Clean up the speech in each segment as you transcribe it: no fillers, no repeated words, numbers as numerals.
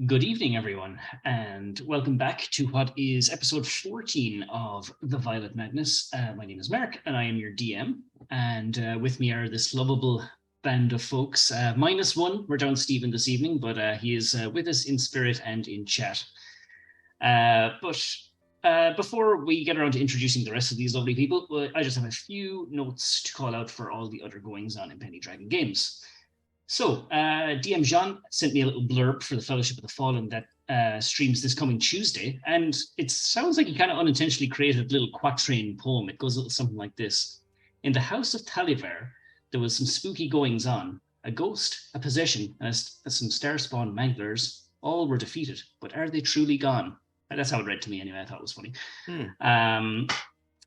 Good evening, everyone, and welcome back to what is episode 14 of The Violet Madness. My name is Mark, and I am your DM. And with me are this lovable band of folks. Minus one, we're down Stephen this evening, but he is with us in spirit and in chat. But before we get around to introducing the rest of these lovely people, I just have a few notes to call out for all the other goings-on in Penny Dragon Games. So, DM Jean sent me a little blurb for the Fellowship of the Fallen that streams this coming Tuesday, and it sounds like he kind of unintentionally created a little quatrain poem. It goes a little something like this. In the house of Talivar, there was some spooky goings-on. A ghost, a possession, and some star-spawned manglers. All were defeated, but are they truly gone? That's how it read to me anyway. I thought it was funny.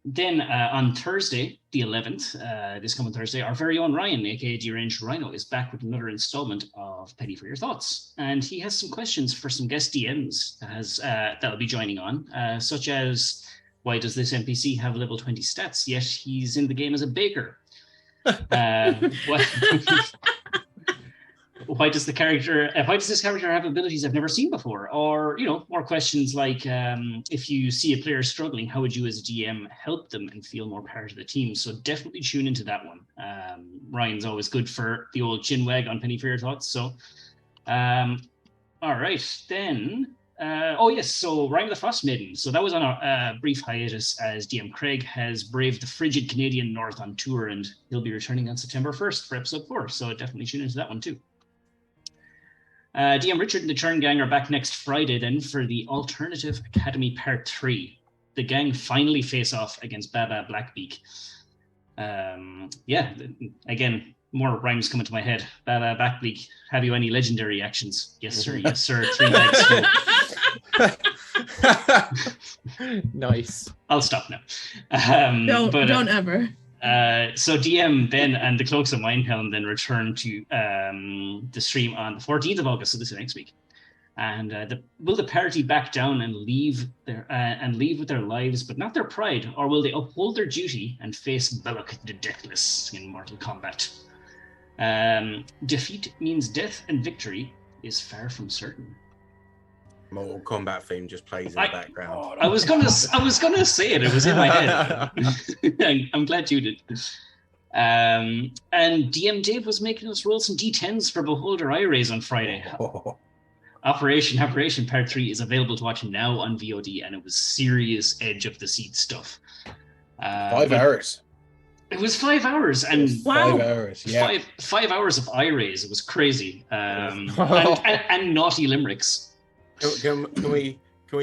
Then on Thursday, the 11th, this coming Thursday, our very own Ryan, aka Deranged Rhino, is back with another installment of Penny for Your Thoughts. And he has some questions for some guest DMs that'll be joining on, such as, why does this NPC have level 20 stats, yet he's in the game as a baker? Why does this character have abilities I've never seen before? Or, more questions like, if you see a player struggling, how would you as a DM help them and feel more part of the team? So definitely tune into that one. Ryan's always good for the old chinwag on Penny for Your Thoughts. So, all right, then. So Ryan the Frost Maiden. So that was on a brief hiatus as DM Craig has braved the frigid Canadian North on tour, and he'll be returning on September 1st for episode 4. So definitely tune into that one too. DM Richard and the Churn Gang are back next Friday then for the Alternative Academy Part 3. The gang finally face off against Baba Blackbeak. Again, more rhymes coming to my head. Baba Blackbeak, have you any legendary actions? Yes, sir. Yes, sir. 3 legs. Nice. I'll stop now. Don't ever. So DM Ben and the Cloaks of Mindhelm then return to the stream on the 14th of August, so this is next week. And will the party back down and leave with their lives, but not their pride, or will they uphold their duty and face Belloc the Deathless in Mortal Kombat? Defeat means death, and victory is far from certain. Mortal Kombat theme just plays in the background. I was gonna say it. It was in my head. I'm glad you did. And DM Dave was making us roll some D10s for Beholder Eye Rays on Friday. Oh. Operation Part 3 is available to watch now on VOD, and it was serious edge of the seat stuff. 5 hours. It was 5 hours, and 5 hours. Yeah, 5 hours of eye rays. It was crazy, and naughty limericks. Can we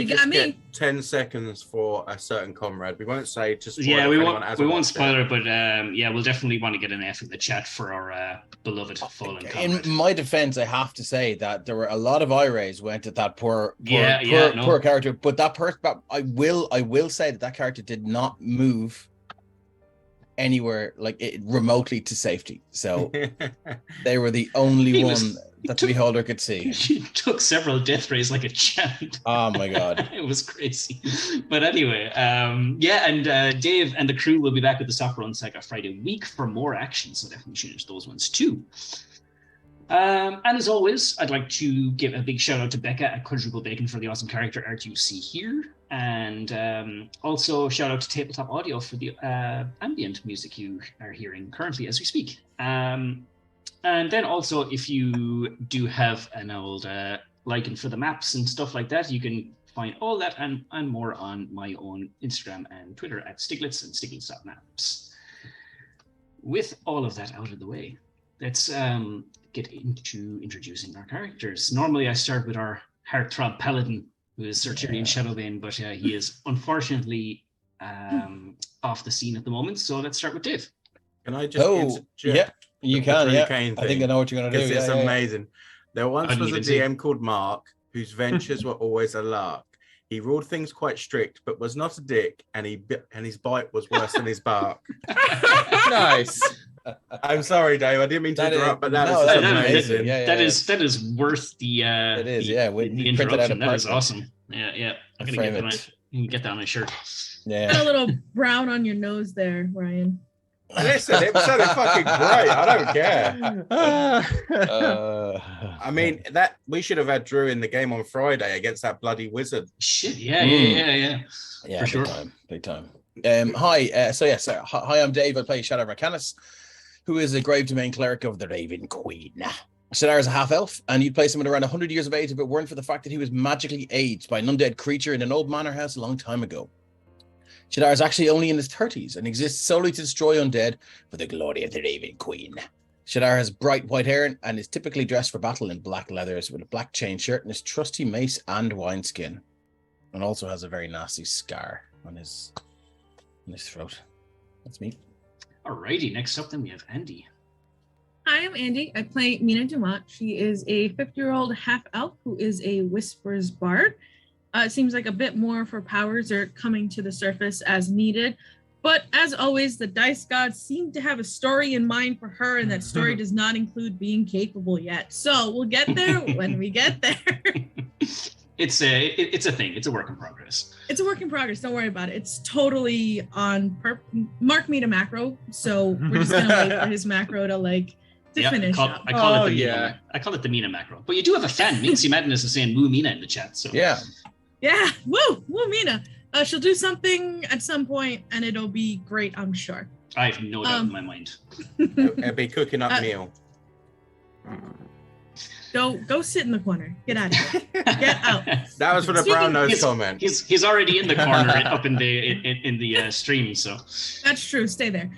just get 10 seconds for a certain comrade? We won't say to spoil we won't spoil it, but we'll definitely want to get an F in the chat for our beloved fallen comrade. In my defense, I have to say that there were a lot of eye rays went at that poor character, but that person, I will say that character did not move anywhere remotely to safety, so they were the only one that the Beholder could see. He took several death rays like a champ. Oh my god. It was crazy. But anyway, Dave and the crew will be back with the Soccer Run Saga Friday week for more action, so definitely tune into those ones too. And as always, I'd like to give a big shout out to Becca at Quadruple Bacon for the awesome character art you see here. And also shout out to Tabletop Audio for the ambient music you are hearing currently as we speak. And then also, if you do have an old liking for the maps and stuff like that, you can find all that and more on my own Instagram and Twitter at Stiglitz and Stiglitz.maps. With all of that out of the way, let's get into introducing our characters. Normally, I start with our heartthrob paladin, who is Sir Tyrion Shadowbane, but he is unfortunately off the scene at the moment. So let's start with Dave. Can I just You can, yeah. I think I know what you're going to do. It's amazing. There once was a DM called Mark, whose ventures were always a lark. He ruled things quite strict, but was not a dick, and his bite was worse than his bark. Nice. I'm sorry, Dave. I didn't mean to interrupt, but that's amazing. That is worth the. It is, the introduction. That is awesome. Yeah. I'm gonna get that on a shirt. Yeah. Got a little brown on your nose there, Ryan. Listen, it sounded fucking great. I don't care. I mean, that we should have had Drew in the game on Friday against that bloody wizard. Shit, yeah. For sure. Big time. Hi, hi, I'm Dave. I play Shadow Arcanus, who is a Grave Domain cleric of the Raven Queen. Shadar is a half-elf, and you'd place him at around 100 years of age if it weren't for the fact that he was magically aged by an undead creature in an old manor house a long time ago. Shadar is actually only in his 30s and exists solely to destroy undead for the glory of the Raven Queen. Shadar has bright white hair and is typically dressed for battle in black leathers with a black chain shirt and his trusty mace and wineskin, and also has a very nasty scar on his throat. That's me. Alrighty, next up then we have Andy. Hi, I'm Andy. I play Mina Dumont. She is a 50-year-old half-elf who is a Whispers bard. It seems like a bit more of her powers are coming to the surface as needed. But as always, the dice gods seem to have a story in mind for her, and that story does not include being capable yet. So we'll get there when we get there. It's a thing. It's a work in progress. It's a work in progress. Don't worry about it. It's totally on Mark made a macro, so we're just gonna wait for his macro to finish up. I call it the Mina macro. But you do have a fan. Minxie Madness is saying "Woo Mina" in the chat. So yeah, woo Mina. She'll do something at some point, and it'll be great, I'm sure. I have no doubt in my mind. It'll be cooking up meal. Go sit in the corner. Get out of here. Get out. That was for the brown nose comment. He's already in the corner up in the stream, so that's true. Stay there.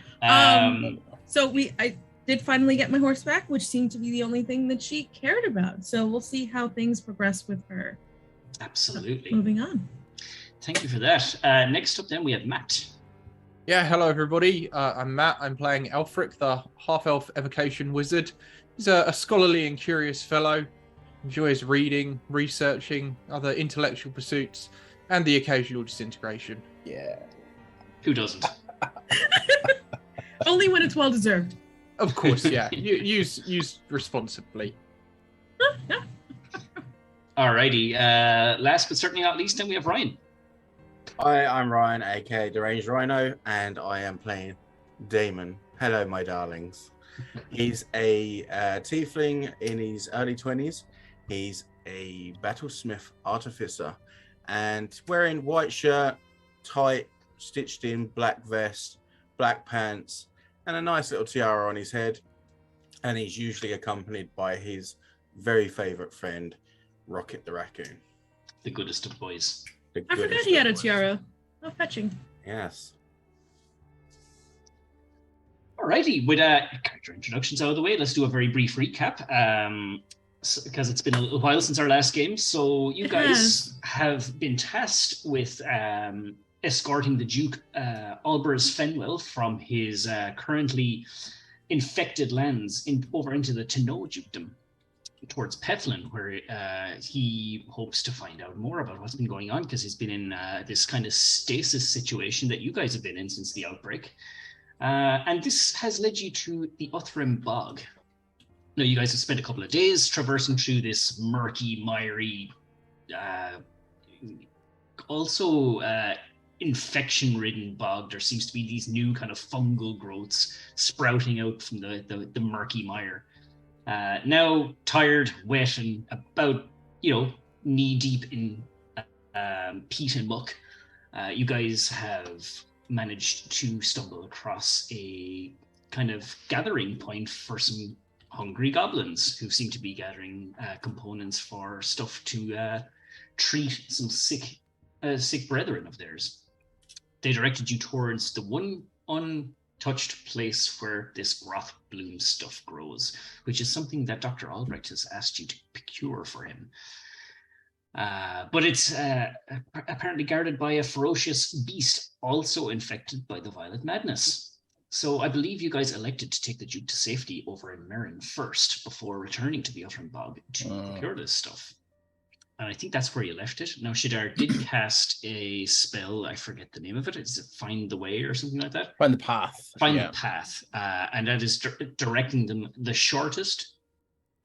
So I did finally get my horse back, which seemed to be the only thing that she cared about. So we'll see how things progress with her. Absolutely. Moving on. Thank you for that. Next up then we have Matt. Yeah, hello everybody. I'm Matt. I'm playing Elfric, the half-elf evocation wizard. He's a scholarly and curious fellow, enjoys reading, researching, other intellectual pursuits, and the occasional disintegration. Yeah. Who doesn't? Only when it's well-deserved. Of course, yeah. Use responsibly. Alrighty. Last but certainly not least, then we have Ryan. Hi, I'm Ryan, aka Deranged Rhino, and I am playing Damon. Hello, my darlings. He's a tiefling in his early 20s. He's a battlesmith artificer and wearing white shirt, tight, stitched in black vest, black pants, and a nice little tiara on his head. And he's usually accompanied by his very favorite friend, Rocket the Raccoon. The goodest of boys. I forgot he had a tiara. How fetching. Yes. Alrighty, with character introductions out of the way, let's do a very brief recap, because it's been a little while since our last game. So you guys have been tasked with escorting the Duke Albers Fenwell from his currently infected lands over into the Tenno Dukedom, towards Pethlin, where he hopes to find out more about what's been going on, because he's been in this kind of stasis situation that you guys have been in since the outbreak. And this has led you to the Uthrim Bog. Now, you guys have spent a couple of days traversing through this murky, miry, also infection-ridden bog. There seems to be these new kind of fungal growths sprouting out from the murky mire. Now tired, wet, and about, knee-deep in peat and muck, you guys have managed to stumble across a kind of gathering point for some hungry goblins who seem to be gathering components for stuff to treat some sick brethren of theirs. They directed you towards the one untouched place where this Groth Bloom stuff grows, which is something that Dr. Albrecht has asked you to procure for him. But it's apparently guarded by a ferocious beast, also infected by the Violet Madness. So I believe you guys elected to take the Duke to safety over in Merrin first, before returning to the Uthrim Bog to procure this stuff. And I think that's where you left it. Now, Shadar did cast a spell, I forget the name of it. Is it Find the Way or something like that? Find the Path. Find the Path. And that is directing them the shortest,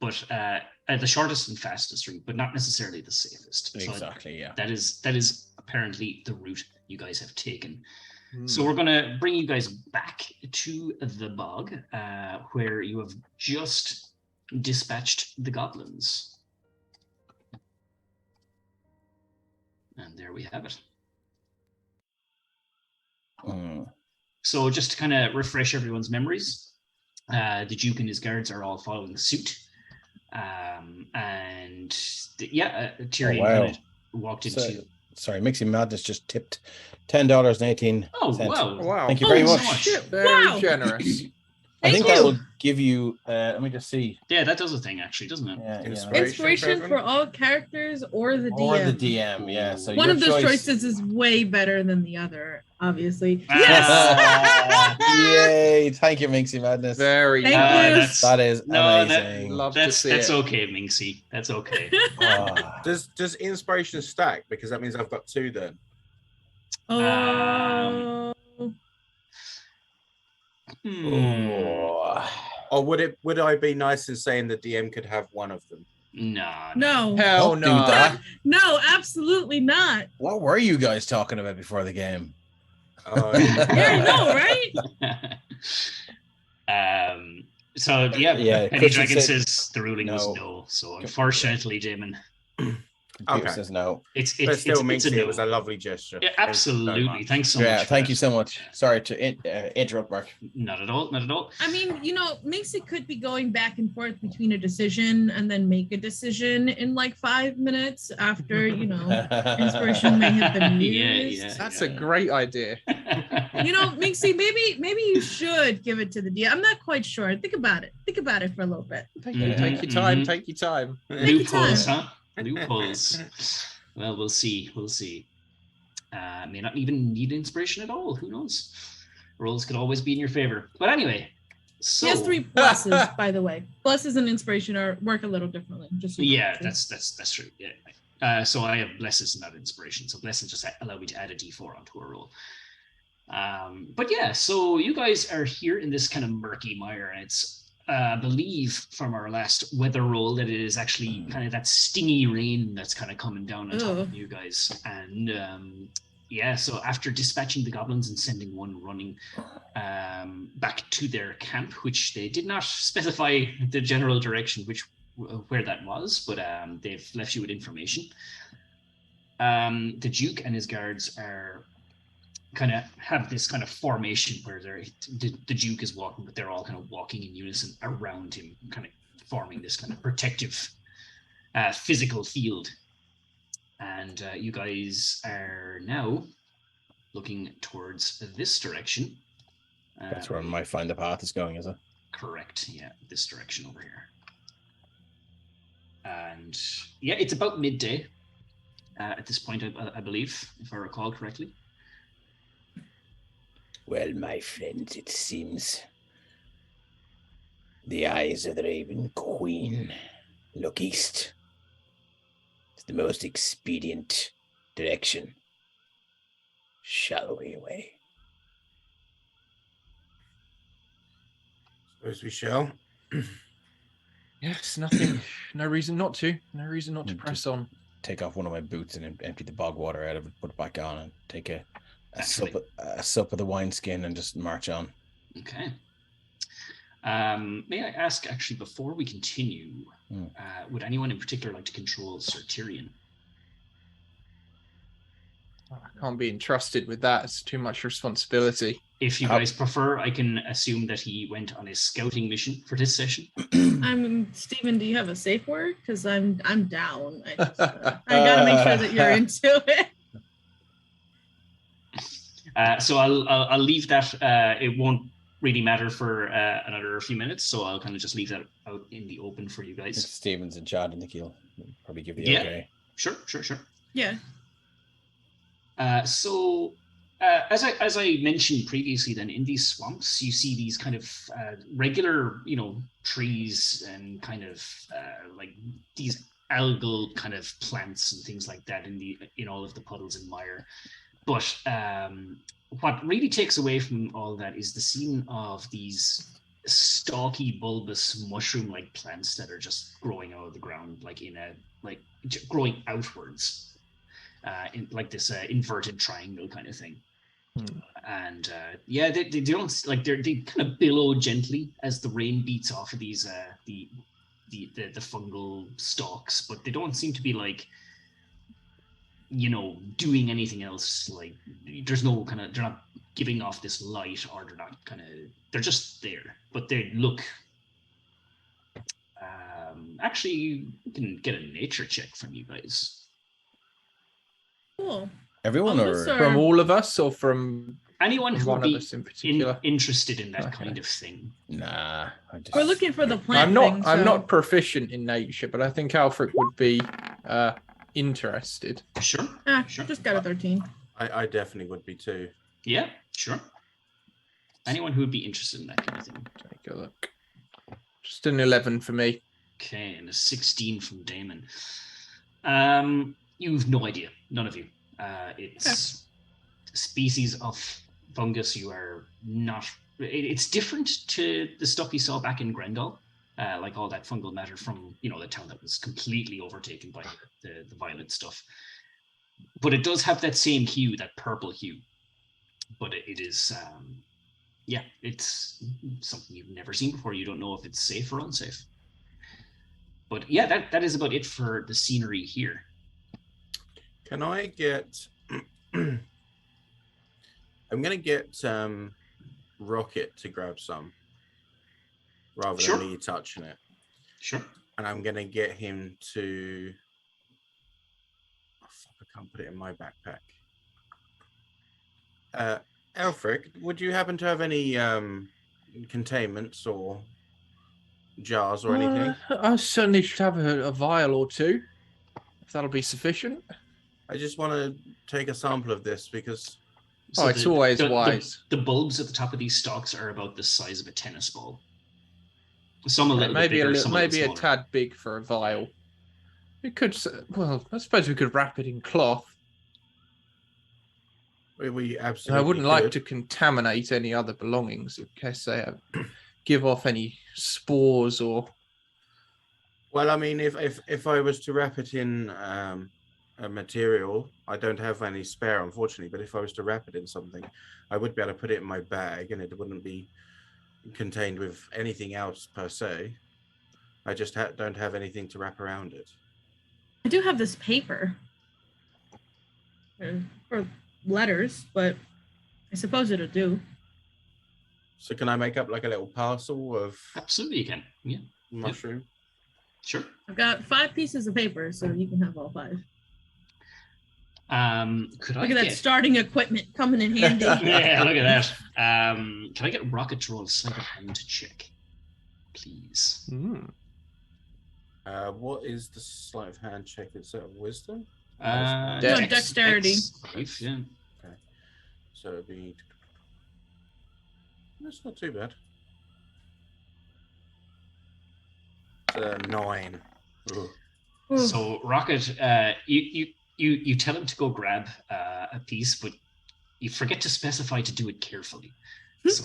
but the shortest and fastest route, but not necessarily the safest. Exactly, so that is apparently the route you guys have taken. So we're going to bring you guys back to the bog, where you have just dispatched the goblins. And there we have it. So just to kind of refresh everyone's memories, the Duke and his guards are all following suit. Tyrion kind of walked into... Sorry, Mixing Madness just tipped $10.18. Oh, wow. Wow. Thank you very much. Very generous. I think that will give you, let me just see. Yeah, that does a thing, actually, doesn't it? Yeah, Inspiration for all characters or the DM. Or the DM, yeah. So one of those choices is way better than the other, obviously. Yes! Yay! Thank you, Minxie Madness. Very nice. That is amazing. That's okay, Minxie. That's okay. Does inspiration stack? Because that means I've got 2 then. Or would I be nice in saying the DM could have one of them? No. Hell Don't no. do that. No, absolutely not. What were you guys talking about before the game? Yeah, no, right? Penny Dragon says the ruling was no. So unfortunately, Jamin. Okay. Says no. It was a lovely gesture. Yeah, absolutely. Thanks so much. Yeah, thank you so much. Sorry to interrupt, Mark. Not at all. I mean, Minxie could be going back and forth between a decision and then make a decision in like 5 minutes after, inspiration may have been used. That's a great idea. Minxie, maybe you should give it to the DM. I'm not quite sure. Think about it for a little bit. Take your time. Take your time. Loopholes, huh? Loopholes. Well, we'll see. May not even need inspiration at all. Who knows? Rolls could always be in your favor. But anyway, so he has 3 pluses, by the way. Pluses and inspiration work a little differently. Just that's true. Yeah. So I have blesses and not inspiration. So blesses just allow me to add a D4 onto a roll. But yeah, so you guys are here in this kind of murky mire, and it's believe from our last weather roll that it is actually kind of that stingy rain that's kind of coming down on top of you guys. And so after dispatching the goblins and sending one running back to their camp, which they did not specify the general direction where that was, but they've left you with information. The Duke and his guards are kind of have this kind of formation where the Duke is walking, but they're all kind of walking in unison around him, kind of forming this kind of protective physical field. And you guys are now looking towards this direction. That's where my find the path is going, is it? Correct. Yeah, this direction over here. And yeah, it's about midday at this point, I believe, if I recall correctly. Well, my friends, it seems the eyes of the Raven Queen look east. It's the most expedient direction. Shall we away? Suppose we shall. Yes, no reason not to. No reason not to press on. Take off one of my boots and empty the bog water out of it, put it back on, and take a sup of the wineskin and just march on. Okay. May I ask, actually, before we continue, would anyone in particular like to control Sir Tyrion? I can't be entrusted with that. It's too much responsibility. If you guys prefer, I can assume that he went on his scouting mission for this session. Stephen, do you have a safe word? Because I'm down. I gotta make sure that you're into it. So I'll leave that. It won't really matter for another few minutes, so I'll kind of just leave that out in the open for you guys. It's Stevens and Chad and Nikhil probably give you okay. Sure. Yeah. So as I mentioned previously, then in these swamps you see these kind of regular, trees and kind of like these algal kind of plants and things like that in all of the puddles and mire. But what really takes away from all that is the scene of these stalky, bulbous, mushroom-like plants that are just growing out of the ground, growing outwards, in like this inverted triangle kind of thing. And they don't like they kind of billow gently as the rain beats off of these the fungal stalks, but they don't seem to be like, you know, doing anything else. Like there's no kind of, they're not giving off this light, or they're not kind of, they're just there, but they look. Actually, you can get a nature check from you guys. Cool. Everyone, or from all of us, or from anyone who would be in particular interested in that kind of thing? Nah, we're looking for the plant. I'm not proficient in nature, but I think Alfred would be interested. Sure. Sure. Just got a 13. I definitely would be too. Yeah, sure. Anyone who would be interested in that kind of thing. Take a look. Just an 11 for me. Okay, and a 16 from Damon. You've no idea, none of you. It's a species of fungus you are not. It's different to the stuff you saw back in Grendel, like all that fungal matter from, you know, the town that was completely overtaken by the violent stuff. But it does have that same hue, that purple hue. But it is, it's something you've never seen before. You don't know if it's safe or unsafe. But yeah, that is about it for the scenery here. Can I get... I'm going to get Rocket to grab some rather than me touching it. Sure. And I'm going to get him to... I can't put it in my backpack. Elfric, would you happen to have any containments or jars or anything? I certainly should have a vial or two, if that'll be sufficient. I just want to take a sample of this because... it's always wise. The bulbs at the top of these stalks are about the size of a tennis ball. Some a little bit maybe bigger, maybe a tad big for a vial. We could, well, I suppose we could wrap it in cloth. We absolutely. I wouldn't like to contaminate any other belongings in case they give off any spores or. Well, I mean, if I was to wrap it in a material, I don't have any spare, unfortunately. But if I was to wrap it in something, I would be able to put it in my bag, and it wouldn't be contained with anything else per se. I just don't have anything to wrap around it. I do have this paper for letters, but I suppose it'll do. So can I make up like a little parcel of... Absolutely you can. Yeah. Mushroom? Sure. I've got 5 pieces of paper, so you can have all 5. Look at that starting equipment coming in handy. Yeah, look at that. Can I get Rocket to roll a sleight of hand check, please? What is the sleight of hand check? Is that wisdom? Dexterity. Yeah. Okay. So it'd be... That's not too bad. It's 9. Ooh. So Rocket, you tell him to go grab a piece, but you forget to specify to do it carefully. So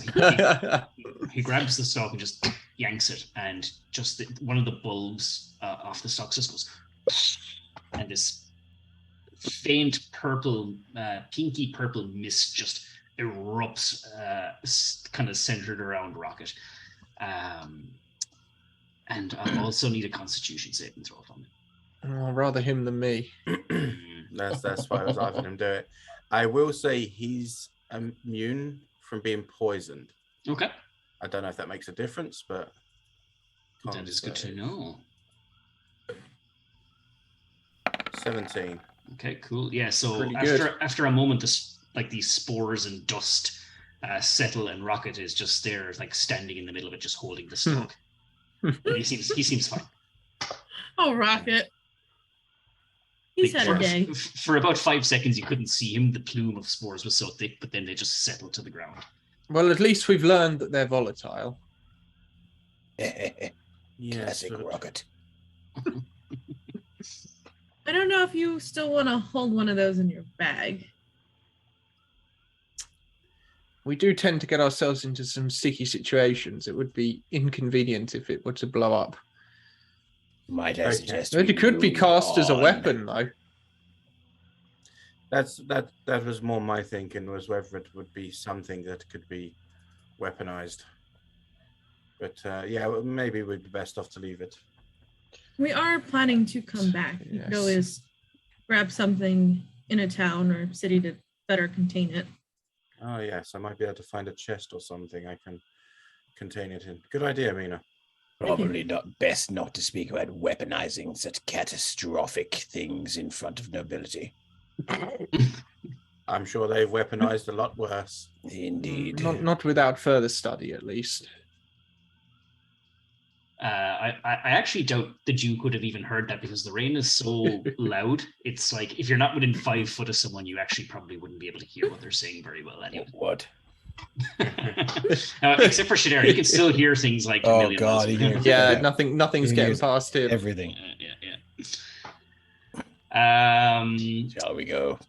he grabs the stalk and just yanks it, and just one of the bulbs off the stalk just goes, and this faint purple, pinky purple mist just erupts, kind of centered around Rocket. And I'll also need a Constitution saving throw from him. Oh, rather him than me. That's why I was having him do it. I will say he's immune from being poisoned. Okay. I don't know if that makes a difference, but that is good to know. 17. Okay, cool. Yeah, so Pretty after a moment, these spores and dust settle, and Rocket is just there, like standing in the middle of it, just holding the stalk. he seems fine. Oh, Rocket. He's had a day. For about 5 seconds, you couldn't see him. The plume of spores was so thick, but then they just settled to the ground. Well, at least we've learned that they're volatile. Classic Rocket. I don't know if you still want to hold one of those in your bag. We do tend to get ourselves into some sticky situations. It would be inconvenient if it were to blow up. Might I suggest it could be cast as a weapon, though. That was more my thinking, was whether it would be something that could be weaponized. But yeah, maybe we'd be best off to leave it. We are planning to come back. You could always grab something in a town or city to better contain it. Oh yes, I might be able to find a chest or something I can contain it in. Good idea, Mina. Probably not best not to speak about weaponizing such catastrophic things in front of nobility. I'm sure they've weaponized a lot worse. Indeed. Not without further study, at least. I actually doubt the Duke would have even heard that because the rain is so loud. It's like if you're not within 5 foot of someone, you actually probably wouldn't be able to hear what they're saying very well anyway. What? Except for Shadar, he can still hear things like a million God, miles. Yeah, nothing's getting past him. Everything. Shall we go?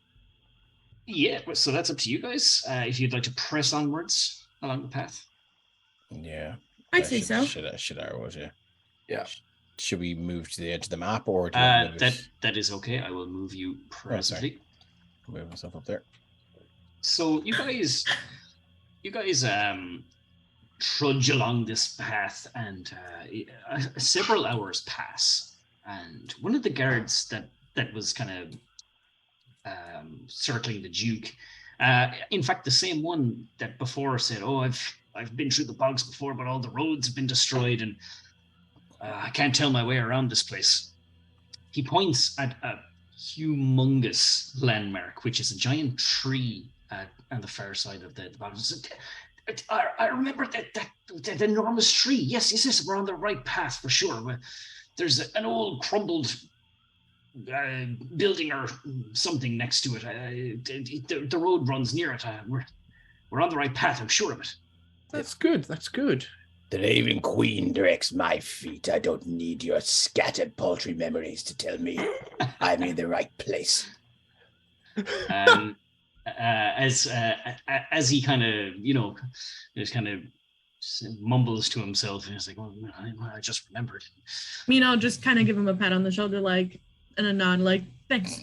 Yeah, so that's up to you guys. If you'd like to press onwards along the path. Yeah. I'd say so. Shadar was, yeah. Yeah. Should we move to the edge of the map, or do that is okay. I will move you presently. Move myself up there. So you guys trudge along this path, and several hours pass, and one of the guards that was kind of circling the Duke, in fact the same one that before said, "Oh, I've been through the bogs before, but all the roads have been destroyed, and I can't tell my way around this place." He points at a humongous landmark, which is a giant tree on the far side of the bogs. I remember that enormous tree. Yes, we're on the right path for sure. There's an old crumbled building or something next to it. The road runs near it. We're on the right path. I'm sure of it. That's good. The Raven Queen directs my feet. I don't need your scattered paltry memories to tell me I'm in the right place. As he kind of, just kind of mumbles to himself, and he's like, "Well, I just remembered." I'll just kind of give him a pat on the shoulder, like, and a nod, like, thanks.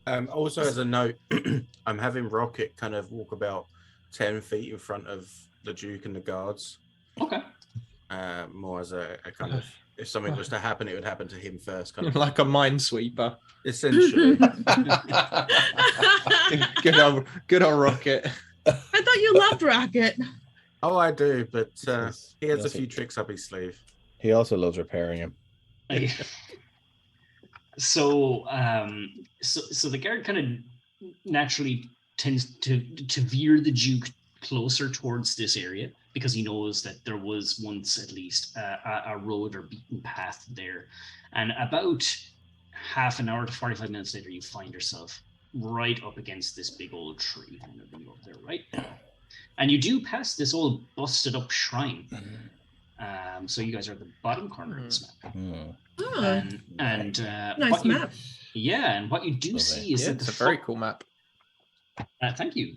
Also, as a note, I'm having Rocket kind of walk about 10 feet in front of the Duke and the guards. Okay. More as a kind of, if something was to happen, it would happen to him first. Kind of like a minesweeper. Essentially. Good old Rocket. I thought you loved Rocket. Oh, I do, but he has a few tricks up his sleeve. He also loves repairing him. So the guard kind of naturally tends to veer the Duke closer towards this area because he knows that there was once at least a road or beaten path there. And about half an hour to 45 minutes later, you find yourself right up against this big old tree. I'm going to bring you up there, right? And you do pass this old busted up shrine. So you guys are at the bottom corner of this map. Nice map. Yeah, and what you do see is that it's a very cool map. Thank you.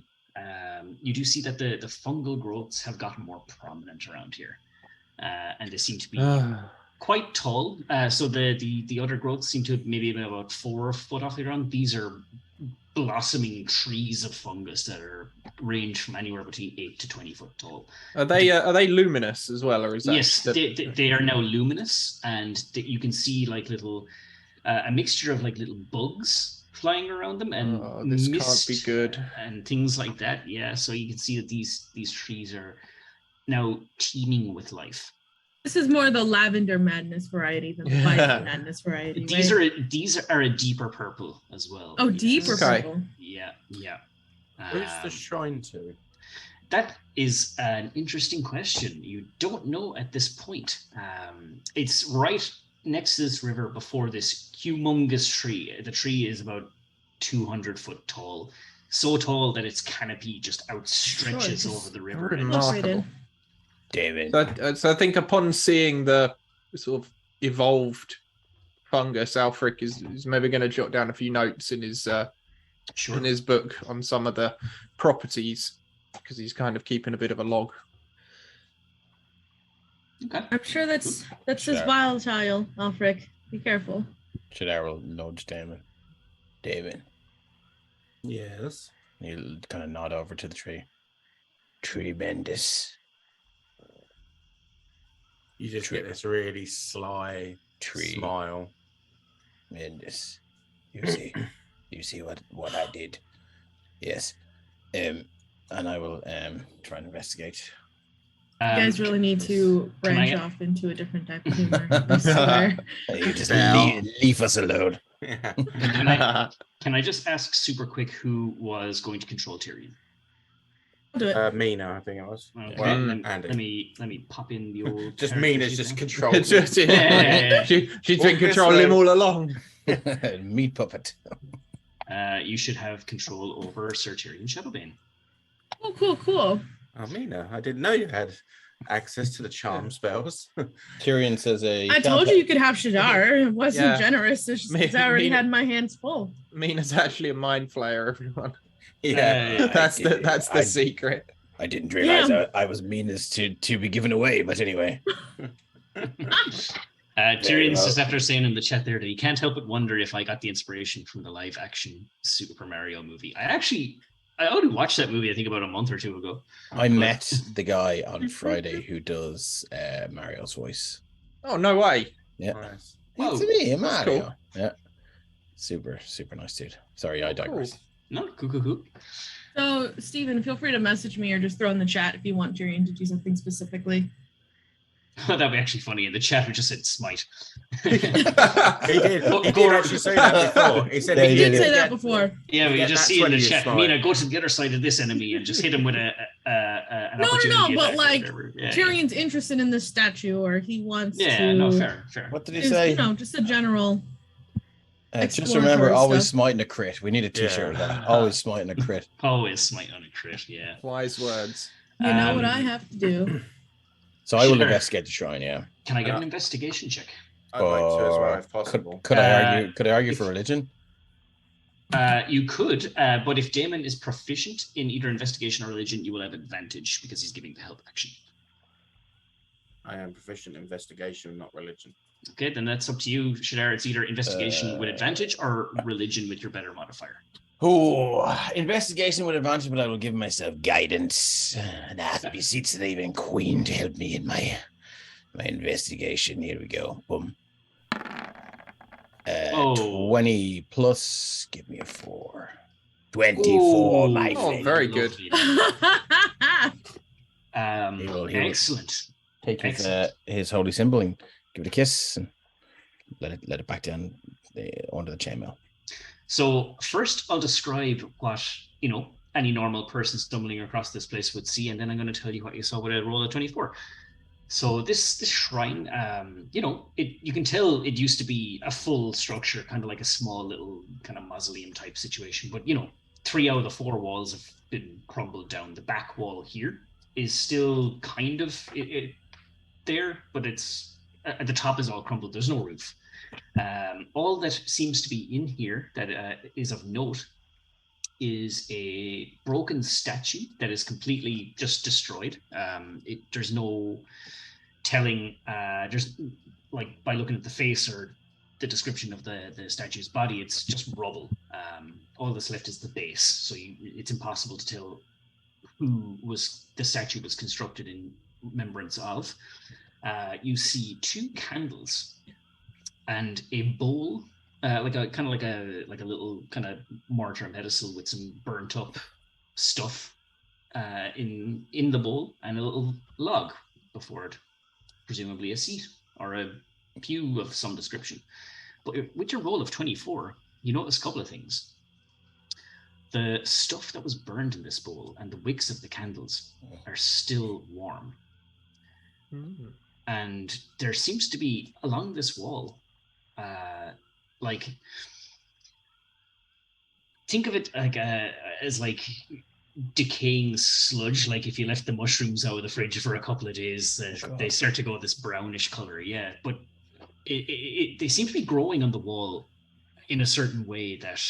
You do see that the fungal growths have gotten more prominent around here, and they seem to be quite tall. So the other growths seem to maybe be about 4 foot off the ground. These are blossoming trees of fungus that are range from anywhere between 8 to 20 foot tall. Are they luminous as well, or is that? Yes, they are now luminous, and you can see like little a mixture of like little bugs flying around them, and this mist can't be good, and things like that. Yeah, so you can see that these trees are now teeming with life. This is more the lavender madness variety than the violet madness variety. These are a deeper purple as well. Oh, deeper purple. Yeah. Where's the shrine to? That is an interesting question. You don't know at this point. It's right next to this river before this humongous tree. The tree is about 200 foot tall. So tall that its canopy just outstretches over the river. Remarkable. David. So I think upon seeing the sort of evolved fungus, Alfric is maybe going to jot down a few notes in his book on some of the properties, because he's kind of keeping a bit of a log. Okay. I'm sure that's his volatile, Alfric. Be careful. Shadar will nudge Damon. David, Yes. He'll kind of nod over to the tree. Tremendous. You just get this really sly smile. Tremendous. You see what I did. Yes. And I will try and investigate. You guys really need to branch off into a different type of humor. I swear. You just leave us alone. Can I just ask super quick who was going to control Tyrion? I'll do it. Mina, I think it was. Okay. Well, let me pop in the old. Just Mina's just controlled. She's been controlling him all along. Meat puppet. You should have control over Sir Tyrion Shadowbane. Oh, cool. Oh, Mina, I didn't know you had access to the charm spells. Tyrion says I told you could have Shadar. It wasn't generous. It's just, I already had my hands full. Mina's actually a mind flayer, everyone. Yeah, that's the secret. I didn't realize I was meanest to be given away, but anyway. Tyrion's just after saying in the chat there that he can't help but wonder if I got the inspiration from the live action Super Mario movie. I only watched that movie, I think, about a month or two ago. I met the guy on Friday who does Mario's voice. Oh, no way. Yeah. Nice. It's me, Mario. Cool. Yeah. Super nice dude. Sorry, I digress. Cool. No, cool. So, Steven, feel free to message me or just throw in the chat if you want Tyrion to do something specifically. That'd be actually funny. In the chat, we just said smite. He did actually say that before. He said he did say that before. Yeah, we just see in the chat, Mina, go to the other side of this enemy and just hit him with an opportunity. No, but like Tyrion's interested in this statue, or he wants to. Yeah, no, fair. What did he say? Just a general. Just remember, always smiting a crit. We need a t-shirt of that. Always smiting a crit. Always smite on a crit, yeah. Wise words. You know what I have to do. So I will investigate the shrine, yeah. Can I get an investigation check? I'd like to as well, if possible. Could I argue for religion? You could, but if Damon is proficient in either investigation or religion, you will have advantage because he's giving the help action. I am proficient in investigation, not religion. Okay, then that's up to you, Shadar. It's either investigation with advantage or religion with your better modifier. Oh, investigation with advantage, but I will give myself guidance. And I have to beseech the even queen to help me in my investigation. Here we go. Boom. 20 plus, give me a 4. 24, my friend. Oh, very good. Excellent. Take his holy symbol and give it a kiss and let it back down onto the chainmail. So first I'll describe what, any normal person stumbling across this place would see, and then I'm going to tell you what you saw with a roll of 24. So this shrine, you can tell it used to be a full structure, kind of like a small little kind of mausoleum type situation. But, 3 out of the 4 walls have been crumbled down. The back wall here is still kind of there, but it's at the top is all crumbled. There's no roof. All that seems to be in here that is of note is a broken statue that is completely just destroyed. There's no telling, just like by looking at the face or the description of the statue's body, it's just rubble. All that's left is the base, so it's impossible to tell who the statue was constructed in remembrance of. You see 2 candles and a bowl, like a little kind of mortar and pestle with some burnt up stuff in the bowl, and a little log before it, presumably a seat or a pew of some description. But with your roll of 24, you notice a couple of things. The stuff that was burned in this bowl and the wicks of the candles are still warm. Mm. And there seems to be, along this wall, think of it as decaying sludge. Like if you left the mushrooms out of the fridge for a couple of days, they start to go this brownish color. Yeah, but they seem to be growing on the wall in a certain way that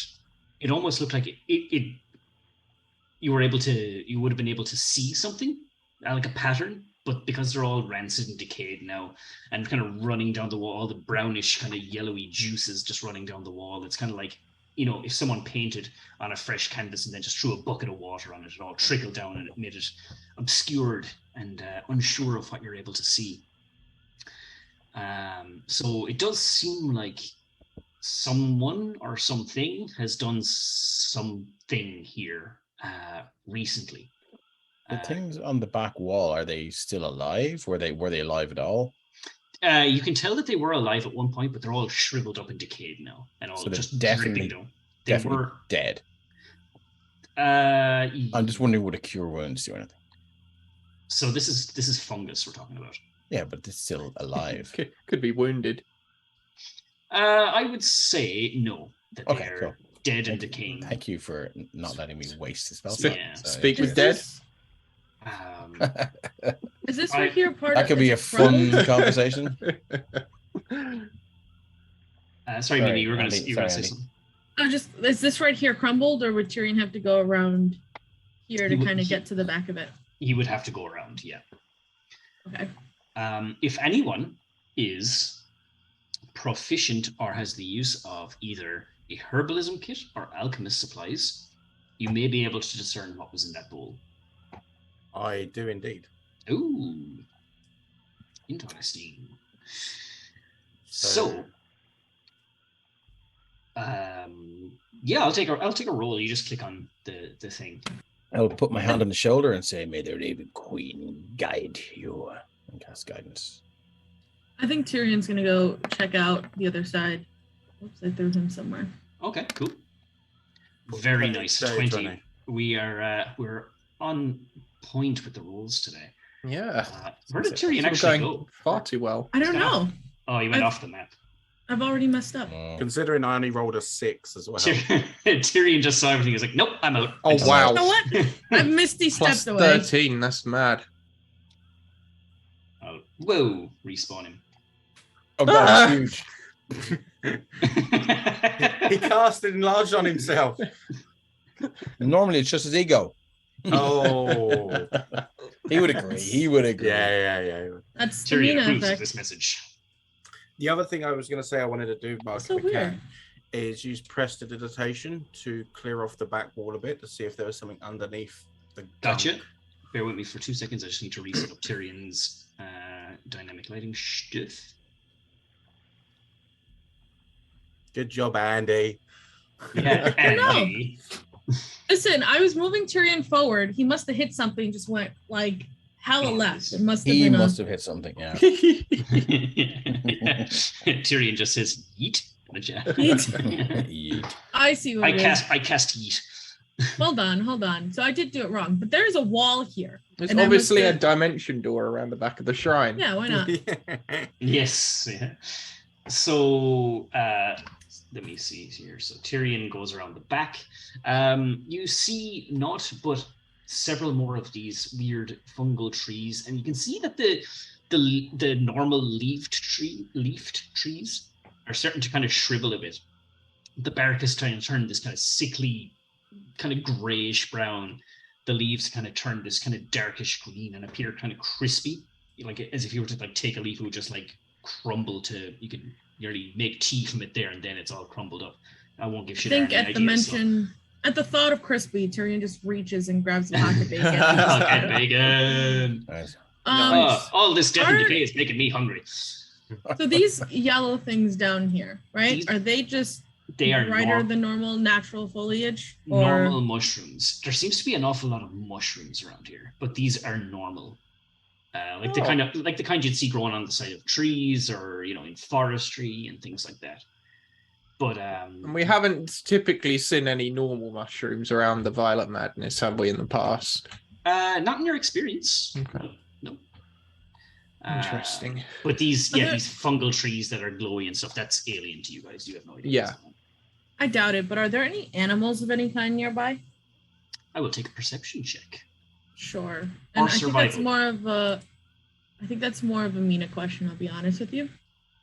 it almost looked like you would have been able to see something, like a pattern. But because they're all rancid and decayed now and kind of running down the wall, all the brownish kind of yellowy juices just running down the wall, it's kind of like if someone painted on a fresh canvas and then just threw a bucket of water on it, it all trickled down and it made it obscured and unsure of what you're able to see. So it does seem like someone or something has done something here recently. The things on the back wall, are they still alive? Were they alive at all? You can tell that they were alive at one point, but they're all shriveled up and decayed now, and all just dripping down. They were dead. I'm just wondering, would a cure wounds do anything? So this is fungus we're talking about. Yeah, but it's still alive. Could be wounded. I would say no. That they're dead and decaying. Thank you for not letting me waste the spell. Speak with dead. Is this right here part that of could be a fun conversation? Sorry, Mimi, you were going to say something. Is this right here crumbled, or would Tyrion have to go around here to kind of get to the back of it? He would have to go around, yeah. Okay. If anyone is proficient or has the use of either a herbalism kit or alchemist supplies, you may be able to discern what was in that bowl. I do indeed. Ooh, interesting. So yeah, I'll take a roll. You just click on the thing. I'll put my hand on the shoulder and say, "May the Raven Queen guide you," and cast guidance. I think Tyrion's gonna go check out the other side. Oops, I threw him somewhere. Okay, cool. Very nice. 20. We're on point with the rolls today. Yeah. Where did Tyrion actually go? Far too well. I don't know. Oh, he went off the map. I've already messed up. Considering I only rolled a 6 as well. Tyrion just saw everything. He's like, nope, I'm out. Oh, wow. You know what? I've Misty stepped away. 13, that's mad. Oh, whoa, respawn him. Oh, God, huge. He cast it enlarged on himself. Normally, it's just his ego. Oh. He would agree. Yeah. That's Tyrion Tamina approves effect. of this message. The other thing I was going to say I wanted to do, Mark, So if I can, weird. is use prestidigitation to clear off the back wall a bit to see if there was something underneath the Gotcha. gunk. Bear with me for 2 seconds. I just need to reset up Tyrion's dynamic lighting stuff. Good job, Andy. Yeah, Andy. Listen, I was moving Tyrion forward. He must have hit something, just went like hella left. It must have He been must have hit something, yeah. Tyrion just says yeet. Yeet. I see what I cast yeet. Hold on. So I did do it wrong, but there is a wall here. There's And I obviously a must have- dimension door around the back of the shrine. Yeah, why not? Yes. Yeah. So let me see here. So Tyrion goes around the back. You see not but several more of these weird fungal trees, and you can see that the normal leafed trees are starting to kind of shrivel a bit. The bark is trying to turn this kind of sickly, kind of grayish brown. The leaves kind of turn this kind of darkish green and appear kind of crispy, like as if you were to like take a leaf, it would just like crumble to, you could nearly make tea from it there, and then it's all crumbled up. I won't give shit. I think at the thought of crispy, Tyrion just reaches and grabs a pocket bacon. Pocket bacon. Nice. All this death and decay is making me hungry. So these yellow things down here, right? Are they just brighter than normal natural foliage? Or... Normal mushrooms. There seems to be an awful lot of mushrooms around here, but these are normal. The kind you'd see growing on the side of trees, or in forestry and things like that. But and we haven't typically seen any normal mushrooms around the Violet Madness, have we, in the past? Not in your experience. Okay. No. Interesting. But these fungal trees that are glowy and stuff, that's alien to you guys. You have no idea. Yeah. I doubt it, but are there any animals of any kind nearby? I will take a perception check. Sure. Or And survival. I think that's more of a Mina question, I'll be honest with you.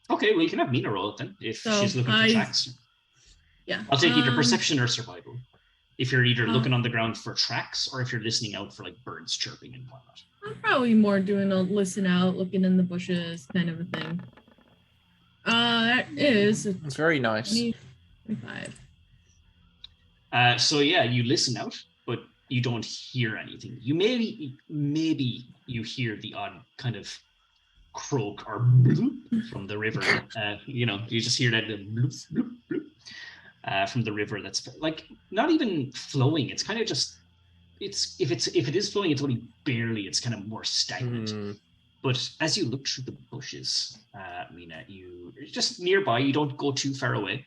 Okay, well, you can have Mina roll it then, if she's looking for tracks. Yeah. I'll take either perception or survival. If you're either looking on the ground for tracks, or if you're listening out for like birds chirping and whatnot. I'm probably more doing a listen out, looking in the bushes kind of a thing. That is It's very nice. 25. So yeah, you listen out, but you don't hear anything. You maybe you hear the odd kind of croak or bloop from the river. You just hear that bloop, bloop, bloop, from the river. That's like not even flowing. It's kind of just if it is flowing, it's only barely. It's kind of more stagnant. But as you look through the bushes, Mina, you just nearby. You don't go too far away.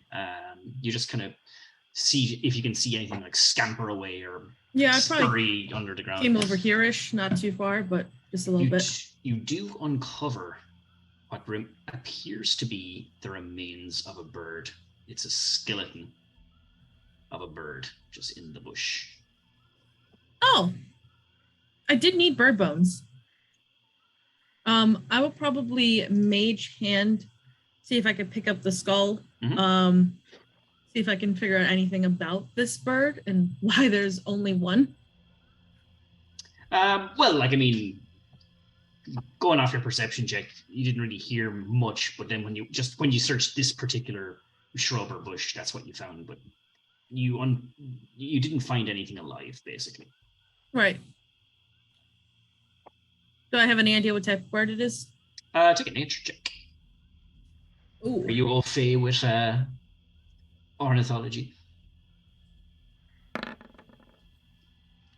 You just kind of see if you can see anything like scamper away or scurry under the ground. Came over here-ish, not too far, but just a little bit. You do uncover what appears to be the remains of a bird. It's a skeleton of a bird just in the bush. Oh, I did need bird bones. I will probably mage hand, see if I could pick up the skull. Mm-hmm. See if I can figure out anything about this bird and why there's only one. Going off your perception check, you didn't really hear much, but then when you searched this particular shrub or bush, that's what you found. But you didn't find anything alive, basically. Right. Do I have any idea what type of bird it is? Take a nature check. Ooh. Are you au fait with ornithology?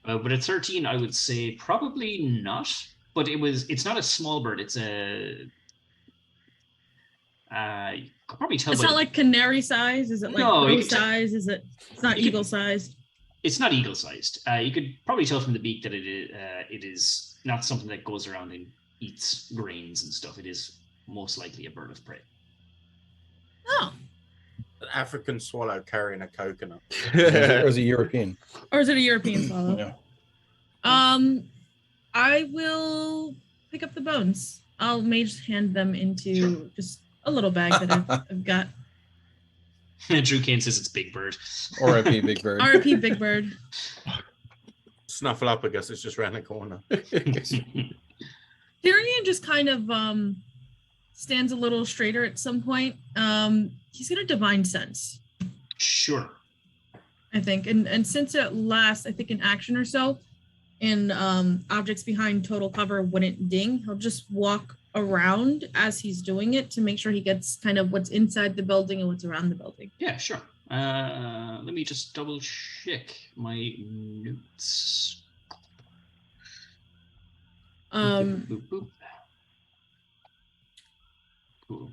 But at 13, I would say probably not. But it's not a small bird. It's a. You could probably tell. It's not like canary size. Is it like crow size? Is it? It's not eagle sized. It's not eagle sized. You could probably tell from the beak that it is not something that goes around and eats grains and stuff. It is most likely a bird of prey. Oh. An African swallow carrying a coconut. Or is it European? Or is it a European swallow? Yeah. I will pick up the bones. I'll mage hand them into just a little bag that I've got. Drew Kane says it's Big Bird. R.I.P. Big Bird. R.I.P. Big Bird. Snuffleupagus is just around the corner. Tyrion just kind of stands a little straighter at some point. He's got a divine sense. Sure. I think. And since it lasts, I think, an action or so, and objects behind total cover wouldn't ding, he'll just walk around as he's doing it to make sure he gets kind of what's inside the building and what's around the building. Yeah, sure. Let me just double check my notes. Boop, boop, boop. Cool.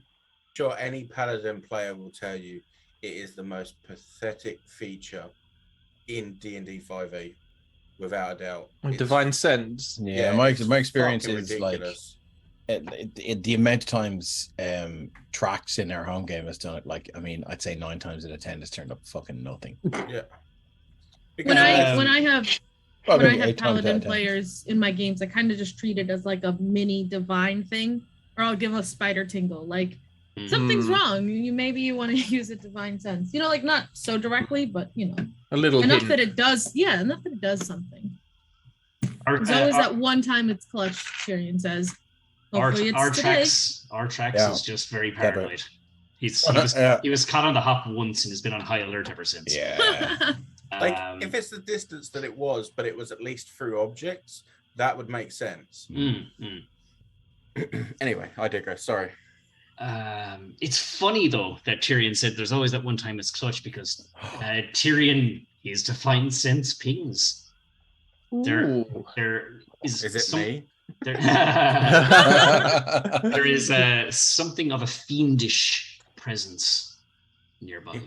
Sure, any paladin player will tell you it is the most pathetic feature in D&D 5e, without a doubt. Divine sense. Yeah, my experience is ridiculous. Like the amount of times tracks in our home game has done it. Like, I mean, I'd say 9 times out of 10 has turned up fucking nothing. Yeah. When I have paladin players in my games, I kind of just treat it as like a mini divine thing, or I'll give a spider tingle. Like, something's wrong. Maybe you want to use a divine sense. Like not so directly, but a little enough hidden. that it does. Yeah, enough that it does something. There's always that one time it's clutch. Tyrion says. Hopefully it's Artrax is just very paranoid. He was caught on the hop once and has been on high alert ever since. Yeah. Like, if it's the distance that it was, but it was at least through objects, that would make sense. Anyway, I digress. Sorry. It's funny though that Tyrion said there's always that one time it's clutch, because Tyrion, his divine sense pings. There is it me? There is something of a fiendish presence nearby.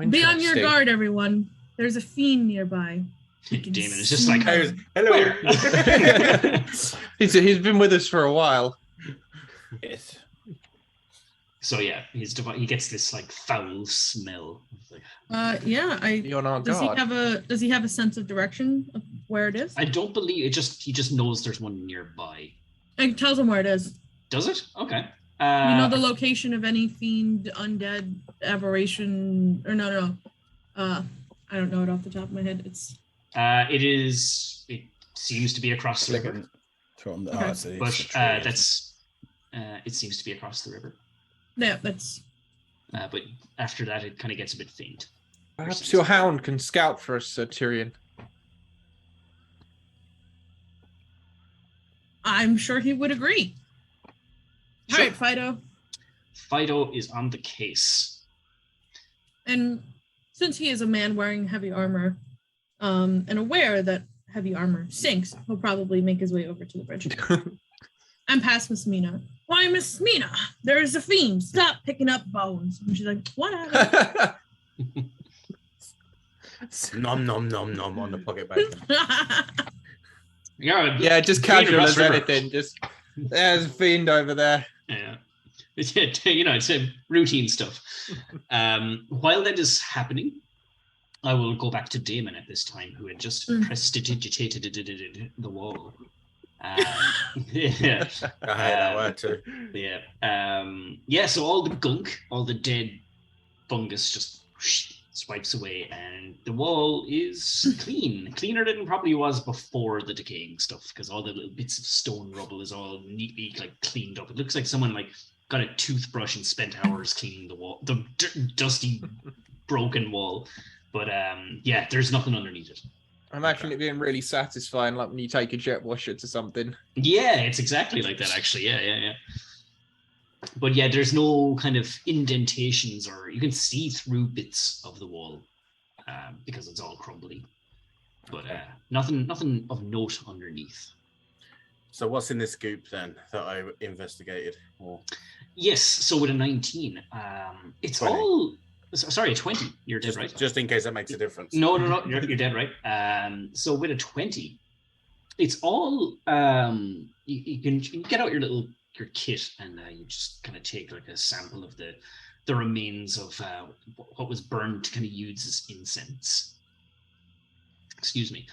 Be on your guard, everyone. There's a fiend nearby. Damon is just like, hello. He's been with us for a while. Yes. So yeah, he gets this like foul smell. You're on our guard. Does he have a sense of direction of where it is? I don't believe it. He just knows there's one nearby. It tells him where it is. Does it? Okay. You know the location of any fiend, undead, aberration, or no. I don't know it off the top of my head. It's. It seems to be across the river. It seems to be across the river. Yeah, that's. But after that, it kind of gets a bit faint. Perhaps your hound can scout for us, Sir Tyrion. I'm sure he would agree. Sure. All right, Fido. Fido is on the case. And since he is a man wearing heavy armor, and aware that heavy armor sinks, he'll probably make his way over to the bridge. I'm past Miss Mina. Why, Miss Mina, there is a fiend. Stop picking up bones. And she's like, whatever. Nom nom nom nom on the pocket bacon. Yeah, just casual as anything. Just there's a fiend over there. Yeah. It's routine stuff. While that is happening, I will go back to Damon at this time, who had just prestidigitated the wall. Yeah. I hate that word too. Yeah. So all the gunk, all the dead fungus just swipes away, and the wall is cleaner than it probably was before the decaying stuff, because all the little bits of stone rubble is all neatly cleaned up. It looks like someone got a toothbrush and spent hours cleaning the wall, the dusty, broken wall. But there's nothing underneath it. I imagine it being really satisfying, like when you take a jet washer to something. Yeah, it's exactly like that, actually. Yeah. But yeah, there's no kind of indentations, or you can see through bits of the wall because it's all crumbly. But nothing of note underneath. So what's in this goop then that I investigated? Yes, so with a 19, it's 20. All... Sorry, a 20. You're dead right. Just in case that makes a difference. No, you're dead right. So with a 20, it's all you can get out your kit, and you just kind of take a sample of the remains of what was burned to kind of use as incense. Excuse me.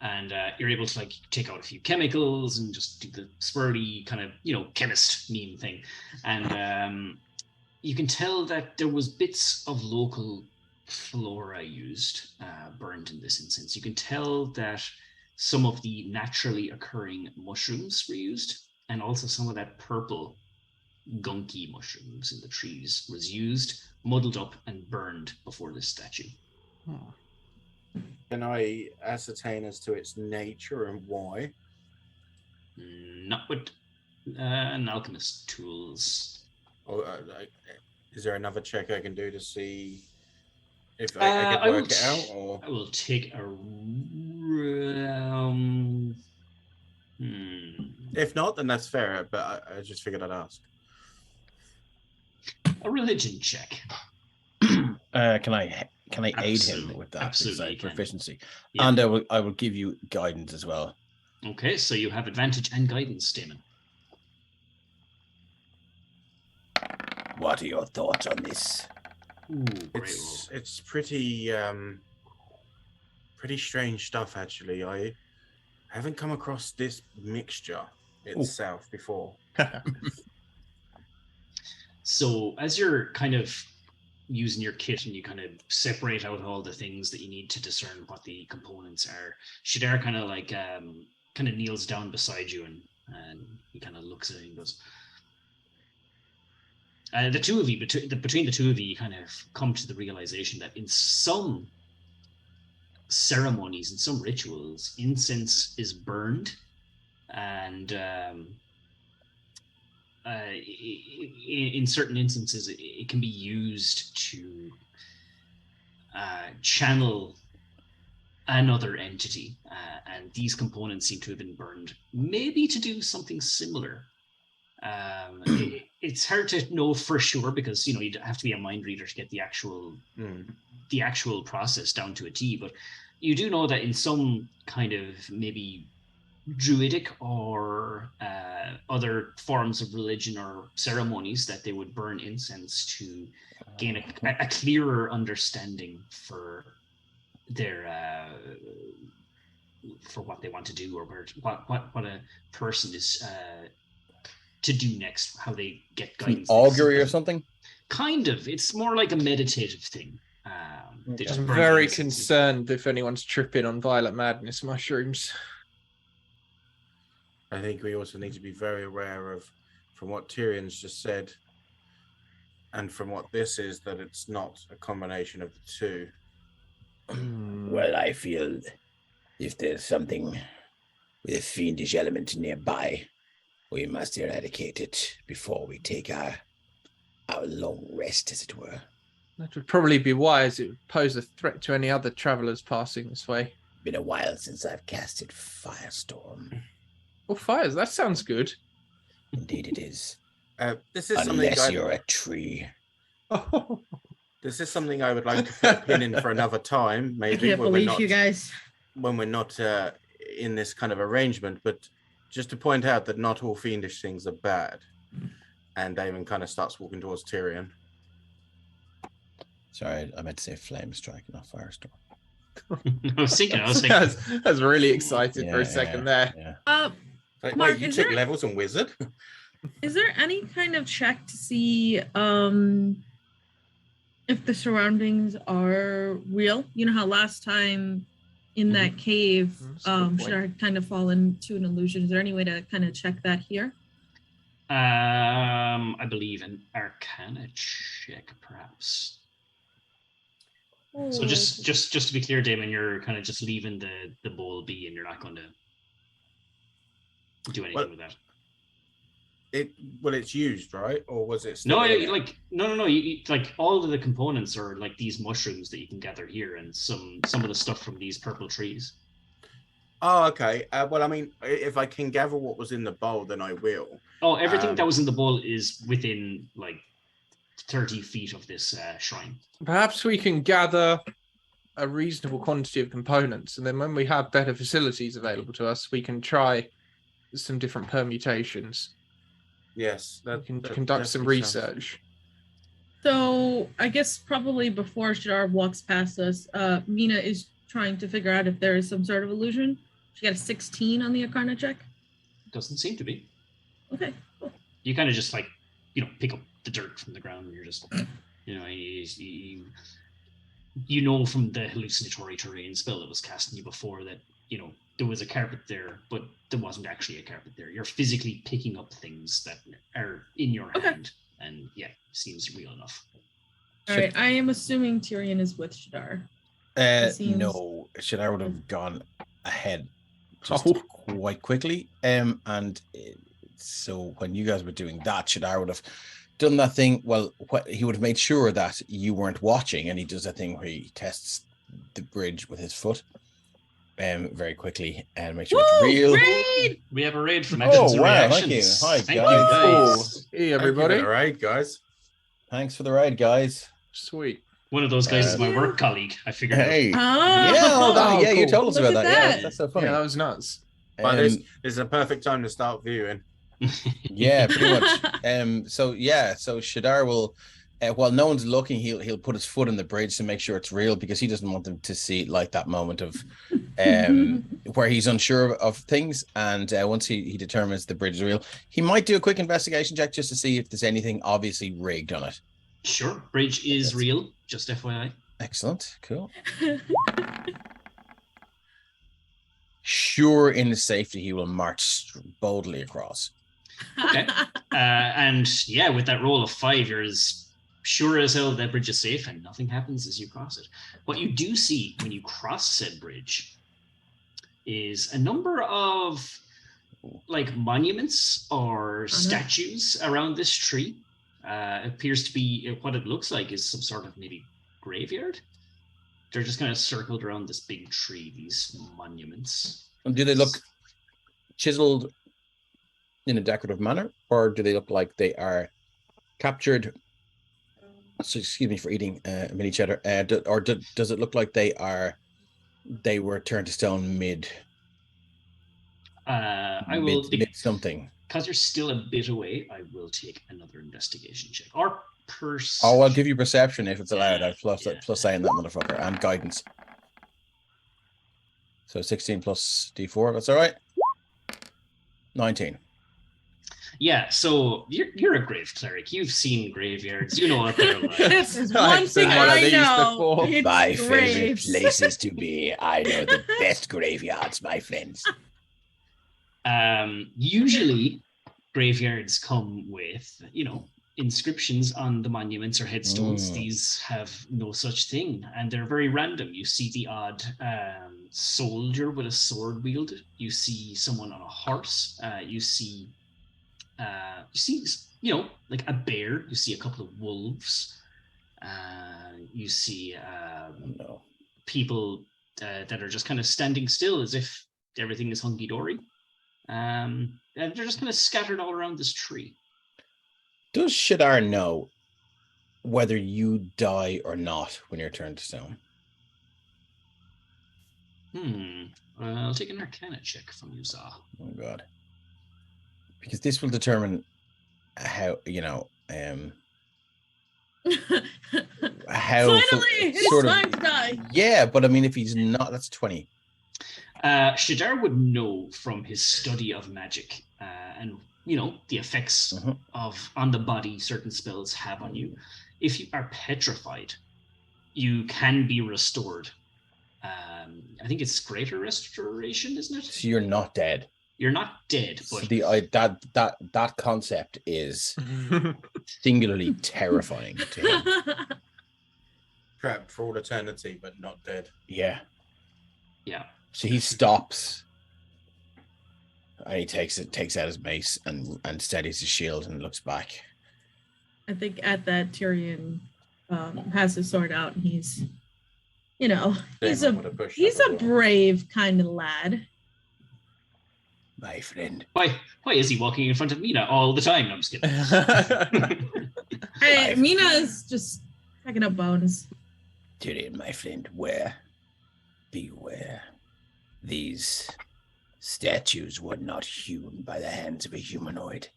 And you're able to take out a few chemicals and just do the swirly kind of chemist meme thing, and you can tell that there was bits of local flora used, burned in this incense. You can tell that some of the naturally occurring mushrooms were used, and also some of that purple gunky mushrooms in the trees was used, muddled up, and burned before this statue. Can I ascertain as to its nature and why? Not with an alchemist's tools. Is there another check I can do to see if I can work it out? Or I will take a. If not, then that's fair. But I just figured I'd ask. A religion check. Can I aid him with that? Absolutely, proficiency, yeah. And I will give you guidance as well. Okay, so you have advantage and guidance, Damon. What are your thoughts on this? Ooh, it's pretty strange stuff, actually. I haven't come across this mixture itself before. So as you're kind of using your kit and you kind of separate out all the things that you need to discern what the components are, Shadar kind of kneels down beside you, and he kind of looks at it and goes, the two of you, between the two of you, kind of come to the realization that in some ceremonies, in some rituals, incense is burned, and in certain instances, it can be used to channel another entity, and these components seem to have been burned, maybe to do something similar. It's hard to know for sure, because you'd have to be a mind reader to get the actual process down to a T. But you do know that in some kind of maybe druidic or other forms of religion or ceremonies, that they would burn incense to gain a clearer understanding for their for what they want to do, or what a person is to do next, how they get guidance. Augury or something? Kind of. It's more like a meditative thing. I'm very concerned if anyone's tripping on violet madness mushrooms. I think we also need to be very aware of, from what Tyrion's just said, and from what this is, that it's not a combination of the two. Well, I feel if there's something with a fiendish element nearby, we must eradicate it before we take our long rest, as it were. That would probably be wise. It would pose a threat to any other travelers passing this way. Been a while since I've casted Firestorm. Oh, fires! That sounds good. Indeed, it is. This is Unless you're a tree. Oh. This is something I would like to put a pin in for another time. Maybe I can't believe you guys. When we're not in this kind of arrangement, but just to point out that not all fiendish things are bad. And Damon kind of starts walking towards Tyrion. Sorry, I meant to say flame strike, not firestorm. I was thinking. I was really excited for a second there. Yeah. Like, Mark, wait, you took levels on Wizard? Is there any kind of check to see if the surroundings are real? You know how last time in that cave, should I kind of fall into an illusion? Is there any way to kind of check that here? I believe an Arcana check, perhaps. Oh. So just to be clear, Damon, you're kind of just leaving the bowl be, and you're not going to do anything with that. It's used, right? Or was it still no. You, like all of the components are like these mushrooms that you can gather here, and some of the stuff from these purple trees. Oh, okay. Well, I mean, if I can gather what was in the bowl, then I will. Oh, everything that was in the bowl is within like 30 feet of this shrine. Perhaps we can gather a reasonable quantity of components, and then when we have better facilities available to us, we can try some different permutations. Yes, we can conduct some research. So I guess probably before Shadar walks past us, Mina is trying to figure out if there is some sort of illusion. She got a 16 on the Arcana check. Doesn't seem to be. Okay, cool. You kind of just like, pick up the dirt from the ground, and you're just, you know from the hallucinatory terrain spell that was cast on you before that, there was a carpet there, but there wasn't actually a carpet there. You're physically picking up things that are in your hand, and seems real enough. All right, I am assuming Tyrion is with Shadar. No, Shadar would have gone ahead quite quickly. So when you guys were doing that, Shadar would have done that thing. Well, he would have made sure that you weren't watching, and he does that thing where he tests the bridge with his foot very quickly and make sure it's real. Raid! We have a raid from Actions and Reactions. Thank you. Hi, guys. Hey, everybody. All right, guys. Thanks for the ride, guys. Sweet. One of those guys is my work colleague. I figured. Hey. Oh. You told us Look about at that. that. Yeah, that's so funny. Yeah, that was nuts. But this is a perfect time to start viewing. Yeah, pretty much. So Shadar will, while no one's looking, he'll put his foot on the bridge to make sure it's real, because he doesn't want them to see like that moment of where he's unsure of things. And once he determines the bridge is real, he might do a quick investigation check just to see if there's anything obviously rigged on it. Sure, bridge is real. Just FYI. Excellent, cool. Sure, in his safety, he will march boldly across. Okay. And with that roll of 5, you're as sure as hell that bridge is safe and nothing happens as you cross it. What you do see when you cross said bridge is a number of like monuments or statues around this tree. Appears to be what it looks like is some sort of maybe graveyard. They're just kind of circled around this big tree, these monuments. And do they look chiseled in a decorative manner, or do they look like they are captured? So excuse me for eating mini cheddar. Does it look like they were turned to stone mid something? Because you're still a bit away, I will take another investigation check. Or Oh, I'll give you perception if it's allowed. I've plus saying that motherfucker, and guidance. So 16 plus D4, that's all right. 19. Yeah, so you're a grave cleric. You've seen graveyards. You know what they're like. This is one thing I know. It's my favorite places to be. I know the best graveyards, my friends. Usually, graveyards come with, inscriptions on the monuments or headstones. These have no such thing, and they're very random. You see the odd soldier with a sword wielded. You see someone on a horse. You see, like a bear. You see a couple of wolves. You see people that are just kind of standing still as if everything is hunky-dory. And they're just kind of scattered all around this tree. Does Shadar know whether you die or not when you're turned to stone? I'll take an Arcana check from you, Zah. Oh God. Because this will determine how, how finally it's time to die. Yeah, but I mean, if he's not, that's 20. Shadar would know from his study of magic and the effects on the body certain spells have on you. If you are petrified, you can be restored. I think it's greater restoration, isn't it? So you're not dead. You're not dead, but so that concept is singularly terrifying to him. Trapped for all eternity, but not dead. Yeah. Yeah. So he stops, and he takes out his mace and steadies his shield and looks back. I think at that Tyrion has his sword out, and he's he's a brave kind of lad. My friend. Why is he walking in front of Mina all the time? No, I'm just kidding. Hey, Mina is just picking up bones. Tyrion, my friend, beware. These statues were not hewn by the hands of a humanoid.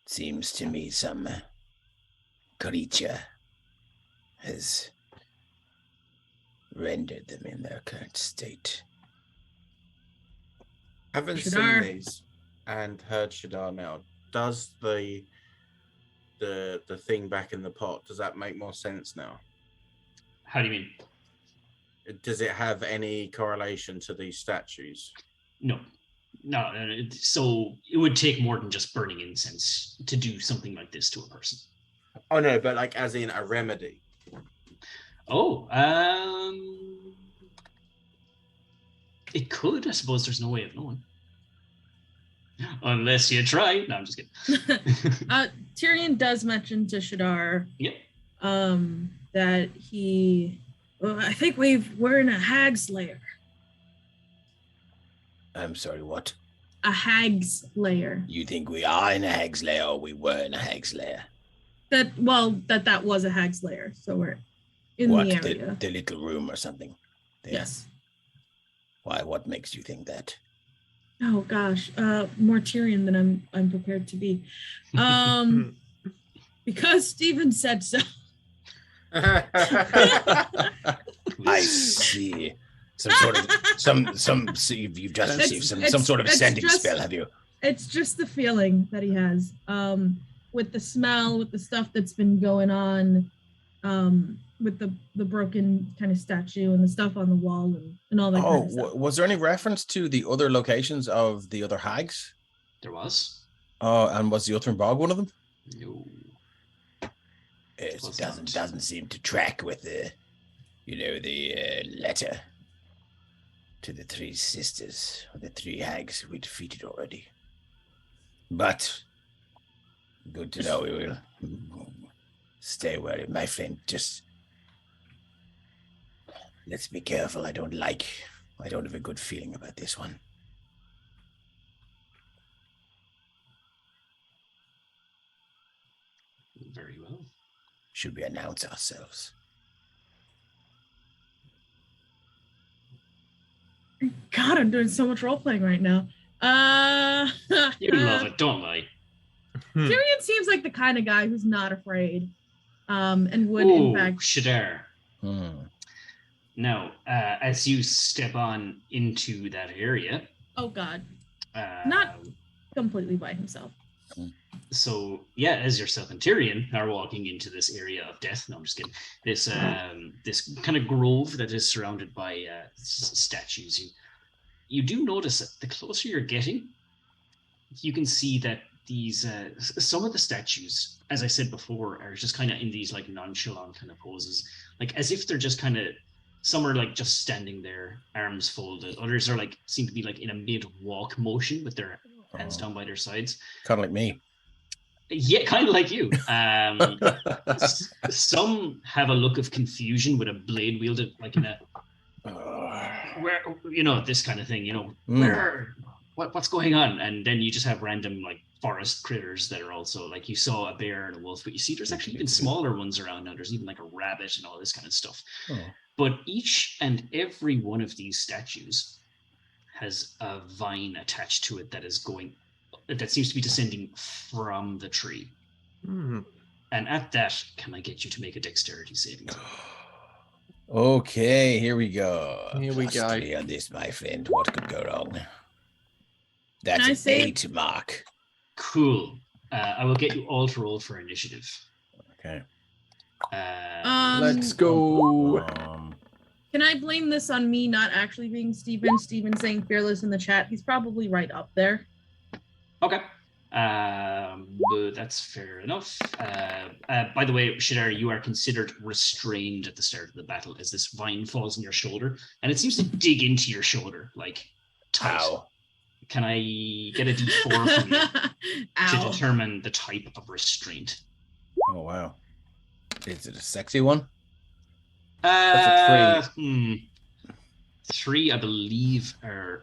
Seems to me some creature has rendered them in their current state. Having seen these and heard Shadar now, does the thing back in the pot, does that make more sense now? How do you mean? Does it have any correlation to these statues? No. So it would take more than just burning incense to do something like this to a person. Oh no, but like as in a remedy. Oh, it could. I suppose there's no way of knowing. Unless you try. No, I'm just kidding. Tyrion does mention to Shadar that he... I think we're in a hag's lair. I'm sorry, what? A hag's lair. You think we are in a hag's lair or we were in a hag's lair? That was a hag's lair, so we're in the area. The little room or something? There. Yes. Why? What makes you think that? Oh gosh, more Tyrion than I'm prepared to be. Because Stephen said so. I see. You've just received some sort of sending spell, have you? It's just the feeling that he has. With the smell, with the stuff that's been going on, with the broken kind of statue and the stuff on the wall and all that kind of stuff. Was there any reference to the other locations of the other hags? There was. Oh, and was the Uthran Bog one of them? No. It doesn't seem to track with the letter to the three sisters, or the three hags we defeated already. But good to know. We will stay wary, my friend. Just let's be careful. I don't have a good feeling about this one. Very well. Should we announce ourselves? God, I'm doing so much role playing right now. You love it, don't lie. Tyrion seems like the kind of guy who's not afraid, and would in fact. Shadar. Now, as you step on into that area. Oh God. Not completely by himself. So yeah, as yourself and Tyrion are walking into this area of death. No, I'm just kidding. This kind of grove that is surrounded by statues. You do notice that the closer you're getting, you can see that these some of the statues, as I said before, are just kind of in these like nonchalant kind of poses, like as if they're just kind of, some are like just standing there, arms folded. Others are like seem to be like in a mid-walk motion with their hands down by their sides. Kind of like me. Yeah, kind of like you. Some have a look of confusion with a blade wielded like in a where, you know, this kind of thing, you know, what's going on? And then you just have random like forest critters that are also like, you saw a bear and a wolf, but you see there's actually even smaller ones around now. There's even like a rabbit and all this kind of stuff. But each and every one of these statues has a vine attached to it that is going, that seems to be descending from the tree. And at that, can I get you to make a dexterity saving throw? Okay, here we go. Here we go. On this, my friend. What could go wrong? That's an 8 mark. Cool. I will get you all to roll for initiative. Okay. Let's go. Can I blame this on me not actually being Steven? Steven saying fearless in the chat. He's probably right up there. Okay. But that's fair enough. By the way, Shadar, you are considered restrained at the start of the battle as this vine falls on your shoulder, and it seems to dig into your shoulder, like tight. Ow. Can I get a D4 from you to determine the type of restraint? Oh, wow. Is it a sexy one? That's a 3. 3, I believe,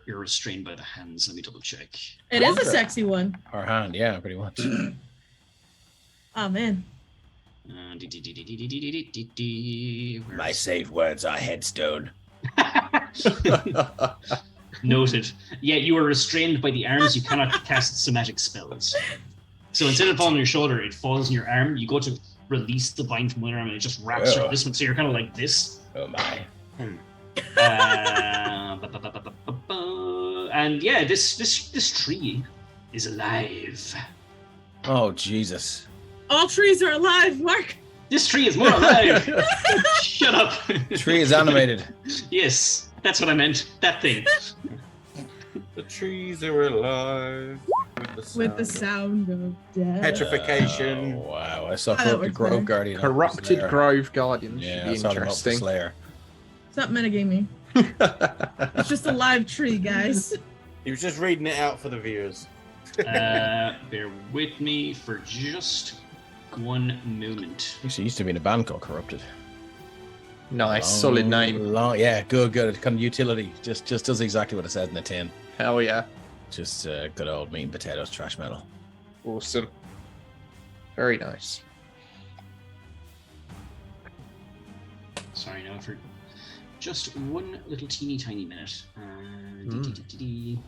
you're restrained by the hands. Let me double check. It is a sexy one. Our hand, yeah, pretty much. Oh, man. My safe words are headstone. Noted. Yeah, you are restrained by the arms. You cannot cast somatic spells. So instead of falling on your shoulder, it falls on your arm. You go to release the vine from one arm, and it just wraps around this one. So you're kind of like this. Oh, my. And yeah, this tree is alive. Oh, Jesus. All trees are alive, Mark. This tree is more alive. Shut up. Tree is animated. Yes, that's what I meant. That thing. The trees are alive with the sound of death. Petrification. Oh, wow. I saw Corrupted Grove Guardian. Corrupted Grove Guardian. Yeah, I saw him up the Slayer. It's not metagaming. It's just a live tree, guys. He was just reading it out for the viewers. Bear with me for just one moment. Actually, used to be in a band called Corrupted. Nice, solid name. Yeah, good. Kind of utility. Just does exactly what it says in the tin. Hell yeah. Just good old meat and potatoes, trash metal. Awesome. Very nice. Sorry now for just one little teeny tiny minute. Okay.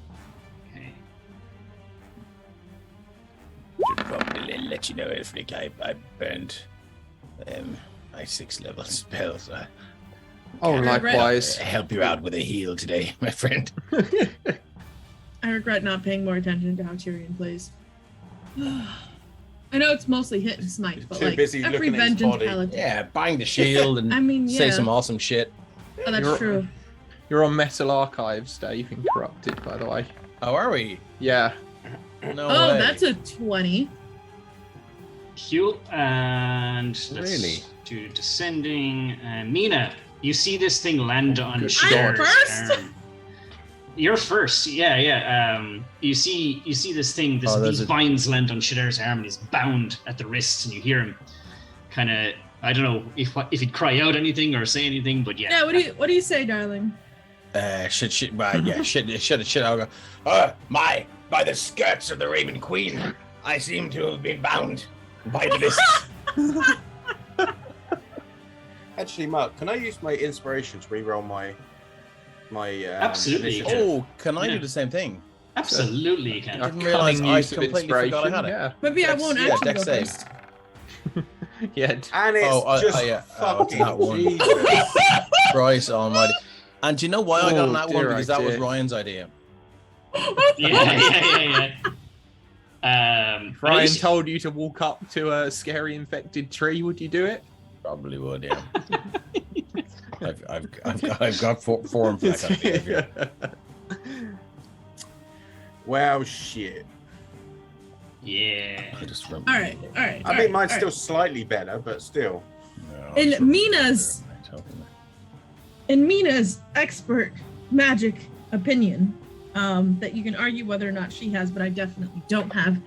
Should probably let you know, Elfric, I burned my 6 level spells. Likewise. Help you out with a heal today, my friend. I regret not paying more attention to how Tyrion plays. I know it's mostly hit and smite, but like every vengeance paladin. Yeah, bang the shield and say some awesome shit. Oh, that's true. You're on Metal Archives, Dave, in Corrupted, by the way. Oh, are we? Yeah. No way. That's a 20. Cool. And really? To descending. Mina, you see this thing land on Shadar's arm. You're first, yeah. You see this thing, these vines land on Shadar's arm, and he's bound at the wrist, and you hear him kind of, I don't know if he'd cry out anything or say anything, but yeah. Yeah, what do you say, darling? Shit. I'll go. By the skirts of the Raven Queen, I seem to have been bound by the wrist. Actually, Mark, can I use my inspiration to reroll my absolutely. Oh, can I do the same thing? Absolutely, you can. I didn't realize I completely forgot I had it. Yeah. Maybe I won't actually go save. first. Yeah. And it's fucking that one. Christ almighty. And do you know why I got on that one? Because that was Ryan's idea. Yeah. Ryan told you to walk up to a scary infected tree. Would you do it? Probably would, yeah. I've got form for that kind of behavior. Wow, shit. Yeah. I just remember. All right. I think mine's still slightly better, but still. No, In Mina's expert magic opinion, that you can argue whether or not she has, but I definitely don't have.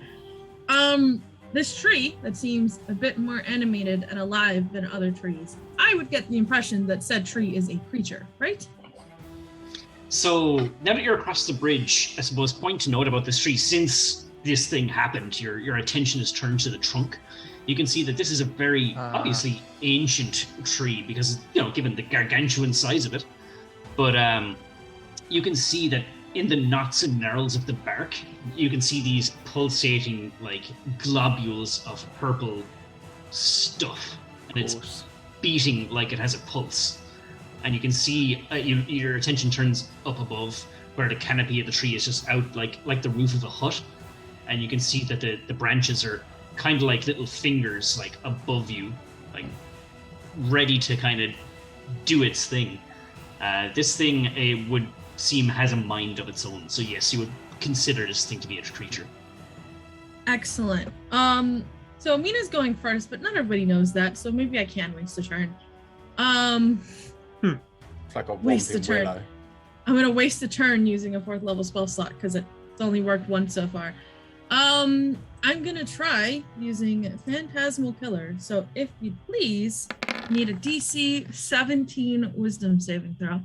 This tree that seems a bit more animated and alive than other trees, I would get the impression that said tree is a creature, right? So now that you're across the bridge, I suppose point to note about this tree, since this thing happened, your attention is turned to the trunk. You can see that this is a very obviously ancient tree because, given the gargantuan size of it. But you can see that in the knots and gnarls of the bark, you can see these pulsating, globules of purple stuff. And it's beating like it has a pulse. And you can see your attention turns up above where the canopy of the tree is just out like the roof of a hut. And you can see that the branches are kind of like little fingers above you, ready to kind of do its thing. This thing would seem has a mind of its own. So yes, you would consider this thing to be a creature. Excellent. So Mina's going first, but not everybody knows that, so maybe I can waste a turn. It's like a waste a turn. willow. I'm gonna waste a turn using a 4th level spell slot because it's only worked once so far. I'm gonna try using Phantasmal Killer. So if you please, need a DC 17 Wisdom saving throw.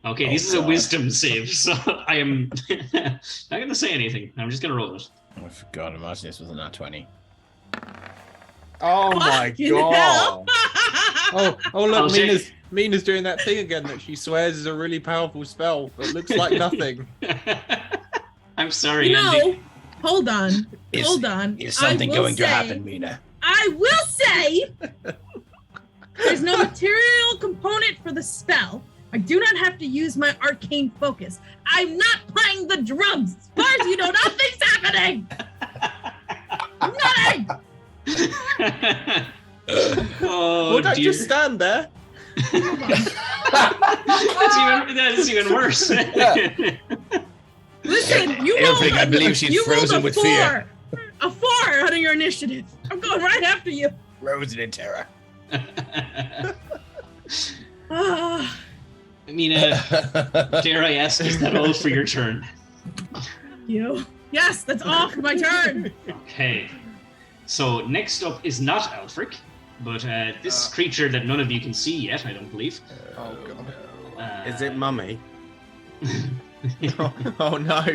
Okay, this is a Wisdom save, so I am not gonna say anything. I'm just gonna roll it. I forgot. Imagine this was a nat 20. Oh my god! Oh look, Mina's doing that thing again that she swears is a really powerful spell, but looks like nothing. I'm sorry, Andy. Hold on. Is something going to happen, Mina? I will say there's no material component for the spell. I do not have to use my arcane focus. I'm not playing the drums. As far as you know, nothing's happening. Nothing. Oh, well, don't just stand there. That's even worse. Listen, you rolled. I believe she's frozen with fear. A 4 out of your initiative. I'm going right after you. Frozen in terror. Mina, dare I ask, is that all for your turn? You? Yes, that's all for my turn. Okay. So next up is not Alfric, but this creature that none of you can see yet, I don't believe. Oh god. Is it Mummy? Oh no.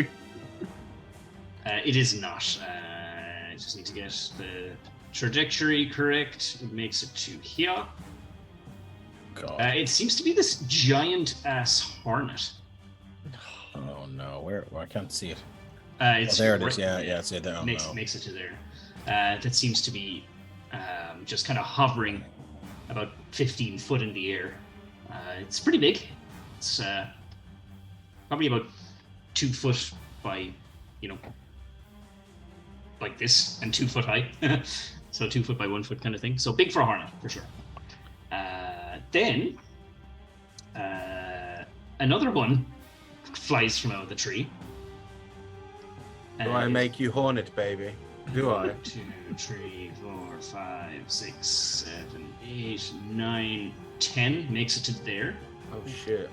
It is not. I just need to get the trajectory correct. It makes it to here. It seems to be this giant ass hornet. Oh no, where? I can't see it. It's there it is. Yeah, it's it there. Makes it to there. That seems to be just kind of hovering about 15 foot in the air. It's pretty big. It's probably about 2 foot by, like this, and 2 foot high. So 2 foot by 1 foot kind of thing. So big for a hornet, for sure. Then another one flies from out of the tree. Do I make you hornet, baby? Do I? 2, 3, 4, 5, 6, 7, 8, 9, 10. Makes it to there. Oh shit.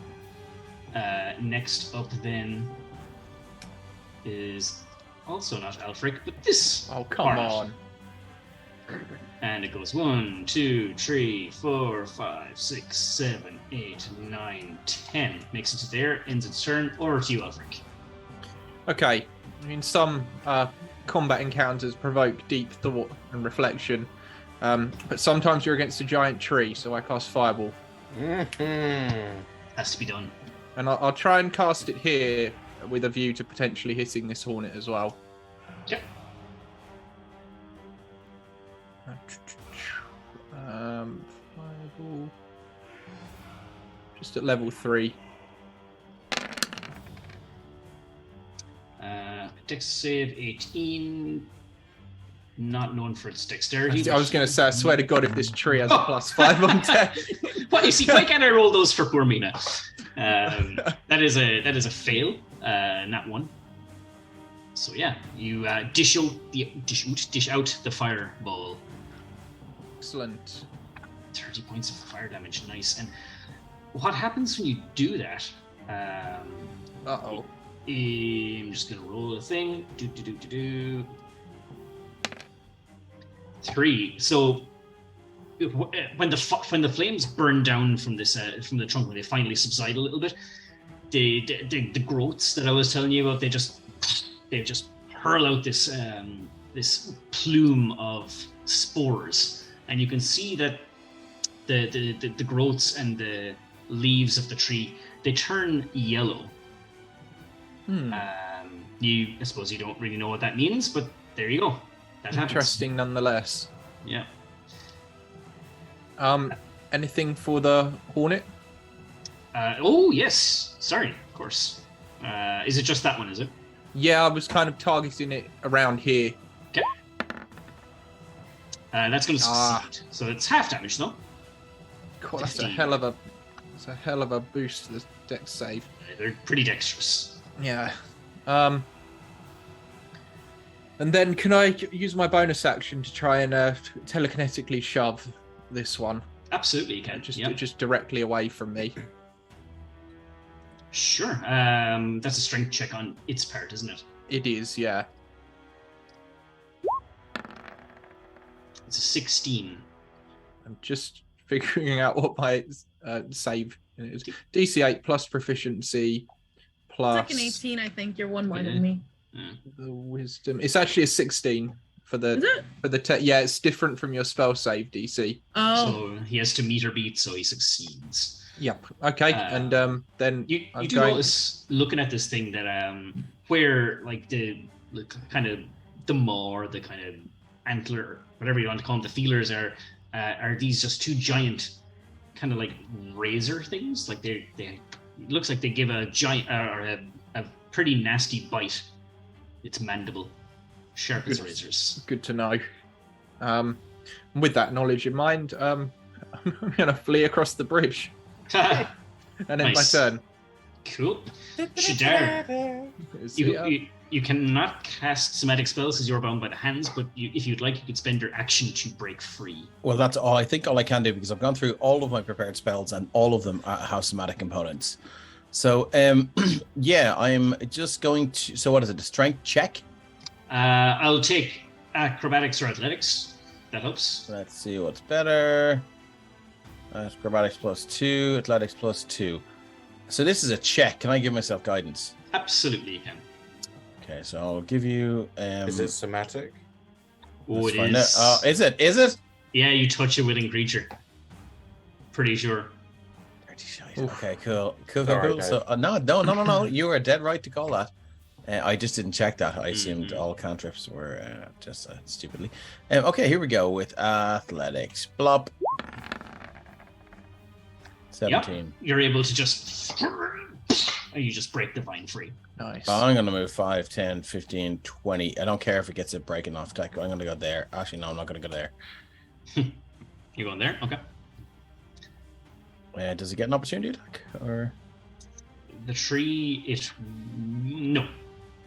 Next up then is also not Alfric, but this. Oh come on. And it goes 1, 2, 3, 4, 5, 6, 7, 8, 9, 10. Makes it to there, ends its turn. Over to you, Alfric. Okay. I mean, some combat encounters provoke deep thought and reflection, but sometimes you're against a giant tree, so I cast Fireball. Mm-hmm. Has to be done. And I'll try and cast it here with a view to potentially hitting this hornet as well. Yep. Fireball. Just at level 3. Dex save 18. Not known for its dexterity. I was going to say, I swear to God, if this tree has a +5 on deck. Well, you see, why can't I roll those for poor Mina? That is a fail, not one. So yeah, you dish out the fireball. Excellent. 30 points of fire damage, nice. And what happens when you do that? Uh-oh. I'm just gonna roll a thing. 3. So when the flames burn down from this from the trunk, when they finally subside a little bit, the growths that I was telling you about, they just hurl out this this plume of spores, and you can see that the growths and the leaves of the tree, they turn yellow. I suppose you don't really know what that means, but there you go. That Interesting happens. nonetheless. Yeah. Anything for the hornet? Oh yes, sorry, of course. Is it just that one? Is it? Yeah, I was kind of targeting it around here. Okay. That's going to succeed. So it's half damage, though. God, that's a hell of a boost to the dex save. They're pretty dexterous. Yeah. And then can I use my bonus action to try and telekinetically shove this one? Absolutely, you can. Just directly away from me. Sure. That's a strength check on its part, isn't it? It is, yeah. It's a 16. I'm just figuring out what my save is. DC 8 plus proficiency plus... It's like an 18, I think. You're one more than me. The wisdom. It's actually a 16 for the... Is it? For the yeah, it's different from your spell save DC. Oh. So he has to meet or beat, so he succeeds. Yep. Okay. And then you do notice, looking at this thing, that where like the kind of the maw, or the kind of antler, whatever you want to call them, the feelers are these just two giant kind of like razor things. Like they it looks like they give a giant or a pretty nasty bite. Its mandible, sharp as razors. Good to know. With that knowledge in mind, I'm gonna flee across the bridge. And then Nice. my turn. Cool. Shadar, you cannot cast somatic spells because you're bound by the hands, but if you'd like, you could spend your action to break free. Well, that's all. I think all I can do, because I've gone through all of my prepared spells and all of them have somatic components. So, yeah, I'm just going to. So, what is it? A strength check? I'll take acrobatics or athletics. That helps. Let's see what's better. Acrobatics +2, athletics +2. So this is a check. Can I give myself guidance? Absolutely, you can. Okay, so I'll give you. Is it somatic? Oh, it is. Is it? Is it? Yeah, you touch a willing creature. Pretty sure. Okay, cool. Cool. Sorry, So no. You were dead right to call that. I just didn't check that. I assumed all cantrips were just stupidly. Okay, here we go with athletics. Blop. 17. Yep. You're able to just... You just break the vine free. Nice. I'm going to move 5, 10, 15, 20. I don't care if it gets a breaking off attack. I'm going to go there. Actually, no, I'm not going to go there. You're going there? Okay. Does it get an opportunity attack? Or the tree, no.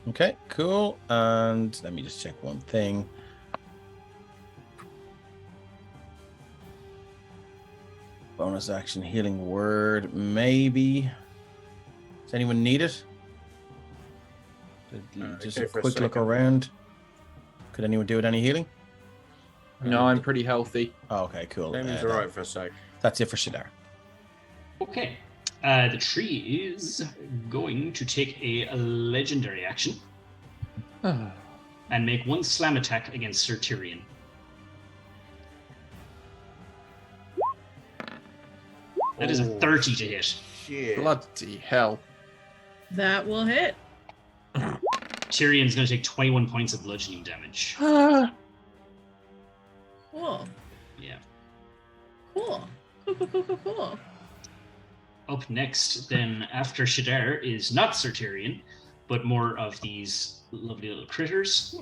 Okay, cool. And let me just check one thing. Bonus action, healing word, maybe. Does anyone need it? Just a quick look around. Could anyone do it? Any healing? No, I'm pretty healthy. Oh, okay, cool. Damon's alright for a sec. That's it for Shadar. Okay. The tree is going to take a legendary action and make one slam attack against Sir Tyrion. That is a 30 to hit. Shit. Bloody hell. That will hit. Tyrion's going to take 21 points of bludgeoning damage. Cool. Yeah. Cool. Cool. Up next, then, after Shadar, is not Sir Tyrion, but more of these lovely little critters.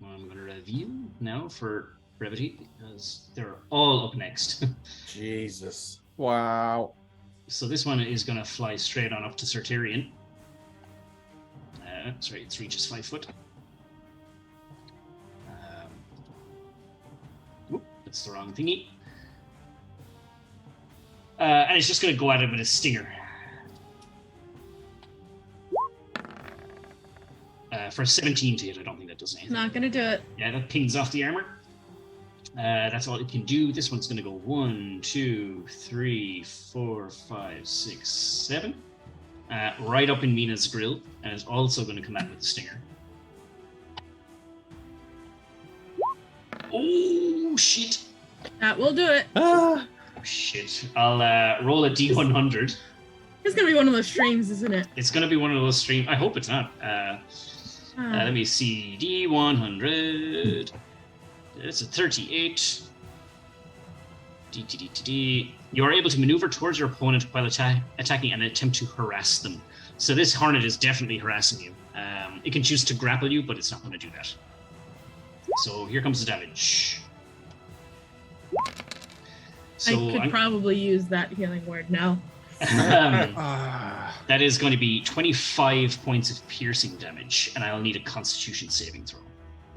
I'm going to review now for brevity, because they're all up next. Jesus. Wow. So this one is going to fly straight on up to Sir Tyrion. Sorry, its reach is 5 foot. That's the wrong thingy. And it's just going to go at it with a stinger. For 17 to hit, I don't think that does anything. Not gonna do it. Yeah, that pings off the armor. That's all it can do. This one's going to go 1, 2, 3, 4, 5, 6, 7. Right up in Mina's grill, and it's also going to come out with the stinger. Oh, shit. That will do it. Oh, shit. I'll roll a D100. It's gonna be one of those streams, isn't it? It's going to be one of those streams. I hope it's not. Let me see. D100. It's a 38. You are able to maneuver towards your opponent while attacking and attempt to harass them. So this Hornet is definitely harassing you. It can choose to grapple you, but it's not going to do that. So here comes the damage. So I could probably use that healing word now. That is going to be 25 points of piercing damage, and I'll need a Constitution saving throw.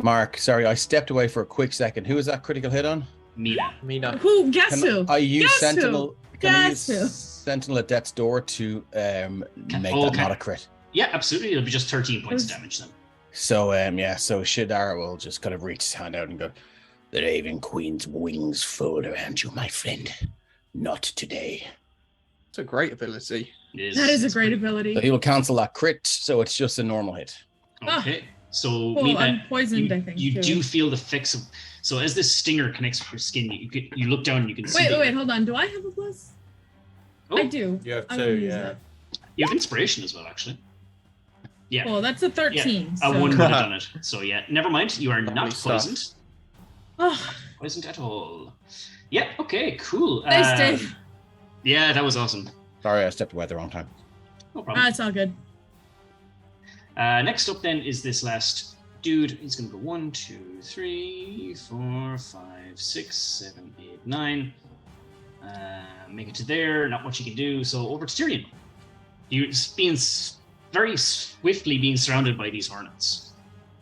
Mark, sorry, I stepped away for a quick second. Who was that critical hit on? Mina. Who? Guess who? I use Sentinel. Can I use Guess who? Sentinel at death's door to make that not a crit? Yeah, absolutely. It'll be just 13 points of damage then. So so Shadar will just kind of reach his hand out and go, "The Raven Queen's wings fold around you, my friend. Not today." It's a great ability. That is a great ability. So he will cancel that crit, so it's just a normal hit. Okay. So Well, I'm poisoned, I think. You too. do feel the effects of. So as this stinger connects with your skin, you look down and you can see. Wait, hold on. Do I have a plus? Oh, I do. You have I two, will use yeah. that. You have inspiration as well, actually. Yeah. Well, that's a 13. I so. wouldn't have done it. So yeah, never mind. You are not Lovely stuff. poisoned. Oh, Poisoned at all. Yeah. Okay. Cool. thanks, Dave. Yeah, that was awesome. Sorry, I stepped away at the wrong time. No problem. It's all good. Next up then is this last dude. He's gonna go 1, 2, 3, 4, 5, 6, 7, 8, 9. Make it to there. Not much you can do. So over to Tyrion. You're being very swiftly being surrounded by these hornets.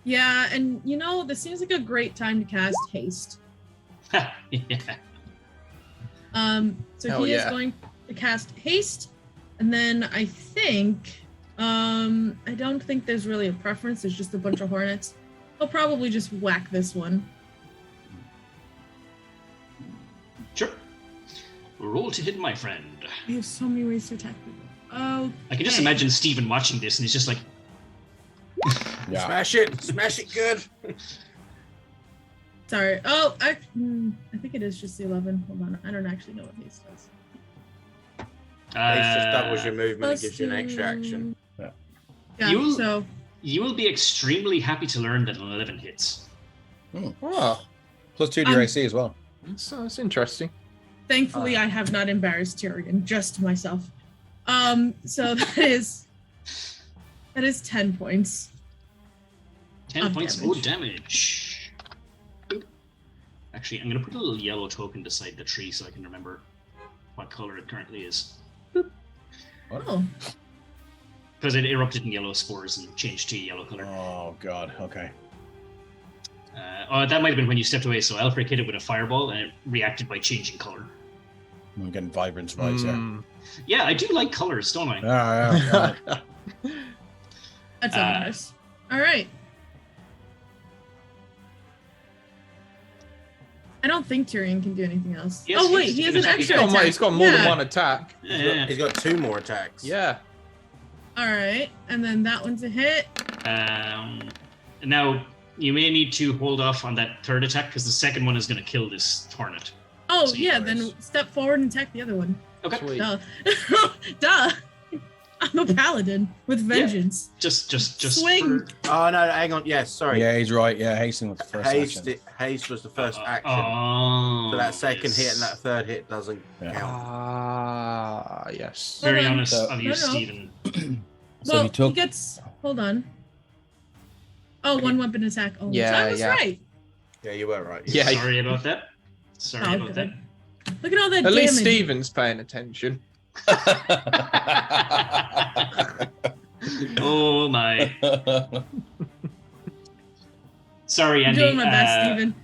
Yeah, and this seems like a great time to cast haste. Yeah. So he is going to cast haste, and then I think I don't think there's really a preference. There's just a bunch of hornets. I'll probably just whack this one. Sure. Roll to hit, my friend. I have so many ways to attack people. Oh, I can just imagine Steven watching this, and he's just like, Yeah. Smash it good. sorry. Oh, I think it is just the 11. Hold on, I don't actually know what haste does. It just doubles your movement and gives you an extra action. Yeah. You will be extremely happy to learn that an 11 hits. Oh, Plus 2 to your AC as well. that's interesting. Thankfully, I have not embarrassed Tyrion, just myself. So that is 10 points. 10 Of points damage. of damage. Boop. Actually, I'm going to put a little yellow token beside the tree so I can remember what color it currently is. Oh, Because it erupted in yellow spores and changed to a yellow color. Oh god. Okay. That might have been when you stepped away. So Alfred hit it with a fireball and it reacted by changing color. I'm getting vibrance vibes here. Yeah, I do like colors, don't I? Yeah. that's nice. All right. I don't think Tyrion can do anything else. Yes, oh wait, he's he has gonna an attack extra again. attack. He's got more than one attack. Yeah. He's got 2 more attacks. Yeah. All right, and then that one's a hit. Now, you may need to hold off on that third attack because the second one is going to kill this hornet. Oh So yeah, yours. then step forward and attack the other one. Okay. Sweet. Duh. Duh. I'm a paladin with vengeance. Just Swing. for- Oh no, hang on. Yes, sorry. Yeah, he's right. Yeah, hastening was the first action. Haste was the first action. Oh, So that second hit and yes. that third hit doesn't Yeah. count. Ah, yes. Very Hold on. honest of you, No. Stephen. So Well, he took. he gets. Hold on. Oh, one weapon attack. Oh, Yeah, so I was yeah. right. Yeah, you were right. Yeah. Sorry about that. Sorry Oh, about good. Look at all that At damage. least Steven's paying attention. Oh my. Sorry, I'm Andy. doing my best, Steven.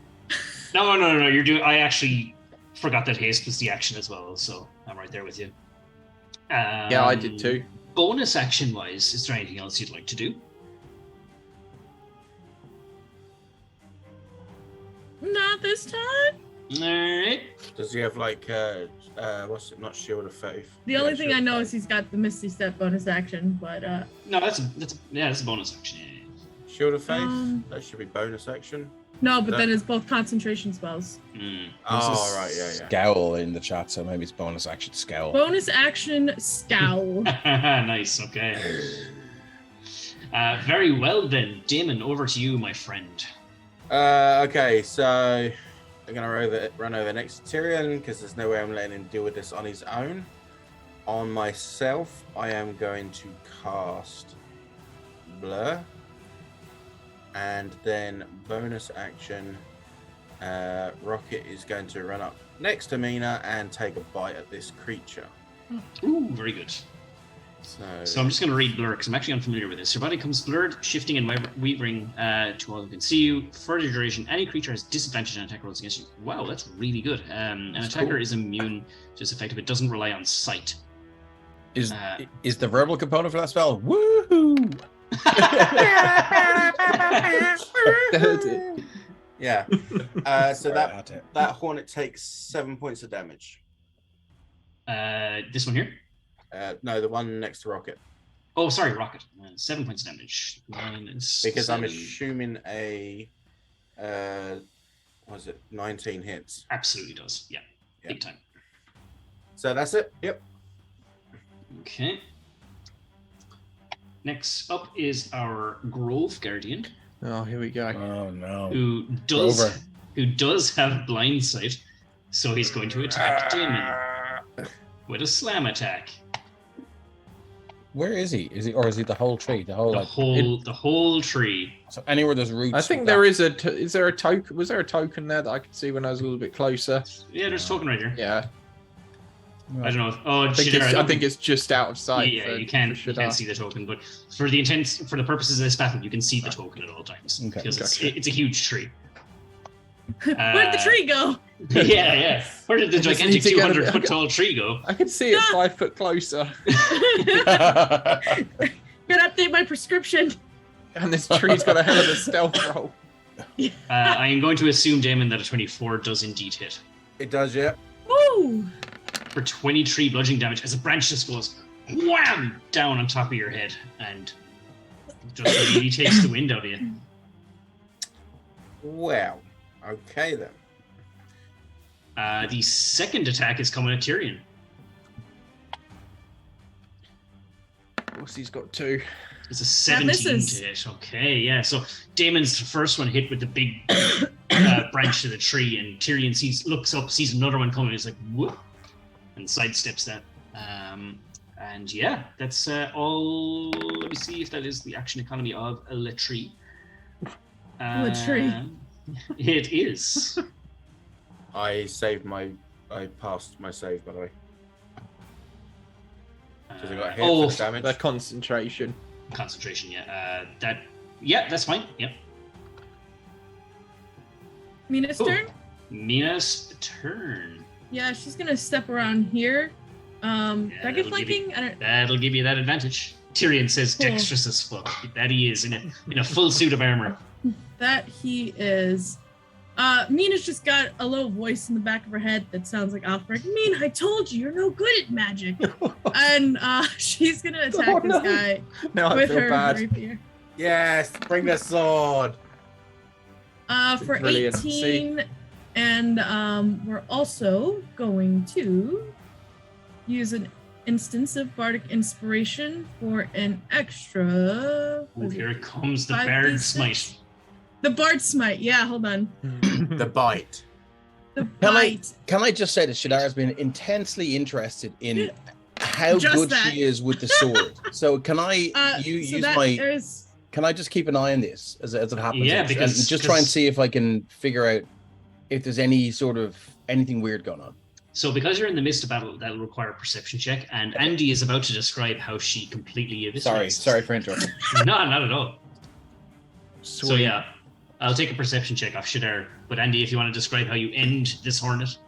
No. You're doing. I actually forgot that haste was the action as well, so I'm right there with you. Yeah, I did too. Bonus action wise, is there anything else you'd like to do? Not this time. Alright. Does he have like what's it? Not Shield of Faith. The only thing I know is he's got the Misty Step bonus action, but No, that's a bonus action. Yeah. Shield of Faith. That should be bonus action. No, but then it's both concentration spells. Oh right, yeah. Scowl in the chat, so maybe it's bonus action scowl. Bonus action scowl. Nice. Okay. Very well then, Damon. Over to you, my friend. Okay, so I'm gonna run over next to Tyrion because there's no way I'm letting him deal with this on his own. On myself, I am going to cast Blur, and then bonus action, Rocket is going to run up next to Mina and take a bite at this creature. Ooh, very good. So I'm just going to read Blur because I'm actually unfamiliar with this. Your body becomes blurred, shifting and weaving to all who can see you. For the duration, any creature has disadvantage on attack rolls against you. Wow, that's really good. An attacker is immune to this effect if it doesn't rely on sight. Is the verbal component for that spell? Woohoo! Yeah. So that hornet takes 7 points of damage. This one here? No, the one next to Rocket. Oh, sorry, Rocket. 7 points of damage. Because I'm assuming a 19 hits. Absolutely does. Yeah. Big time. So that's it. Yep. Okay. Next up is our Grove Guardian. Oh, here we go. Oh no. Who does have blind sight, so he's going to attack Damon with a slam attack. Where is he? Is he the whole tree? The whole tree. So anywhere there's roots. I think there is is there a token? Was there a token there that I could see when I was a little bit closer? Yeah, there's a token right here. Yeah. I don't know. I think it's just out of sight. Yeah, you can't see the token, but for the purposes of this battle, you can see the token at all times because it's a huge tree. Where'd the tree go? Yeah. Where did the gigantic 200-foot tall tree go? I can see it 5 foot closer. Gotta update my prescription. And this tree's got a hell of a stealth roll. I am going to assume, Damon, that a 24 does indeed hit. It does, yeah. Woo! For 23 bludgeoning damage as a branch just goes wham down on top of your head and just really takes the wind out of you. Well, okay then. The second attack is coming at Tyrion. He's got 2. It's a 17 to hit. Okay, yeah. So Damon's first one hit with the big branch to the tree, and Tyrion looks up, sees another one coming. He's like, whoop, and sidesteps that. And yeah, that's all. Let me see if that is the action economy of Latry. Latry. It is. I passed my save, by the way. Because I got hit for the damage. The concentration. Concentration, yeah. That's fine. Yep. Mina's turn? Mina's turn. Yeah, she's gonna step around here. Did I get flanking? That'll give you that advantage. Tyrion says dexterous as fuck. That he is in a full suit of armor. That he is. Mina's just got a little voice in the back of her head that sounds like Alfred. Mina, I told you, you're no good at magic. And she's gonna attack this guy with her rapier. Yes, bring the sword. For 18, and we're also going to use an instance of bardic inspiration for an extra. Here it comes, the Bard Smite. The Bard Smite, yeah, hold on. The bite. The bite. Can I just say that Shadara's been intensely interested in how good she is with the sword. So can I Can I just keep an eye on this as it happens? Yeah, and just try and see if I can figure out if there's any sort of anything weird going on. So because you're in the midst of battle, that'll require a perception check, and Andy is about to describe how she completely eviscerates. Sorry for interrupting. No, not at all. Sweet. So yeah, I'll take a perception check off Shadar. But Andy, if you want to describe how you end this hornet.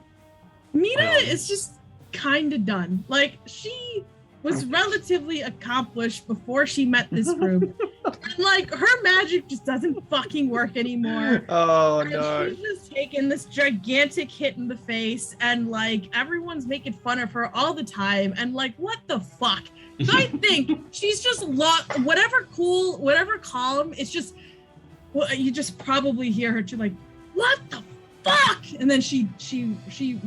Mina is just kind of done. Like, she was relatively accomplished before she met this group. And, like, her magic just doesn't fucking work anymore. Oh, and no. she's just taking this gigantic hit in the face, and, like, everyone's making fun of her all the time. And, like, what the fuck? So I think she's just whatever calm, it's just, well, you just probably hear her to like, what the fuck? And then she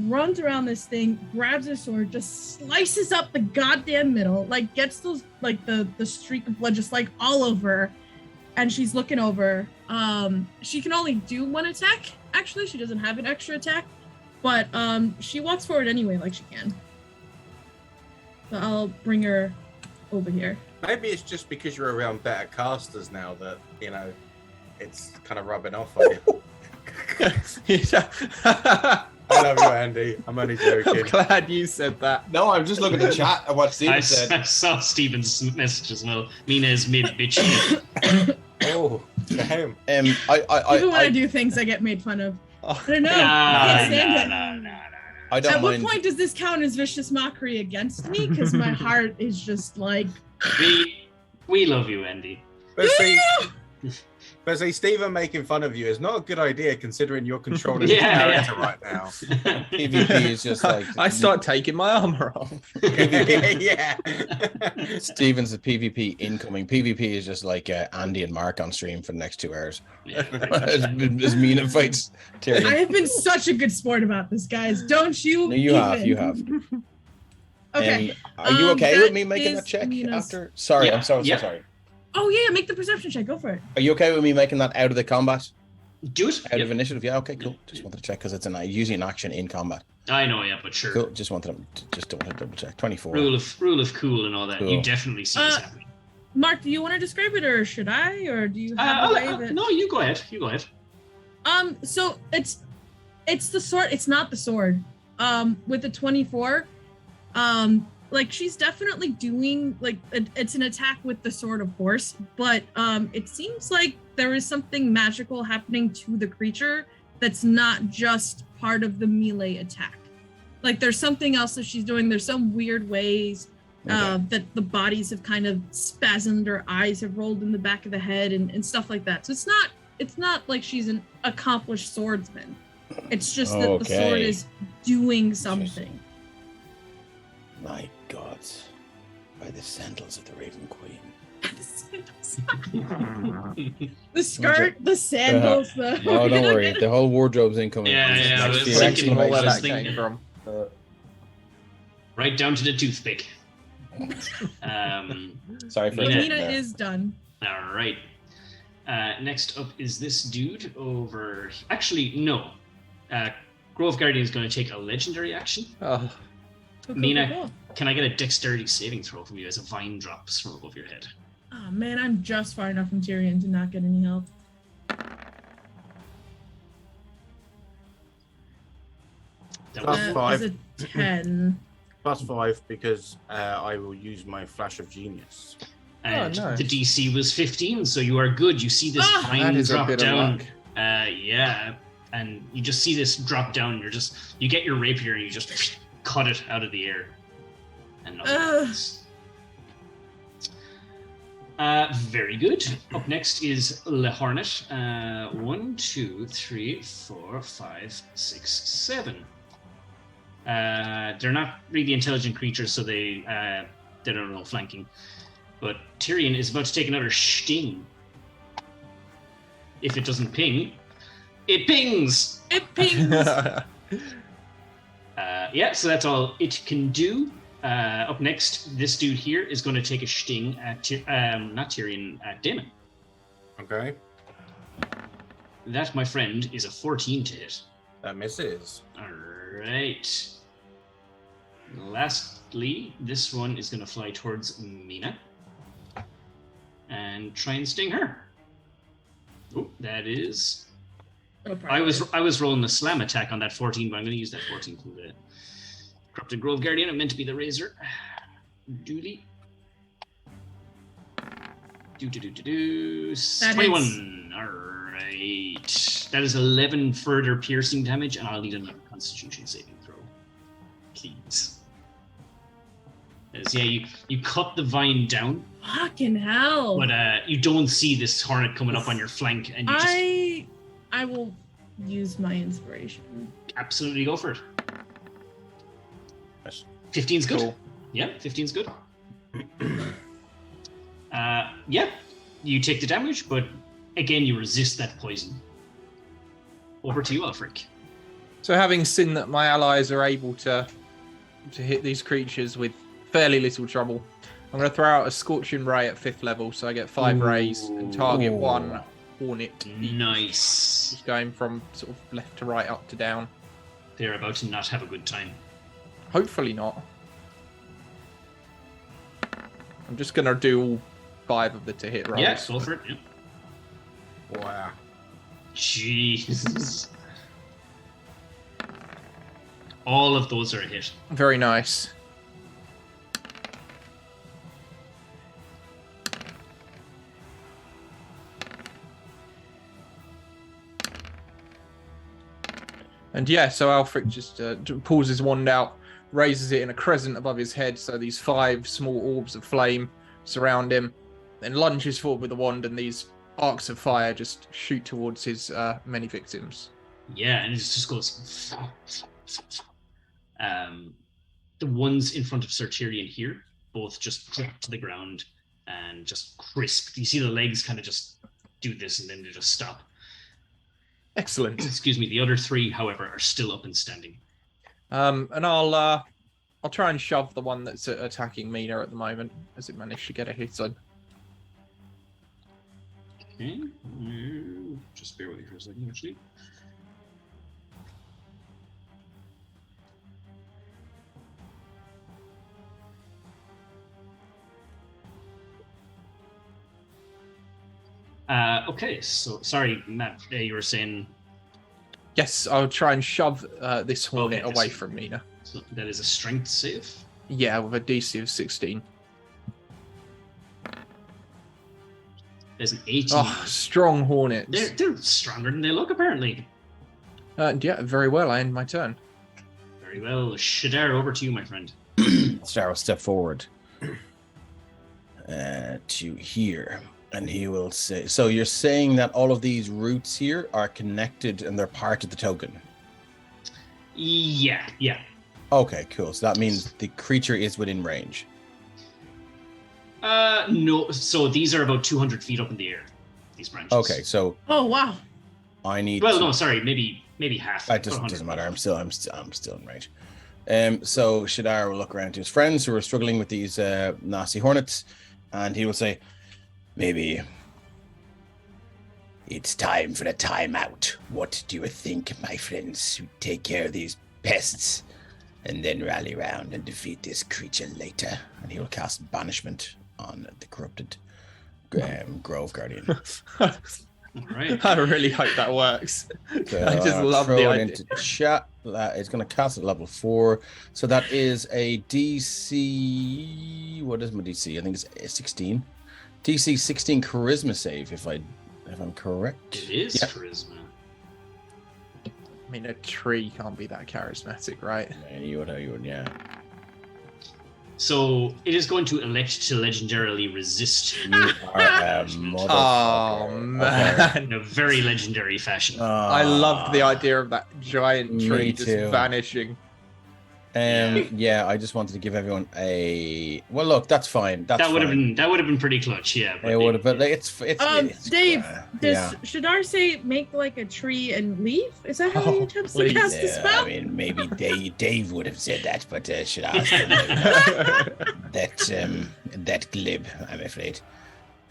runs around this thing, grabs her sword, just slices up the goddamn middle, like gets those, like the streak of blood just like all over, and she's looking over. She can only do one attack. Actually, she doesn't have an extra attack, but she walks forward anyway, like she can. So I'll bring her over here. Maybe it's just because you're around better casters now that, you know, it's kind of rubbing off on you. I love you, Andy. I'm only joking. I'm glad you said that. No, I'm just looking at the chat at what Steven said. I saw Steven's message as well. Mina is mid-bitch. Oh, damn. Even when I do things, I get made fun of. I don't know. No. I don't At mind. what point does this count as vicious mockery against me? Because my heart is just like... We love you, Andy. But see, Stephen making fun of you is not a good idea considering you're controlling the character right now. PvP is just like... I start taking my armor off. Yeah. Steven's the PvP incoming. PvP is just like Andy and Mark on stream for the next 2 hours. Yeah. As Mina fights Tyrion. I have been such a good sport about this, guys. Don't you? No, you have. Okay. Are you okay that with me making that is check Mina's- after? Sorry, Yeah, I'm so yeah. sorry. Oh yeah, make the perception check. Go for it. Are you okay with me making that out of the combat? Do it. Out Yep. of initiative? Yeah, okay, cool. Just wanted to check because it's usually an action in combat. I know, yeah, but sure. Cool. Just wanted to double check. 24. Rule of cool and all that. Cool. You definitely see this happening. Mark, do you want to describe it, or should I, or do you have a way that? No, you go ahead. So it's the sword. It's not the sword. With the 24, like she's definitely doing like it's an attack with the sword, of course, but it seems like there is something magical happening to the creature that's not just part of the melee attack. Like there's something else that she's doing. There's some weird ways that the bodies have kind of spasmed, or eyes have rolled in the back of the head, and stuff like that. So it's not like she's an accomplished swordsman. It's just that the sword is doing something. My God, by the sandals of the Raven Queen. The skirt, the sandals, the... Oh, don't worry. The whole wardrobe's incoming. Yeah, Next I was few thinking exclamations. where that came from. Right down to the toothpick. Sorry for Mina is done. All right. Next up is this dude over... Actually, no. Grove Guardian is going to take a legendary action. Oh, Mina, can I get a dexterity saving throw from you as a vine drops from above your head? Oh man, I'm just far enough from Tyrion to not get any help. That Plus was 5. Is a 10. Plus 5 because I will use my Flash of Genius. And nice. the DC was 15, so you are good. You see this Ah! that vine is a drop bit of down. luck. Yeah, and you just see this drop down. You get your rapier and you just cut it out of the air. And nothing happens. Very good. Up next is Le Hornet. 1, 2, 3, 4, 5, 6, 7. They're not really intelligent creatures, so they don't know flanking. But Tyrion is about to take another sting. If it doesn't ping, it pings. It pings. Yeah, so that's all it can do. Up next, this dude here is going to take a sting at not Tyrion, at Damon. Okay. That, my friend, is a 14 to hit. That misses. All right. Lastly, this one is going to fly towards Mina and try and sting her. Oh, that is. I was rolling the slam attack on that 14, but I'm going to use that 14 for the Corrupted Grove Guardian, meant to be the Razor. Duty. 21. Alright. That is 11 further piercing damage, and I'll need another Constitution saving throw. Please. Yeah, you cut the vine down. Fucking hell. But you don't see this hornet coming up on your flank, and you I will use my inspiration. Absolutely go for it. 15's good. Cool. Yeah, 15's good. Yeah, you take the damage, but again, you resist that poison. Over to you, Alfric. So having seen that my allies are able to hit these creatures with fairly little trouble, I'm going to throw out a Scorching Ray at 5th level, so I get 5 rays and target 1 hornet. Nice. Just going from sort of left to right, up to down. They're about to not have a good time. Hopefully not. I'm just going to do all 5 of the to hit rolls. Yeah, go for it. Yeah. Wow. Jesus. All of those are a hit. Very nice. And yeah, so Alfric just pulls his wand out, raises it in a crescent above his head, so these 5 small orbs of flame surround him, then lunges forward with the wand, and these arcs of fire just shoot towards his many victims. Yeah, and it just goes... the ones in front of Sartirian here both just drop to the ground and just crisp. You see the legs kind of just do this, and then they just stop. Excellent. Excuse me. The other 3, however, are still up and standing. And I'll try and shove the one that's attacking Mina at the moment, as it managed to get a hit on. Okay. Just bear with me for a second, actually. Okay, so sorry, Matt, you were saying... Yes, I'll try and shove this hornet Okay, away from Mina. So that is a strength save? Yeah, with a DC of 16. There's an 18. Oh, strong hornets. They're stronger than they look, apparently. Yeah, very well. I end my turn. Very well. Shadar, over to you, my friend. Shadar will step forward to here. And he will say, so you're saying that all of these roots here are connected and they're part of the token? Yeah. Okay, cool. So that means the creature is within range. No. So these are about 200 feet up in the air, these branches. Okay, so... Oh, wow. I need no, sorry, maybe half. That doesn't matter. I'm still in range. So Shadar will look around to his friends who are struggling with these nasty hornets, and he will say, maybe it's time for a timeout. What do you think, my friends? We take care of these pests and then rally around and defeat this creature later. And he will cast banishment on the corrupted Grove Guardian. Right. I really hope that works. So I just love the idea. Into chat. It's going to cast at level 4. So that is a DC. What is my DC? I think it's 16. DC 16 charisma save, if I'm correct. It is charisma. I mean, a tree can't be that charismatic, right? Yeah, you would, yeah. So it is going to elect to legendarily resist. You are a motherfucker. Oh man! In a very legendary fashion. I loved the idea of that giant tree just vanishing. Yeah, I just wanted to give everyone a. Well, look, that's fine. That would have been pretty clutch, yeah. It would have, but it's Dave, does Shadar say make like a tree and leave? Is that how he attempts to cast the spell? I mean, maybe Dave would have said that, but Shadar that glib, I'm afraid.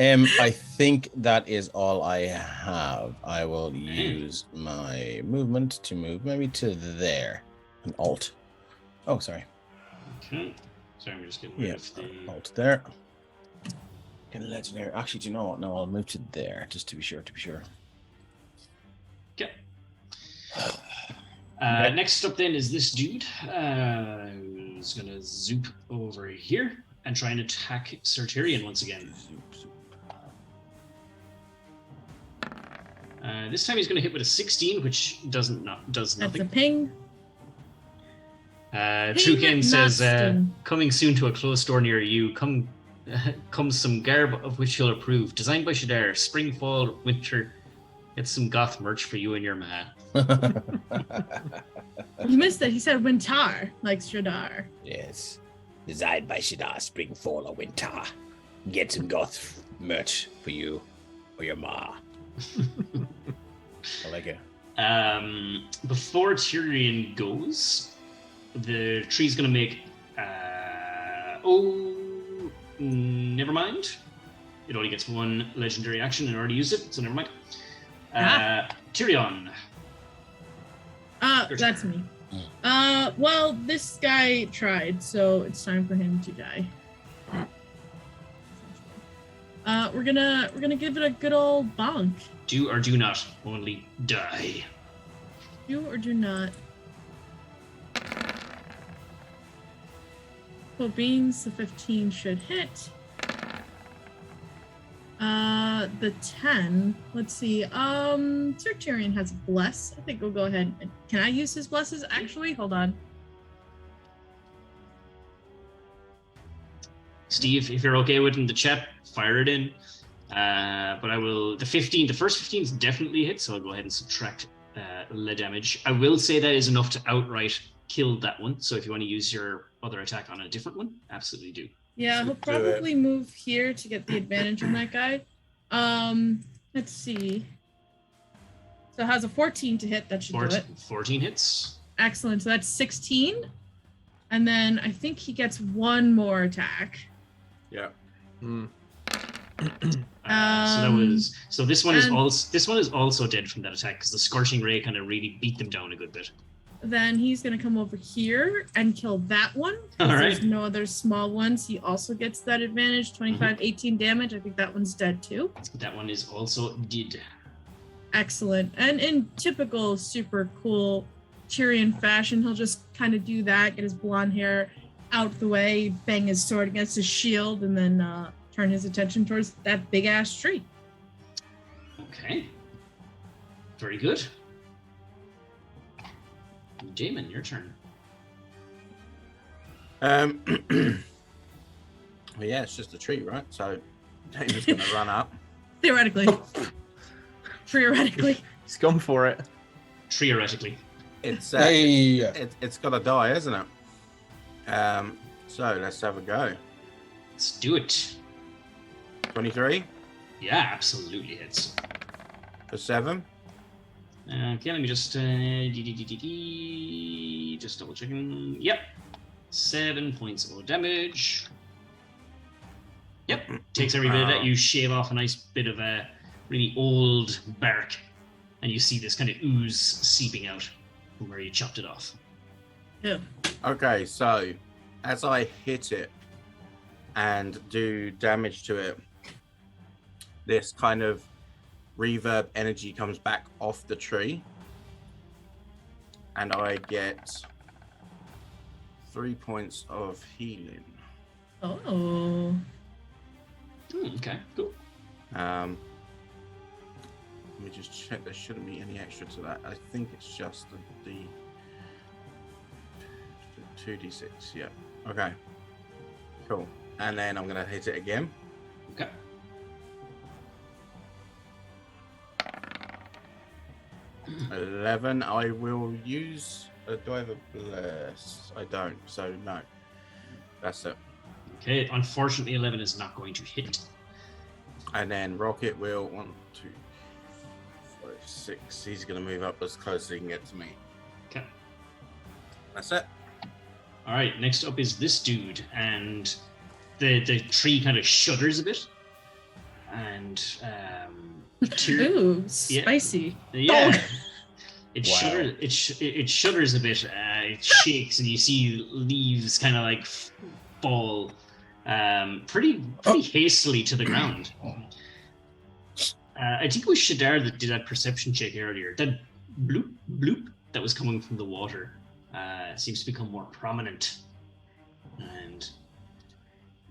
I think that is all I have. I will use my movement to move maybe to there, an alt. Oh, sorry. Okay. Sorry, I'm just getting rid of the... Alt there. Getting legendary. Actually, do you know what? No, I'll move to there, just to be sure. Okay. Next up then is this dude. Who's gonna zoop over here and try and attack Sir Tyrion once again. This time he's gonna hit with a 16, which does nothing. That's a ping. Trukin says, coming soon to a closed store near you, comes some garb of which you'll approve. Designed by Shadar, spring, fall, winter. Get some goth merch for you and your ma. You missed it. He said winter, like Shadar. Yes. Designed by Shadar, spring, fall, or winter. Get some goth merch for you or your ma. I like it. Before Tyrion goes, the tree's gonna make never mind. It only gets one legendary action and I already used it, so never mind. Tyrion. That's me. Well, this guy tried, so it's time for him to die. We're gonna give it a good old bonk. Do or do not only die. Do or do not. Well, beans, the 15 should hit. The 10. Let's see. Sir Tyrion has bless. I think we'll go ahead. Can I use his blesses? Actually, hold on. Steve, if you're okay with it in the chat, fire it in. But I will. The first 15 is definitely hit, so I'll go ahead and subtract le damage. I will say that is enough to outright kill that one. So if you want to use your other attack on a different one, absolutely do. Yeah, he'll probably move here to get the advantage on that guy. Let's see. So it has a 14 to hit. That should do it. 14 hits. Excellent. So that's 16. And then I think he gets one more attack. Yeah. So this one is also dead from that attack because the scorching ray kind of really beat them down a good bit. Then he's going to come over here and kill that one. All right. There's no other small ones. He also gets that advantage, 25, 18 damage. I think that one's dead too. That one is also dead. Excellent. And in typical super cool Tyrion fashion, he'll just kind of do that, get his blonde hair out the way, bang his sword against his shield, and then turn his attention towards that big-ass tree. Okay. Very good. Damon, your turn. Well, yeah, it's just a tree, right? So Damon's going to run up. Theoretically. He's gone for it. Theoretically. It's it's got to die, isn't it? So let's have a go. Let's do it. 23? Yeah, absolutely hits. For 7? Okay, let me just just double checking. Yep, 7 points of damage. Yep, takes every bit of that. You shave off a nice bit of a really old bark, and you see this kind of ooze seeping out from where you chopped it off. Yeah. Okay, so as I hit it and do damage to it, this kind of reverb energy comes back off the tree, and I get 3 points of healing. Oh. Okay, cool. Let me just check. There shouldn't be any extra to that. I think it's just the 2d6. Yeah. Okay. Cool. And then I'm gonna hit it again. Okay. $11. I will use. Do I have a bless? I don't. So no. That's it. Okay. Unfortunately, 11 is not going to hit. And then Rocket will 1, 2, 5, 6. He's gonna move up as close as he can get to me. Okay. That's it. All right. Next up is this dude, and the tree kind of shudders a bit, and ooh, spicy. Yeah. It shudders. It shudders a bit. It shakes, and you see leaves kind of like fall pretty hastily to the ground. I think it was Shadar that did that perception check earlier. That bloop, that was coming from the water seems to become more prominent. And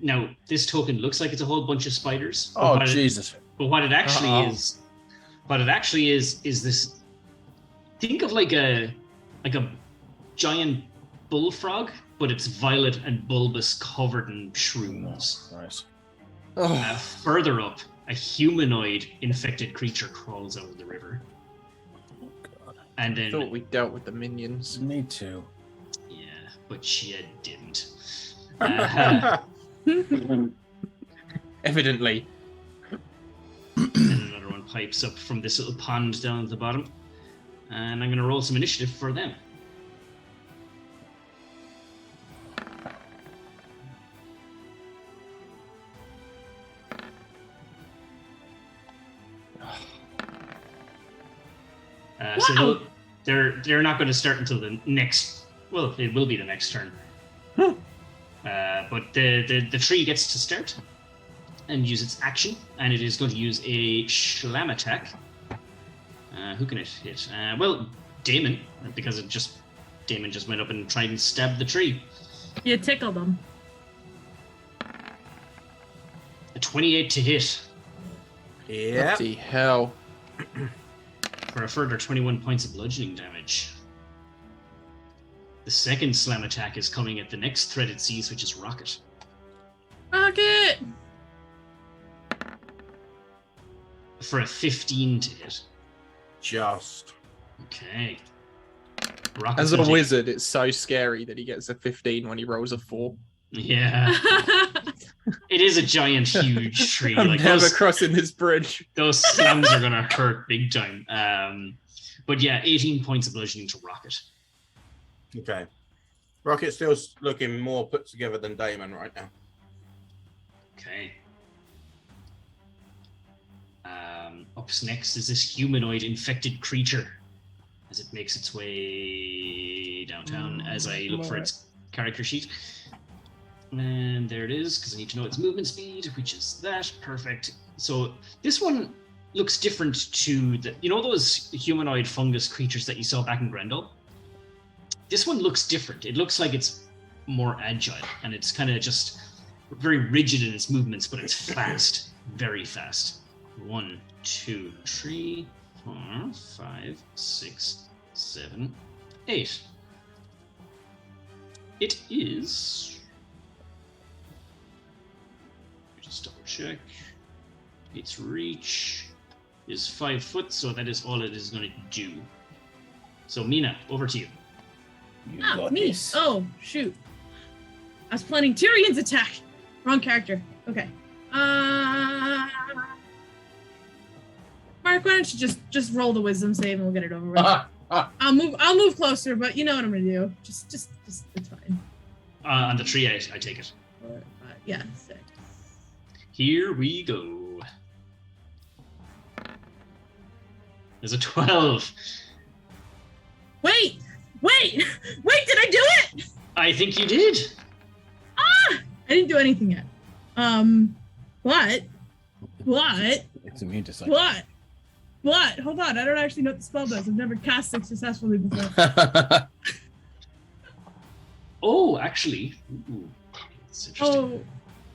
now this token looks like it's a whole bunch of spiders. Oh, Jesus. But what it actually is this. Think of like a giant bullfrog, but it's violet and bulbous, covered in shrooms. Nice. Further up, a humanoid infected creature crawls out of the river. Oh, God. And then I thought we dealt with the minions. Me too. Yeah, but you didn't. Evidently. And another one pipes up from this little pond down at the bottom. And I'm going to roll some initiative for them. So they're not going to start until the next. Well, it will be the next turn. But the tree gets to start and use its action, and it is going to use a slam attack. Who can it hit? Well, Damon, because Damon just went up and tried and stabbed the tree. You tickled him. A 28 to hit. Yeah. Bloody hell. For a further 21 points of bludgeoning damage. The second slam attack is coming at the next threat it sees, which is Rocket. Rocket! For a 15 to hit. Just. Okay. As a wizard, it's so scary that he gets a 15 when he rolls a 4. Yeah. It is a giant, huge tree. I'm like never crossing this bridge. Those slams are gonna hurt big time. But yeah, 18 points of bludgeoning to Rocket. Okay. Rocket's still looking more put together than Damon right now. Okay. Up next is this humanoid infected creature as it makes its way downtown as I look for its character sheet. And there it is, because I need to know its movement speed, which is that. Perfect. So this one looks different to those humanoid fungus creatures that you saw back in Grendel? This one looks different. It looks like it's more agile, and it's kind of just very rigid in its movements, but it's fast. Very fast. 1, 2, 3, 4, 5, 6, 7, 8. It is... Just double check. Its reach is 5 foot, so that is all it is going to do. So Mina, over to you. Me. This. Oh, shoot. I was planning Tyrion's attack. Wrong character. Okay. Mark, why don't you just roll the wisdom save and we'll get it over with. I'll move closer, but you know what I'm gonna do. Just it's fine. On the tree, I take it. Yeah, 6. Here we go. There's a 12. Wait! Did I do it? I think you did. I didn't do anything yet. What? It's immune to psychic. What? Hold on, I don't actually know what the spell does. I've never cast it successfully before. Oh, actually. Ooh, that's interesting. Oh.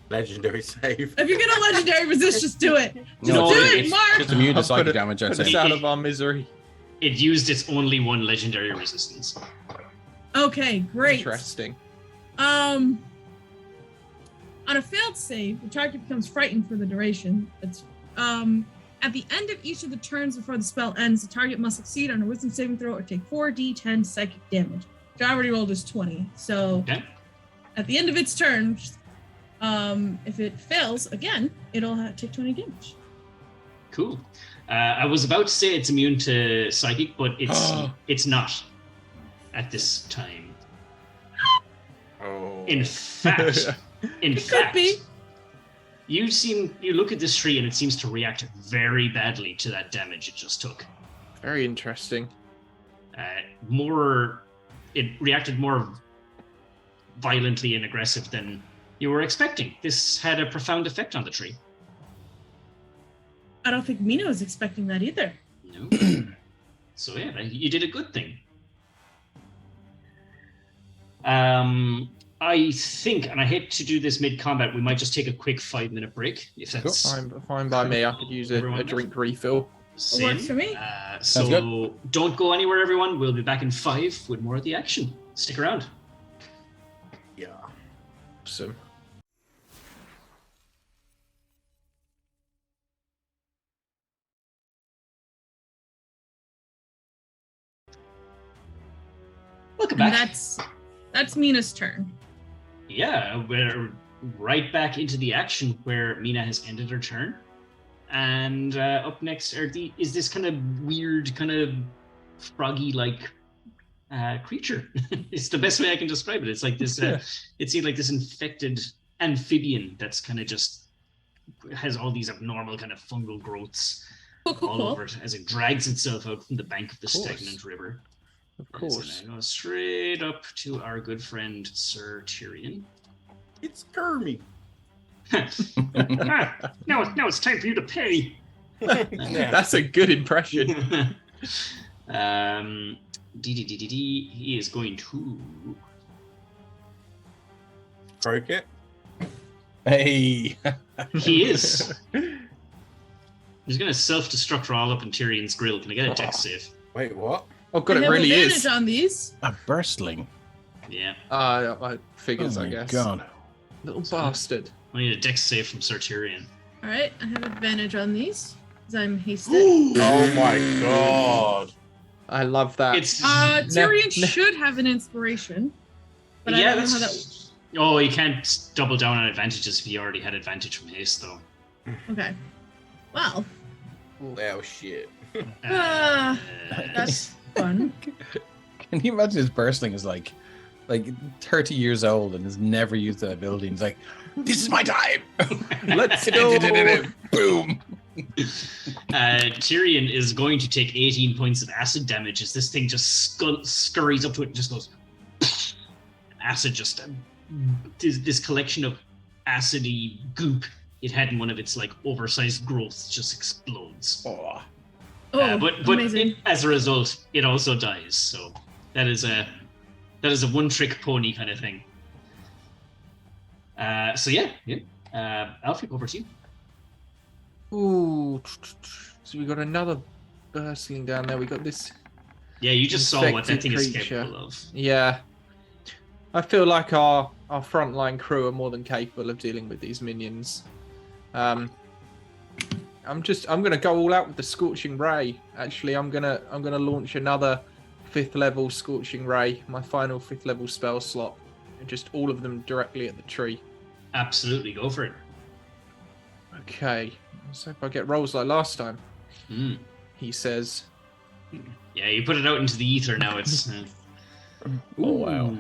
Legendary save. If you're gonna legendary resist, just do it. Do it, Mark! It's immune to psychic damage, I'd Put us say. out of our misery. It used its only one legendary resistance. Okay, great. Interesting. On a failed save, the target becomes frightened for the duration. It's at the end of each of the turns before the spell ends, the target must succeed on a wisdom saving throw or take 4d10 psychic damage. Which I already rolled as 20. So okay. At the end of its turn, if it fails again, it'll take 20 damage. Cool. I was about to say it's immune to psychic, but it's not at this time. Oh. In fact, you look at this tree and it seems to react very badly to that damage it just took. Very interesting. It reacted more violently and aggressive than you were expecting. This had a profound effect on the tree. I don't think Mina was expecting that either. No. So yeah, you did a good thing. I think, and I hate to do this mid-combat, we might just take a quick 5-minute break, if that's fine by me. I could use a drink refill. Same. Works for me. So don't go anywhere, everyone. We'll be back in 5 with more of the action. Stick around. Yeah. Awesome. Welcome back. That's Mina's turn. Yeah, we're right back into the action where Mina has ended her turn. And up next is this kind of weird, kind of froggy-like creature. It's the best way I can describe it. It's like this, it's like this infected amphibian that's kind of just has all these abnormal kind of fungal growths all over it as it drags itself out from the bank of the stagnant river. Of course. It's gonna go straight up to our good friend Sir Tyrion. It's Kermie. Now it's time for you to pay. That's a good impression. He is going to Croak it. Hey. He is. He's gonna self-destruct all up in Tyrion's grill. Can I get a dex save? Wait, what? Oh god, it really advantage is. on these. A burstling. Yeah. I figures, Oh I my guess. God. Little bastard. I need a dex save from Sir Tyrion. All right, I have advantage on these because I'm hasted. Oh my god. I love that. It's Tyrion should have an inspiration, but I don't know how that. Oh, you can't double down on advantages if you already had advantage from haste, though. Okay. Well. Oh shit. That's fun. Can you imagine his burstling is like 30 years old and has never used that ability? And he's like, "This is my time. Let's go." Boom. Tyrion is going to take 18 points of acid damage as this thing just scurries up to it and just goes. Acid just this collection of acidy goop it had in one of its like oversized growths just explodes. But as a result, it also dies. So that is a one-trick pony kind of thing. Alfred, over to you. Ooh, so we got another burstling down there. We got this. Yeah, you just saw what that thing is creature. capable of. Yeah, I feel like our frontline crew are more than capable of dealing with these minions. I'm gonna go all out with the Scorching Ray. Actually, I'm gonna launch another 5th level Scorching Ray, my final 5th level spell slot, and just all of them directly at the tree. Absolutely, go for it. Okay, let's hope I get rolls like last time. He says. Yeah, you put it out into the ether now. It's. Oh wow.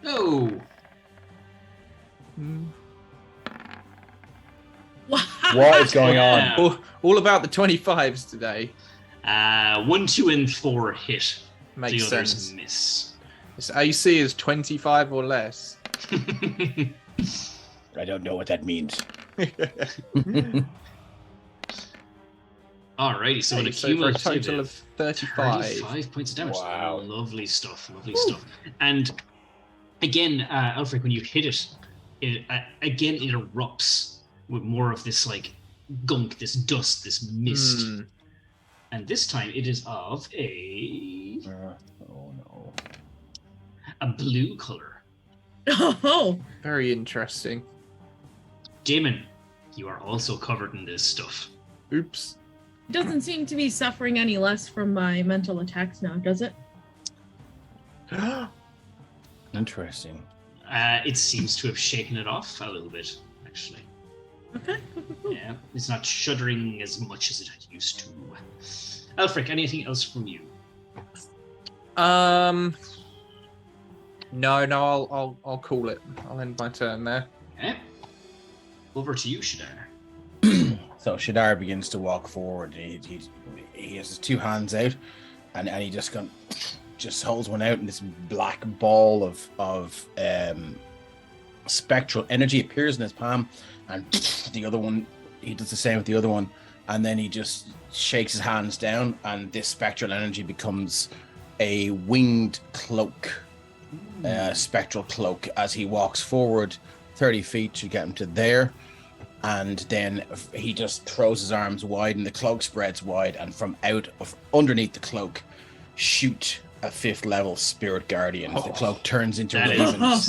Oh. What is going on? All about the 25s today. 1, 2, and 4 hit. Makes the others sense. Miss. This AC is 25 or less. I don't know what that means. Alrighty, so an for a cumulative total of 35. 35 points of damage. Wow. Lovely stuff. And again, Alfred, when you hit it, it erupts with more of this like gunk, this dust, this mist. And this time it is of a blue color. Oh, Very interesting. Damon, you are also covered in this stuff. Oops. it doesn't seem to be suffering any less from my mental attacks now, does it? Interesting. It seems to have shaken it off a little bit, actually. Okay. Yeah, it's not shuddering as much as it had used to. Alfric, anything else from you? No, I'll call it. I'll end my turn there. Okay. Over to you, Shadar. So Shadar begins to walk forward. He has his 2 hands out, and he just holds one out, and this black ball of spectral energy appears in his palm, and the other one, he does the same with the other one, and then he just shakes his hands down, and this spectral energy becomes a winged cloak spectral cloak as he walks forward 30 feet to get him to there. And then he just throws his arms wide and the cloak spreads wide, and from out of underneath the cloak shoot a 5th level spirit guardian. The cloak turns into ravens.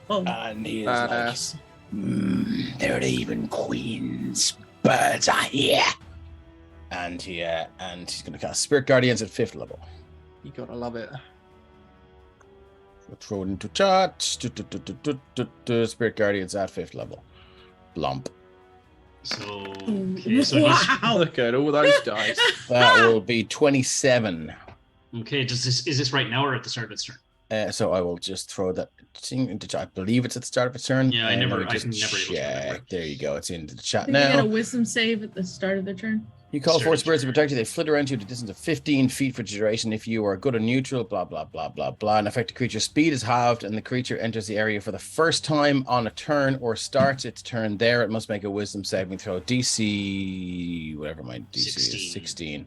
And he is like, they're even queens. Birds are here. And he's gonna cast spirit guardians at 5th level. You gotta love it. We'll throw it into chat. Spirit guardians at 5th level. Blump. So Wow. Look at all those dice. That will be 27. Okay, is this right now or at the start of its turn? So I will just throw that thing into chat. I believe it's at the start of its turn. Yeah, I can never check. There you go. It's into the chat Did now. you get a wisdom save at the start of the turn? You call forth spirits to protect you. They flit around you at a distance of 15 feet for duration. If you are good or neutral, blah, blah, blah, blah, blah. An affected creature's speed is halved and the creature enters the area for the first time on a turn or starts its turn there. It must make a wisdom saving throw. DC, whatever my DC is, 16.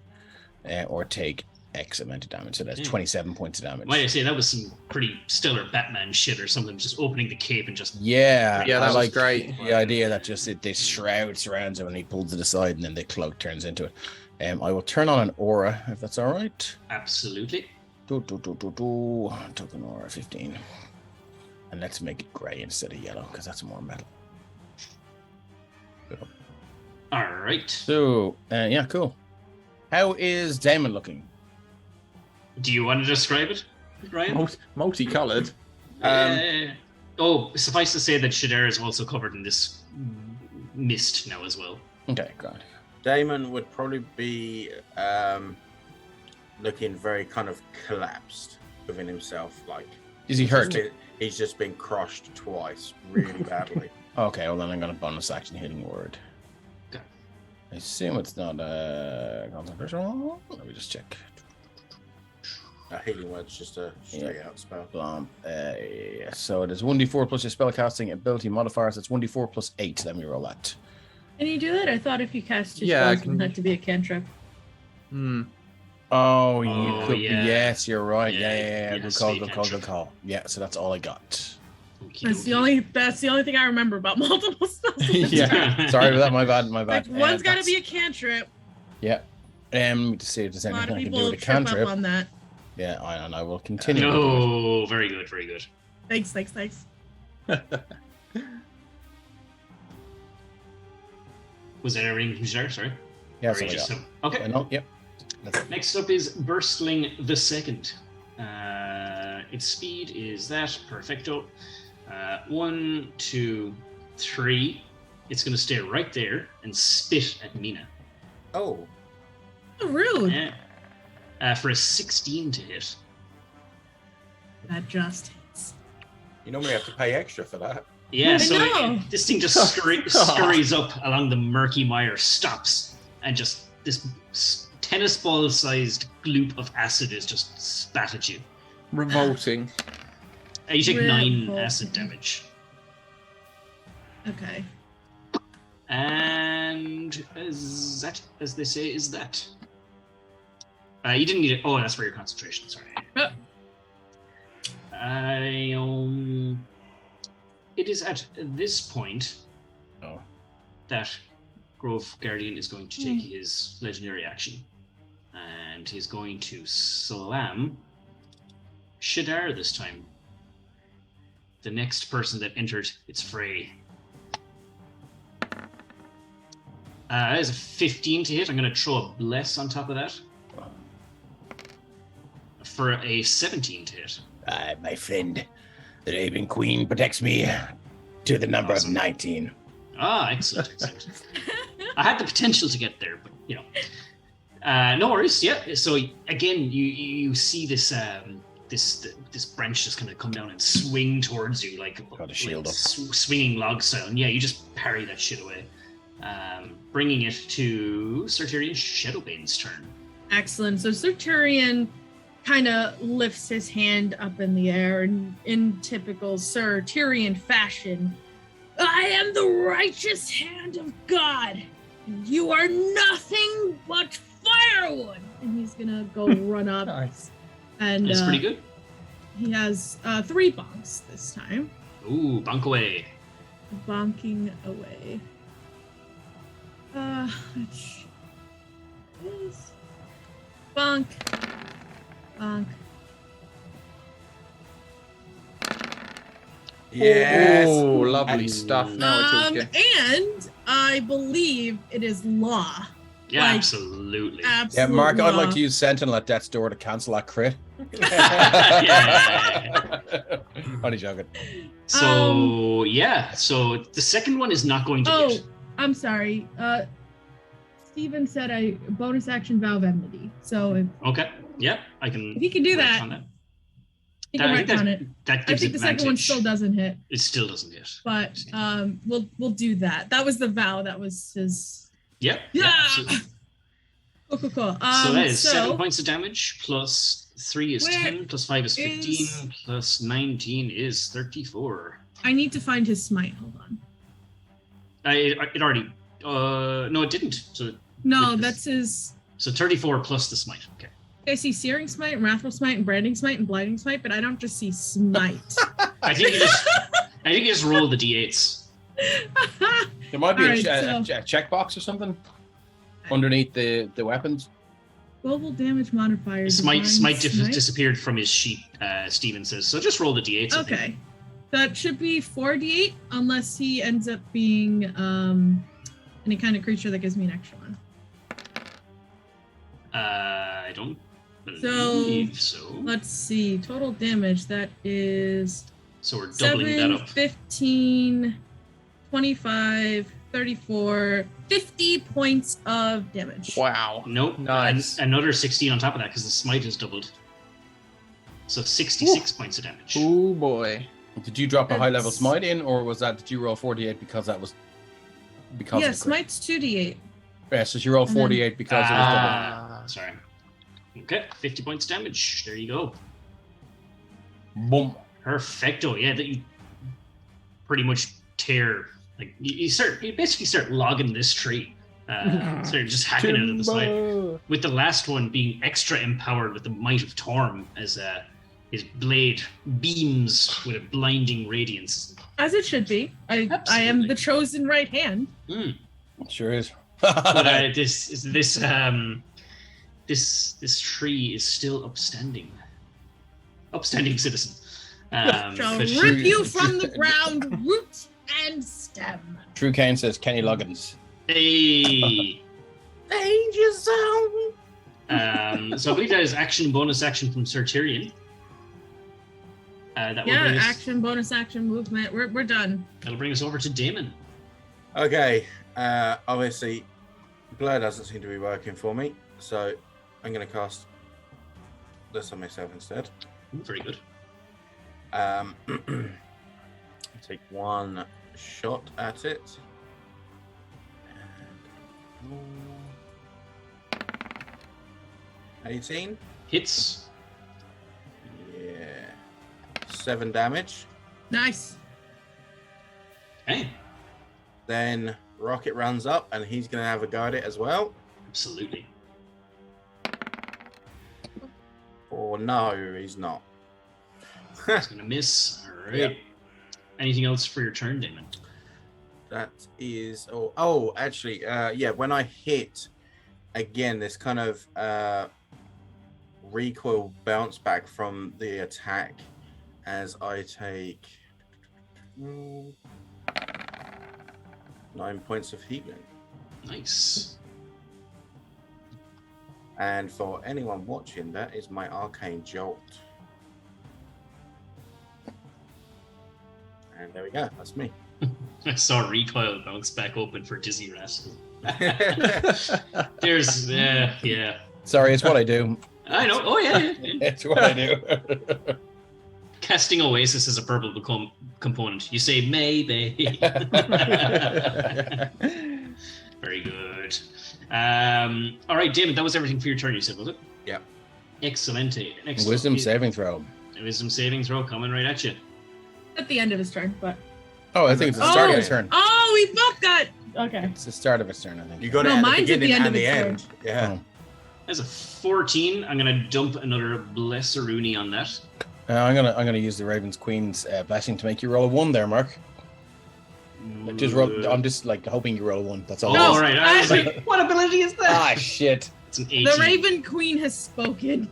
Or take X amount of damage. So that's 27 points of damage. Might I say that was some pretty stellar Batman shit or something, just opening the cape and just... Yeah, that was great. The idea that just this shroud surrounds him and he pulls it aside and then the cloak turns into it. I will turn on an aura, if that's all right. Absolutely. Token aura 15. And let's make it grey instead of yellow, because that's more metal. Cool. All right. So, yeah, cool. How is Damon looking? Do you want to describe it, Ryan? Multicolored. Suffice to say that Shadar is also covered in this mist now as well. Okay, great. Damon would probably be looking very kind of collapsed within himself. Like, is he hurt? He's just been crushed twice, really badly. Okay, well then I'm going to bonus action healing word. Okay. I assume it's not a concentration. Let me just check. A healing word's just a straight out spell. So it is 1d4 plus your spellcasting ability modifiers. It's 1d4 plus 8. Let me roll that. Can you do that? I thought if you cast your spells, it would have to be a cantrip. Oh, you could be. Yes, you're right. Yeah, Good call. Yeah, so that's all I got. That's the only thing I remember about multiple spells. Yeah. Sorry about that. My bad. Like, one's got to be a cantrip. Yeah. Let me just see if there's anything I can do with a trip cantrip. up on that. Yeah, I will continue. No, very good. Thanks. Was that everything from Shadar? Sorry. Yeah, that's all I got. Okay. No, yep. Next up is Burstling the Second. Its speed is that. Perfecto. 1, 2, 3. It's going to stay right there and spit at Mina. Oh. Rude. Yeah. For a 16 to hit. That just hits. You normally have to pay extra for that. Yeah, so this thing just scurries up along the murky mire, stops, and just this tennis ball sized gloop of acid is just spat at you. Revolting. You take 9 acid damage. Okay. And as they say, is that. You didn't need it. Oh, that's for your concentration. Sorry. It is at this point that Grove Guardian is going to take his legendary action, and he's going to slam Shadar this time. The next person that entered its fray. That is a 15 to hit. I'm going to throw a bless on top of that. For a 17 to hit. My friend, the Raven Queen protects me to the number of 19. Excellent. I had the potential to get there, but no worries. Yeah. So again, you see this this branch just kind of come down and swing towards you like got a shield up, swinging log style. And yeah, you just parry that shit away, bringing it to Sartorian Shadowbane's turn. Excellent. So Sartorian kind of lifts his hand up in the air and in typical Sir Tyrion fashion, I am the righteous hand of God. You are nothing but firewood. And he's gonna go run up. Nice. And that's pretty good. he has 3 bonks this time. Ooh, bonk away. Bonking away. Which is bonk. Bonk. Yes. Oh, lovely stuff. Now we're talking. And I believe it is law. Yeah, Like, absolutely. Yeah, Mark, law. I'd like to use Sentinel at death's door to cancel that crit. Only joking. So so the second one is not going to hit. I'm sorry. Steven said I bonus action Vow of Enmity. So Okay. Yep, I can. if he can do that, he can retcon it. That I gives think the second one still doesn't hit. It still doesn't hit. But we'll do that. That was the vow. That was his. Yep. Yeah. Absolutely. Cool. So that is 7 points of damage, plus 3 is 10, plus 5 is 15, plus 19 is 34. I need to find his smite. Hold on. It already. No, it didn't. So no, that's his. So 34 plus the smite. Okay. I see Searing Smite, Wrathful Smite, and Branding Smite, and Blinding Smite, but I don't just see Smite. I think you just roll the d8s. There might be a checkbox or something underneath the weapons. Global damage modifier. Smite disappeared from his sheet, Steven says. So just roll the d8s. Okay. That should be 4d8, unless he ends up being any kind of creature that gives me an extra one. I don't believe so. Let's see. Total damage, that is... So we're doubling that up. 15, 25, 34, 50 points of damage. Wow. Nope. Nice. Another 16 on top of that because the smite is doubled. So 66 points of damage. Oh boy. Did you drop a high level smite in, or did you roll 48 because that was because? Yeah, smite's 2d8. Yeah, so you roll 48 because it was double. Sorry. Okay, 50 points damage. There you go. Boom. Perfecto. Yeah, that you pretty much tear. Like you basically start logging this tree. Start just hacking it at the side. With the last one being extra empowered with the might of Torm as his blade beams with a blinding radiance. As it should be. I am the chosen right hand. It sure is. But this tree is still upstanding. Upstanding citizen. Shall rip you from the ground, root and stem. True Kane says Kenny Loggins. Hey. Danger zone. So I believe that is action, bonus action from Sir Tyrion. Action, bonus action, movement. We're done. That'll bring us over to Damon. Okay. Obviously, Blur doesn't seem to be working for me, so I'm going to cast this on myself instead. Very good. Take one shot at it. And 18 hits. Yeah. 7 damage. Nice. Okay. Then Rocket runs up and he's going to have a go at it as well. Absolutely. Oh no, he's not. He's going to miss. All right. Yep. Anything else for your turn, Damon? That is... actually, when I hit, again, this kind of recoil bounce back from the attack as I take 9 points of healing. Nice. And for anyone watching, that is my arcane jolt. And there we go. That's me. I saw recoil bounce back open for Dizzy Rat. There's, yeah. Sorry, it's what I do. I know. Oh, yeah. It's what I do. Casting Oasis is a purple component. You say maybe. Very good. All right, Damon, that was everything for your turn, you said, was it? Yeah. Excellente. Next Wisdom saving throw. Wisdom saving throw coming right at you. At the end of his turn, but... Oh, I think it's the start of his turn. Oh, we both got... Okay. It's the start of his turn, I think. You got it at the beginning and the end. Yeah. As a 14, I'm going to dump another Blesseroonie on that. I'm gonna use the Raven's Queen's blessing to make you roll a 1 there, Mark. Just roll. I'm just like hoping you roll a 1. That's all. Oh, all right. I was like, what ability is that? Ah, shit. It's an 18. The Raven Queen has spoken.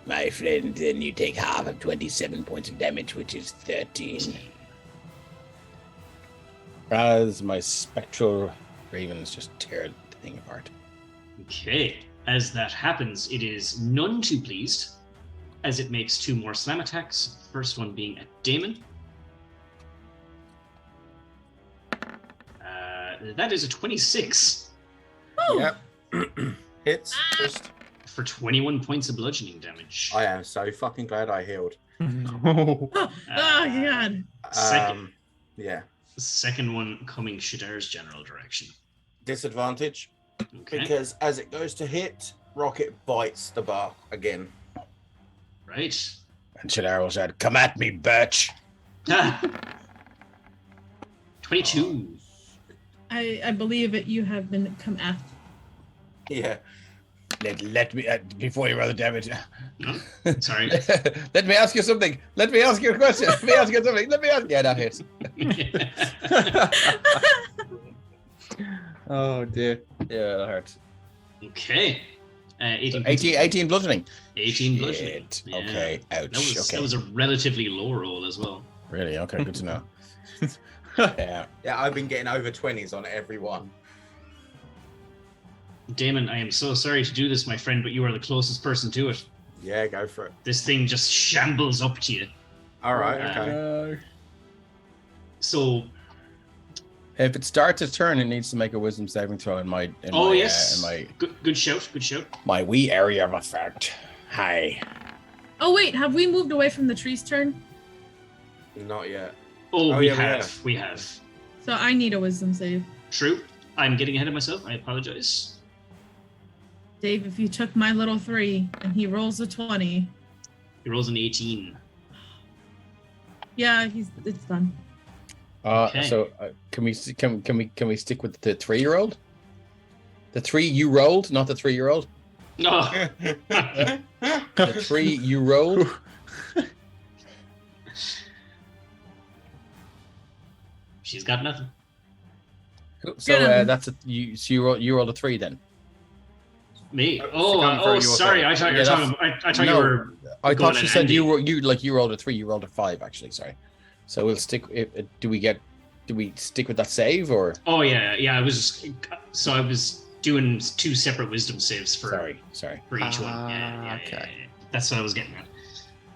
My friend, then you take half of 27 points of damage, which is 13. As my spectral ravens just tear the thing apart. Okay. As that happens, it is none too pleased, as it makes 2 more slam attacks. First one being at Damon. That is a 26. Oh. Yep. Hits. Just. For 21 points of bludgeoning damage. I am so fucking glad I healed. Oh God. Yeah. Second one coming Shadar's general direction. Disadvantage. Okay. Because as it goes to hit, Rocket bites the bar again. Right. And Shadar said, "Come at me, bitch." 22. I believe it. You have been come after. Yeah. Let me before you roll the damage. No, sorry. Let me ask you something. Let me ask you a question. Let me ask you something. Let me ask. Yeah, that hits. Oh dear. Yeah, that hurts. Okay. 18, 18 bludgeoning. 18 bludgeoning. Shit. Okay. Ouch. That was a relatively low roll as well. Really? Okay. Good to know. Yeah. Yeah, I've been getting over 20s on every one. Damon, I am so sorry to do this, my friend, but you are the closest person to it. Yeah, go for it. This thing just shambles up to you. All right, okay. So, if it starts its turn, it needs to make a wisdom saving throw in my. Yes. Good shout. Good shout. My wee area of effect. Hi. Oh wait, have we moved away from the tree's turn? Not yet. We have. So I need a wisdom save. True. I'm getting ahead of myself. I apologize. Dave, if you took my little 3 and he rolls a 20. He rolls an 18. Yeah, it's done. Okay. So can we stick with the 3-year-old? The 3 you rolled, not the 3-year-old. No. The 3 you rolled. She's got nothing. So that's you. So you rolled a 3 then. Me? Sorry. I thought you were talking. I thought you were. I thought she said you rolled a 3. You rolled a 5 actually. Sorry. So we'll stick. Do we stick with that save or? Oh yeah. I was doing 2 separate wisdom saves for. Sorry. For each one. Yeah. That's what I was getting at.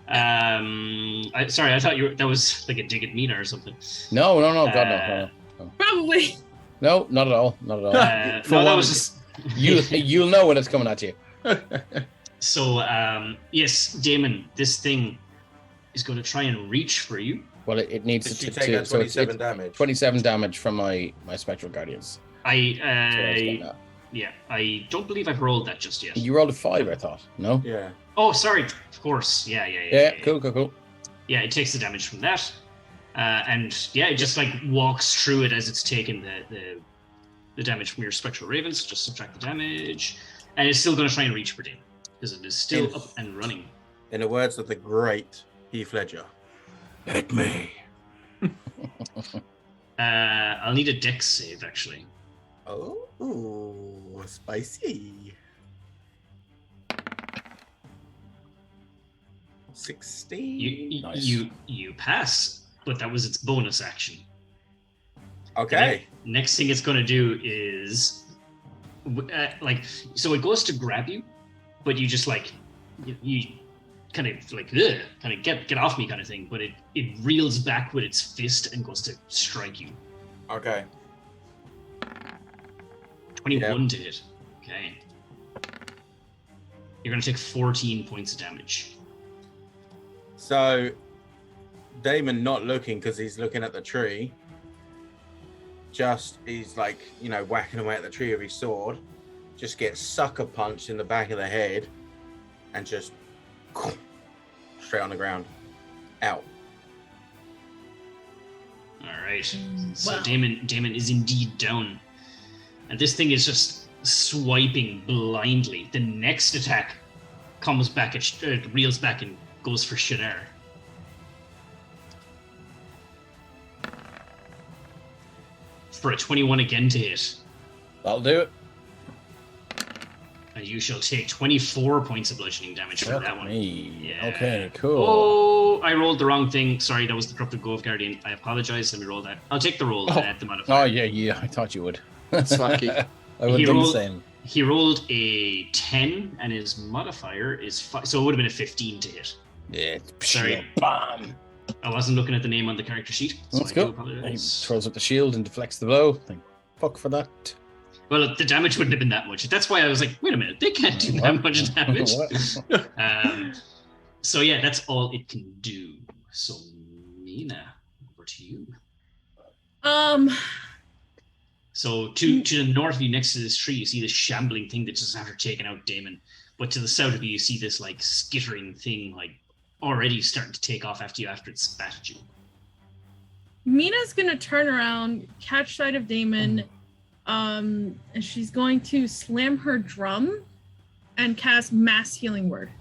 I thought that was like a dig at Mina or something. No, God, no. Probably. No, not at all. That was just you'll know when it's coming at you. So, yes, Damon, this thing is going to try and reach for you. Well, it needs to take 27 damage. 27 damage from my spectral guardians. I don't believe I've rolled that just yet. You rolled a 5, I thought. No. Yeah. Oh, sorry. Of course. Yeah. Cool. Yeah, it takes the damage from that. And it just like walks through it as it's taken the damage from your spectral ravens. Just subtract the damage, and it's still going to try and reach for Damon because it is still up and running. In the words of the great Heath Ledger, "Let me." I'll need a dex save actually. Oh, spicy. 16. Nice. You pass, but that was its bonus action. Okay. Next thing it's going to do is so it goes to grab you, but you just like you kind of like kind of get off me kind of thing, but it reels back with its fist and goes to strike you. Okay. 21 to hit. Okay. You're going to take 14 points of damage. So, Damon not looking because he's looking at the tree. He's like, whacking away at the tree with his sword. Just gets sucker punched in the back of the head and just straight on the ground. Out. All right. So Wow. Damon is indeed down. And this thing is just swiping blindly. The next attack comes back, reels back and goes for Shadar. for a 21 again to hit. That'll do it. And you shall take 24 points of bludgeoning damage for that one. Yeah. Okay, cool. Oh, I rolled the wrong thing. Sorry, that was the Corrupted Grove Guardian. I apologize. Let me roll that. I'll take the roll at the modifier. Oh, yeah. I thought you would. That's lucky. I would do the same. He rolled a 10, and his modifier is 5. So it would have been a 15 to hit. Yeah. Sorry. Bam. I wasn't looking at the name on the character sheet. So That's cool. He throws up the shield and deflects the blow. Thank fuck for that. Well, the damage wouldn't have been that much. That's why I was like, wait a minute, they can't do that much damage. So yeah, that's all it can do. So Mina, over to you. So to the north of you, next to this tree, you see this shambling thing that just after taking out Damon. But to the south of you see this like skittering thing, like already starting to take off after it spat at you. Mina's gonna turn around, catch sight of Damon, and she's going to slam her drum and cast Mass Healing Word.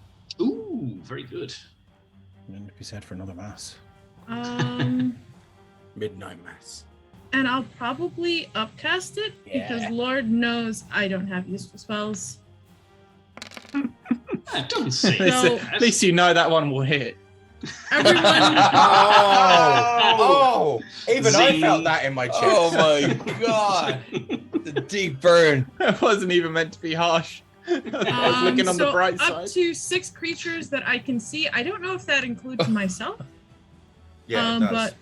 Ooh, very good. And be set for another mass. Midnight Mass. And I'll probably upcast it because Lord knows I don't have useful spells. Don't say that. At least you know that one will hit. Everyone. Even Zing. I felt that in my chest. Oh my god. The deep burn. That wasn't even meant to be harsh. I was looking on the bright side. Up to 6 creatures that I can see. I don't know if that includes myself. Yeah, it does.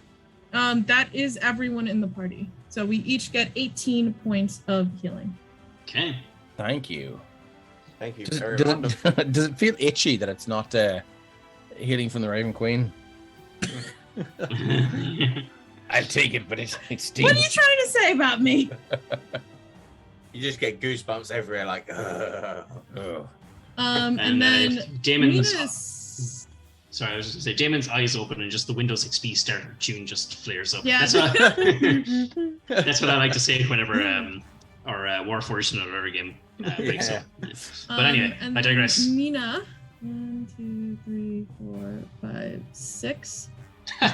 But that is everyone in the party. So we each get 18 points of healing. Okay. Thank you. Thank you. Does Very it, does it feel itchy that it's not healing from the Raven Queen? I'll take it, but it stings. What are you trying to say about me? You just get goosebumps everywhere, like. And then Damon's. Sorry, I was just gonna say Damon's eyes open and just the Windows XP starter tune just flares up. Yeah. That's what I like to say whenever our Warforged in another game breaks up. But anyway, I digress. Mina, 1, 2, 3, 4, 5, 6.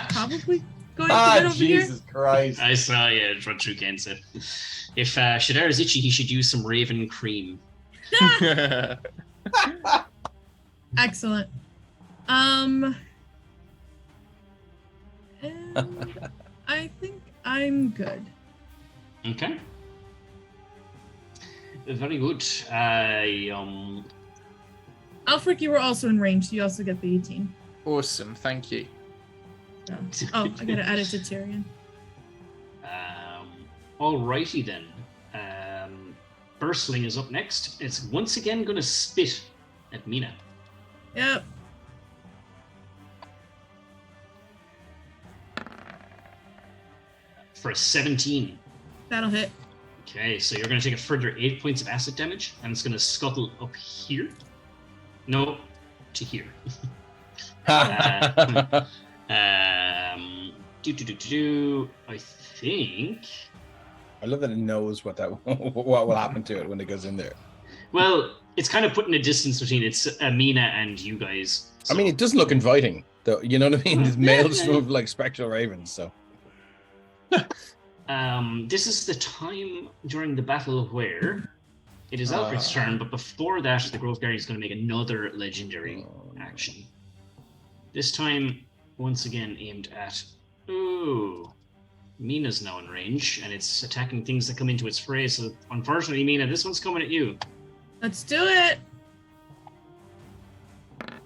Probably going to get over Jesus Christ. I saw run through Ken said. If Shadar is itchy, he should use some Raven cream. here. Excellent. And I think I'm good. Okay. Very good. Alfric, you were also in range, so you also get the 18. Awesome, thank you. So. Oh, I gotta add it to Tyrion. Alrighty then. Burstling is up next. It's once again going to spit at Mina. Yep. For a 17. That'll hit. Okay, so you're going to take a further 8 points of acid damage, and it's going to scuttle up here. No, to here. I think. I love that it knows what will happen to it when it goes in there. Well, it's kind of putting a distance between Mina and you guys. So. I mean, it doesn't look inviting, though. You know what I mean? These males move like spectral ravens, so. This is the time during the battle where it is Alfred's turn, but before that, the Grove Guardian is going to make another legendary action. This time, once again, aimed at. Ooh. Mina's now in range, and it's attacking things that come into its fray. So, unfortunately, Mina, this one's coming at you. Let's do it.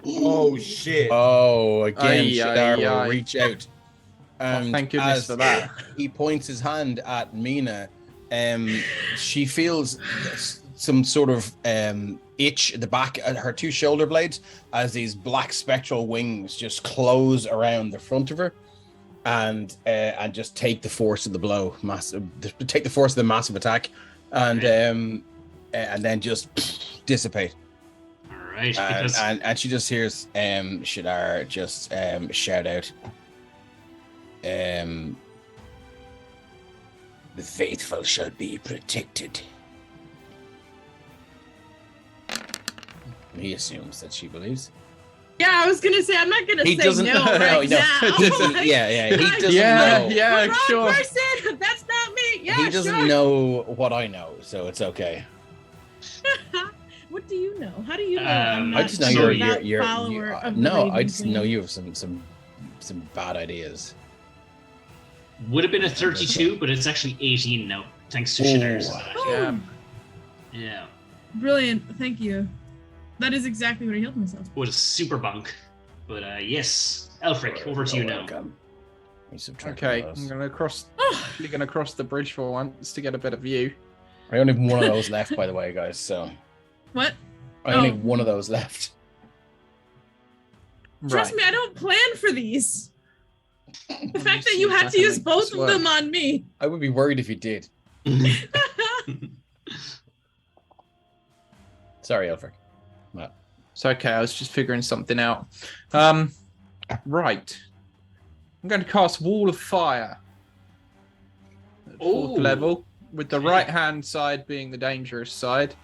Oh shit! Oh, again, Shadar will reach out. And thank goodness for that. He points his hand at Mina. She feels some sort of itch at the back at her 2 shoulder blades as these black spectral wings just close around the front of her. And just take the force of the blow, take the force of the massive attack, and then just dissipate. All right, and she just hears Shadar just shout out, "The faithful shall be protected." He assumes that she believes. Yeah, I was gonna say I'm not gonna say no right now. He doesn't know. Yeah, sure. Person, that's not me. Yeah, he doesn't know what I know, so it's okay. What do you know? How do you know I'm not I just know you're follower of the no, Raven I just know Queen? you have some bad ideas. Would have been a 32, but it's actually 18 now, thanks to Shadar's ability. Yeah. Yeah. Brilliant. Thank you. That is exactly what I healed myself. What a super bunk. But yes, Elfric, over to you now. Okay, I'm gonna cross the bridge for once to get a better view. I only have one of those left, by the way, guys. So What? I only have one of those left. Trust me, I don't plan for these. The fact that you had to use both of them on me. I would be worried if you did. Sorry, Elfric. It's okay, I was just figuring something out. Right. I'm going to cast Wall of Fire at 4th level, with the right-hand side being the dangerous side.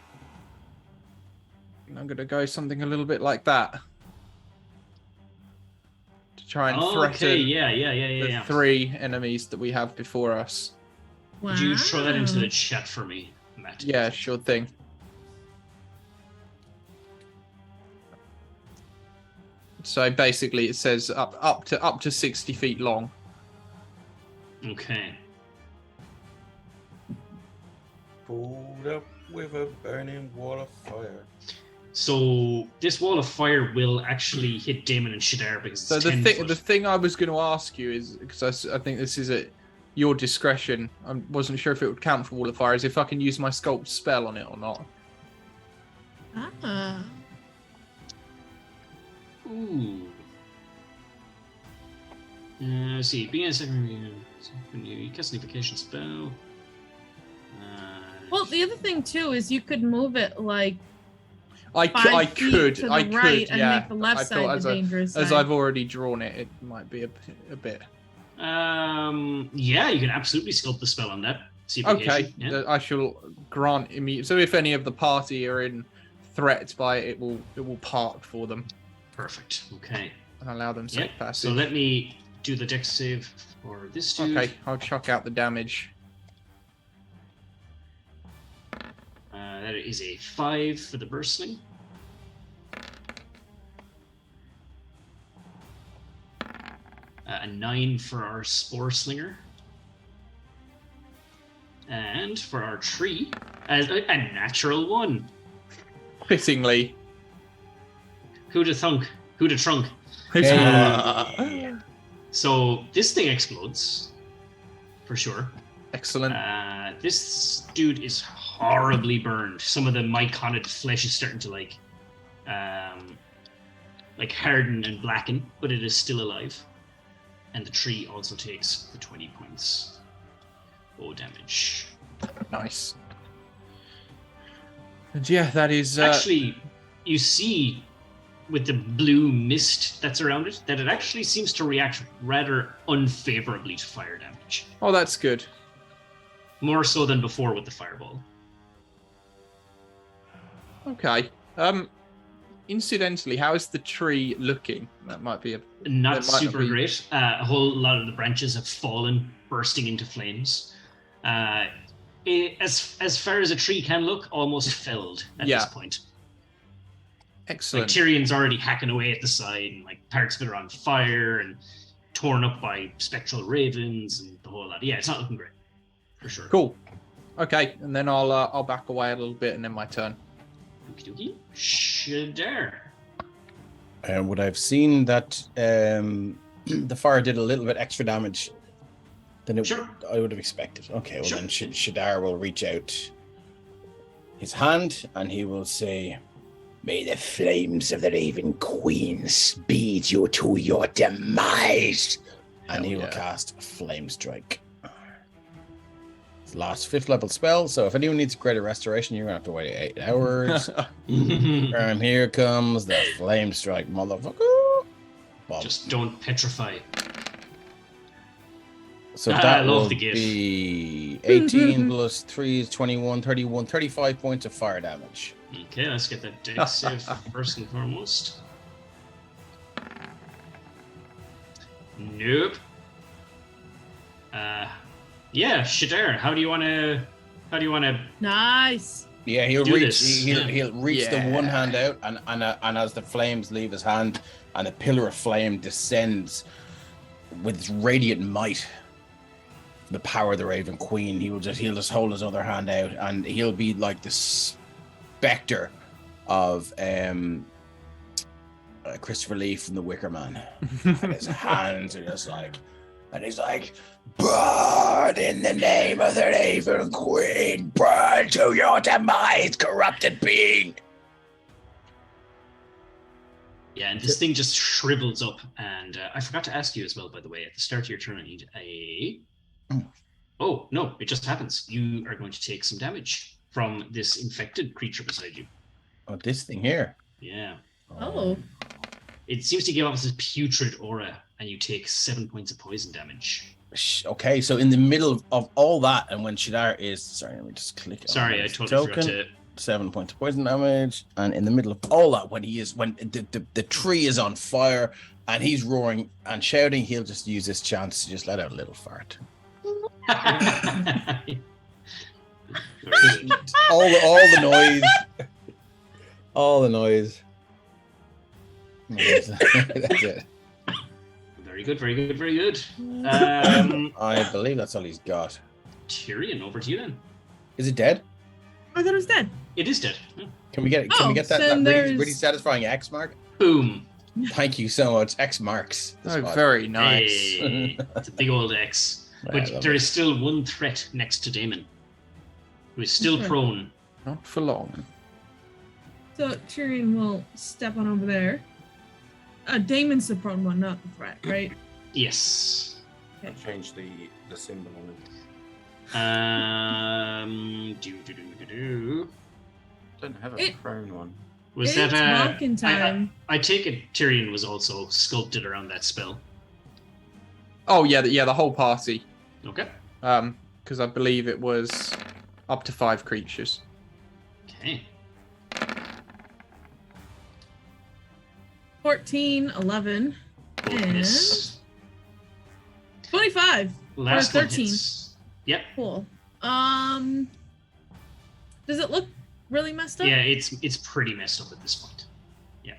And I'm going to go something a little bit like that. To try and threaten the 3 enemies that we have before us. Wow. Could you throw that into the chat for me, Matt? Yeah, sure thing. So basically, it says up to 60 feet long. Okay. Pulled up with a burning wall of fire. So this wall of fire will actually hit Damon and Shadar because so it's the thing I was going to ask you is, because I think this is at your discretion. I wasn't sure if it would count for wall of fire. Is if I can use my sculpt spell on it or not. Ah. Ooh. Let's see. Being a second, when you cast an evocation spell. Well, the other thing too is you could move it like I could to the right and yeah. make the left side the dangerous as side. I've already drawn it, it might be a bit. Yeah, you can absolutely sculpt the spell on that. Okay, yeah. I shall grant immediate. So if any of the party are in threat by it, it will park for them. Perfect. Okay. And allow them safe passage. So let me do the dex save for this dude. Okay, I'll chuck out the damage. That is a 5 for the burstling. A 9 for our spore slinger. And for our tree, a natural 1. Fittingly. Who'da thunk? Who'da trunk? Hey. So this thing explodes, for sure. Excellent. This dude is horribly burned. Some of the myconid flesh is starting to like harden and blacken, but it is still alive. And the tree also takes the 20 points. Damage. Nice. And yeah, that is actually, you see with the blue mist that's around it that it actually seems to react rather unfavorably to fire damage. Oh, that's good. More so than before with the fireball. Okay. Incidentally, how is the tree looking? That might be not super great. A whole lot of the branches have fallen, bursting into flames. As far as a tree can look, almost felled at this point. Excellent. Like Tyrion's already hacking away at the side, and like parts of it are on fire and torn up by spectral ravens and the whole lot. Yeah, it's not looking great, for sure. Cool. Okay, and then I'll back away a little bit, and then my turn. Okie dokie. Shadar. Would I've seen that the fire did a little bit extra damage than I would have expected. Okay, well then Shadar will reach out his hand and he will say, "May the flames of the Raven Queen speed you to your demise." And he will cast Flame Strike. It's the last 5th level spell, so if anyone needs greater restoration, you're going to have to wait 8 hours. And here comes the Flame Strike, motherfucker. Well, just don't petrify. So that will be 18 plus 3 is 21, 31, 35 points of fire damage. Okay, let's get that dex save first and foremost. Nope. Yeah, Shader, how do you want to? Nice. Yeah, he'll reach the one hand out, and as the flames leave his hand, and a pillar of flame descends with radiant might, the power of the Raven Queen. He'll just hold his other hand out, and he'll be like the specter of Christopher Lee from The Wicker Man. And his hands are just like, and he's like, burn in the name of the Raven Queen, burn to your demise, corrupted being. Yeah, and this thing just shrivels up. And I forgot to ask you as well, by the way, at the start of your turn, I need a... Oh, no, it just happens. You are going to take some damage from this infected creature beside you. Oh, this thing here? Yeah. Oh. It seems to give off this putrid aura, and you take 7 points of poison damage. Okay, so in the middle of all that, and when Shadar is... Sorry, let me just click on Sorry, I totally forgot to... 7 points of poison damage, and in the middle of all that, when the tree is on fire, and he's roaring and shouting, he'll just use this chance to just let out a little fart. all the noise. All the noise. That's it. Very good, very good, very good. I believe that's all he's got. Tyrion, over to you then. Is it dead? I thought it was dead. It is dead. Can we get that really satisfying X mark? Boom. Thank you so much. X marks. Very nice. Hey, it's a big old X. But there is still one threat next to Damon, who is still prone. Not for long. So Tyrion will step on over there. Damon's the prone one, not the threat, right? Yes. Okay. Change the symbol on it. Don't have a prone one. Was that Malkin time? I take it Tyrion was also sculpted around that spell. Oh yeah, the whole party. Okay. Because I believe it was up to 5 creatures. Okay. 14, 11, and Miss. 25. Last or 13. Yep. Cool. Does it look really messed up? Yeah, it's pretty messed up at this point. Yeah.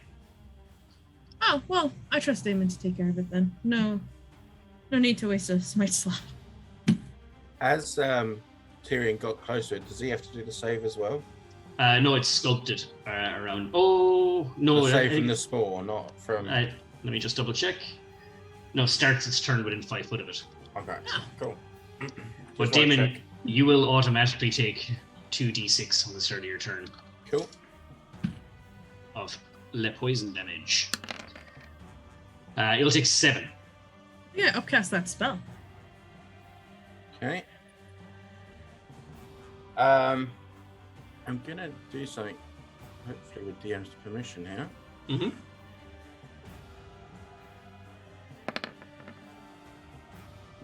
Oh, well, I trust Damon to take care of it then. No need to waste a smite slot. As Tyrion got closer, does he have to do the save as well? No, it's sculpted around. Oh, no. The save from the spore, not from... Let me just double check. No, starts its turn within 5 foot of it. Okay, cool. But Damon, you will automatically take 2d6 on the start of your turn. Cool. Of poison damage. You'll take 7. Yeah, upcast that spell. Okay. I'm gonna do something, hopefully with DM's permission here. Mm-hmm.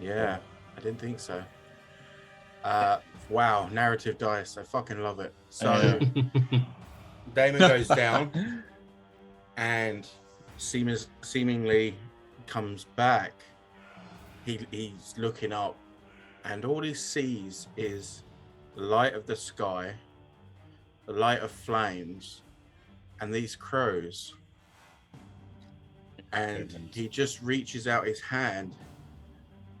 Yeah, I didn't think so. Wow, narrative dice. I fucking love it. So Damon goes down and seemingly comes back. He's looking up, and all he sees is the light of the sky, the light of flames, and these crows. And he just reaches out his hand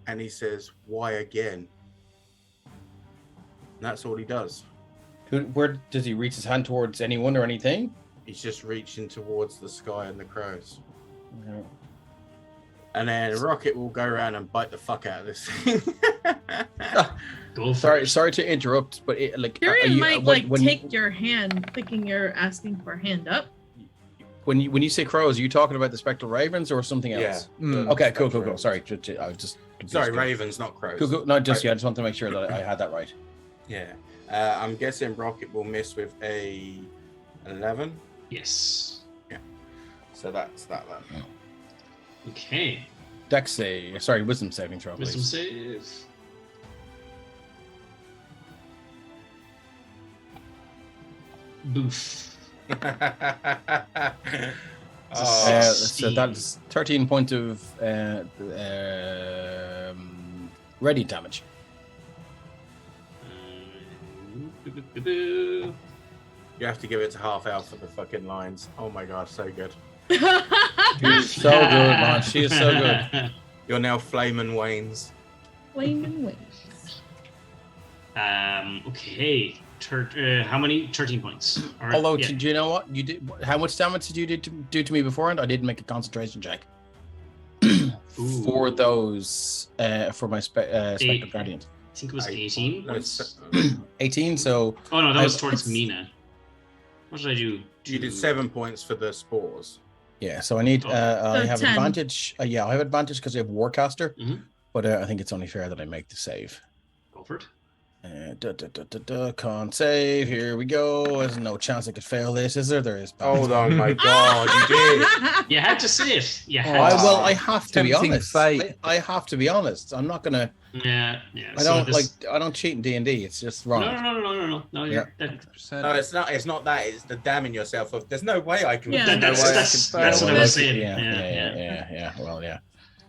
and he says, "Why again?" And that's all he does. Where does he reach his hand towards anyone or anything? He's just reaching towards the sky and the crows. Yeah. And then Rocket will go around and bite the fuck out of this thing. Sorry to interrupt, but Tyrion might take your hand, thinking you're asking for a hand up. When you say crows, are you talking about the spectral ravens or something else? Yeah. Okay, cool. Sorry, I was just confused. Sorry, ravens, not crows. Cool. No, just I just want to make sure that I had that right. Yeah. I'm guessing Rocket will miss with a 11. Yes. Yeah. So that's that then. Okay. Dex save. Sorry, wisdom saving throw. Wisdom please. save. Boof. So that's 13 points of radiant damage. You have to give it to half elf for the fucking lines. Oh my god, so good. She's so good, man. She is so good. You're now Flamin' Waynes. Flamin' Waynes. Okay. How many? 13 points. Although, do you know what you did? How much damage did you do to me beforehand? I didn't make a concentration check for those for my Spectre Guardians. I think it was 18 points. 18. So. Oh no, that was towards Mina. What did I do? You did 7 points for the spores. Yeah, so I need. I have 10. advantage. I have advantage because I have Warcaster, but I think it's only fair that I make the save. Go for it. Can't save. Here we go. There's no chance I could fail this, is there? There is. Oh my god, you did. You had to say it. I have to be honest. Fate. I have to be honest. I'm not gonna. Yeah. I don't cheat in D&D. It's just wrong. No. Yeah. No, it's not. It's not that. It's the damning yourself of. There's no way I can. Yeah. That's what I was saying. Yeah. Well, yeah.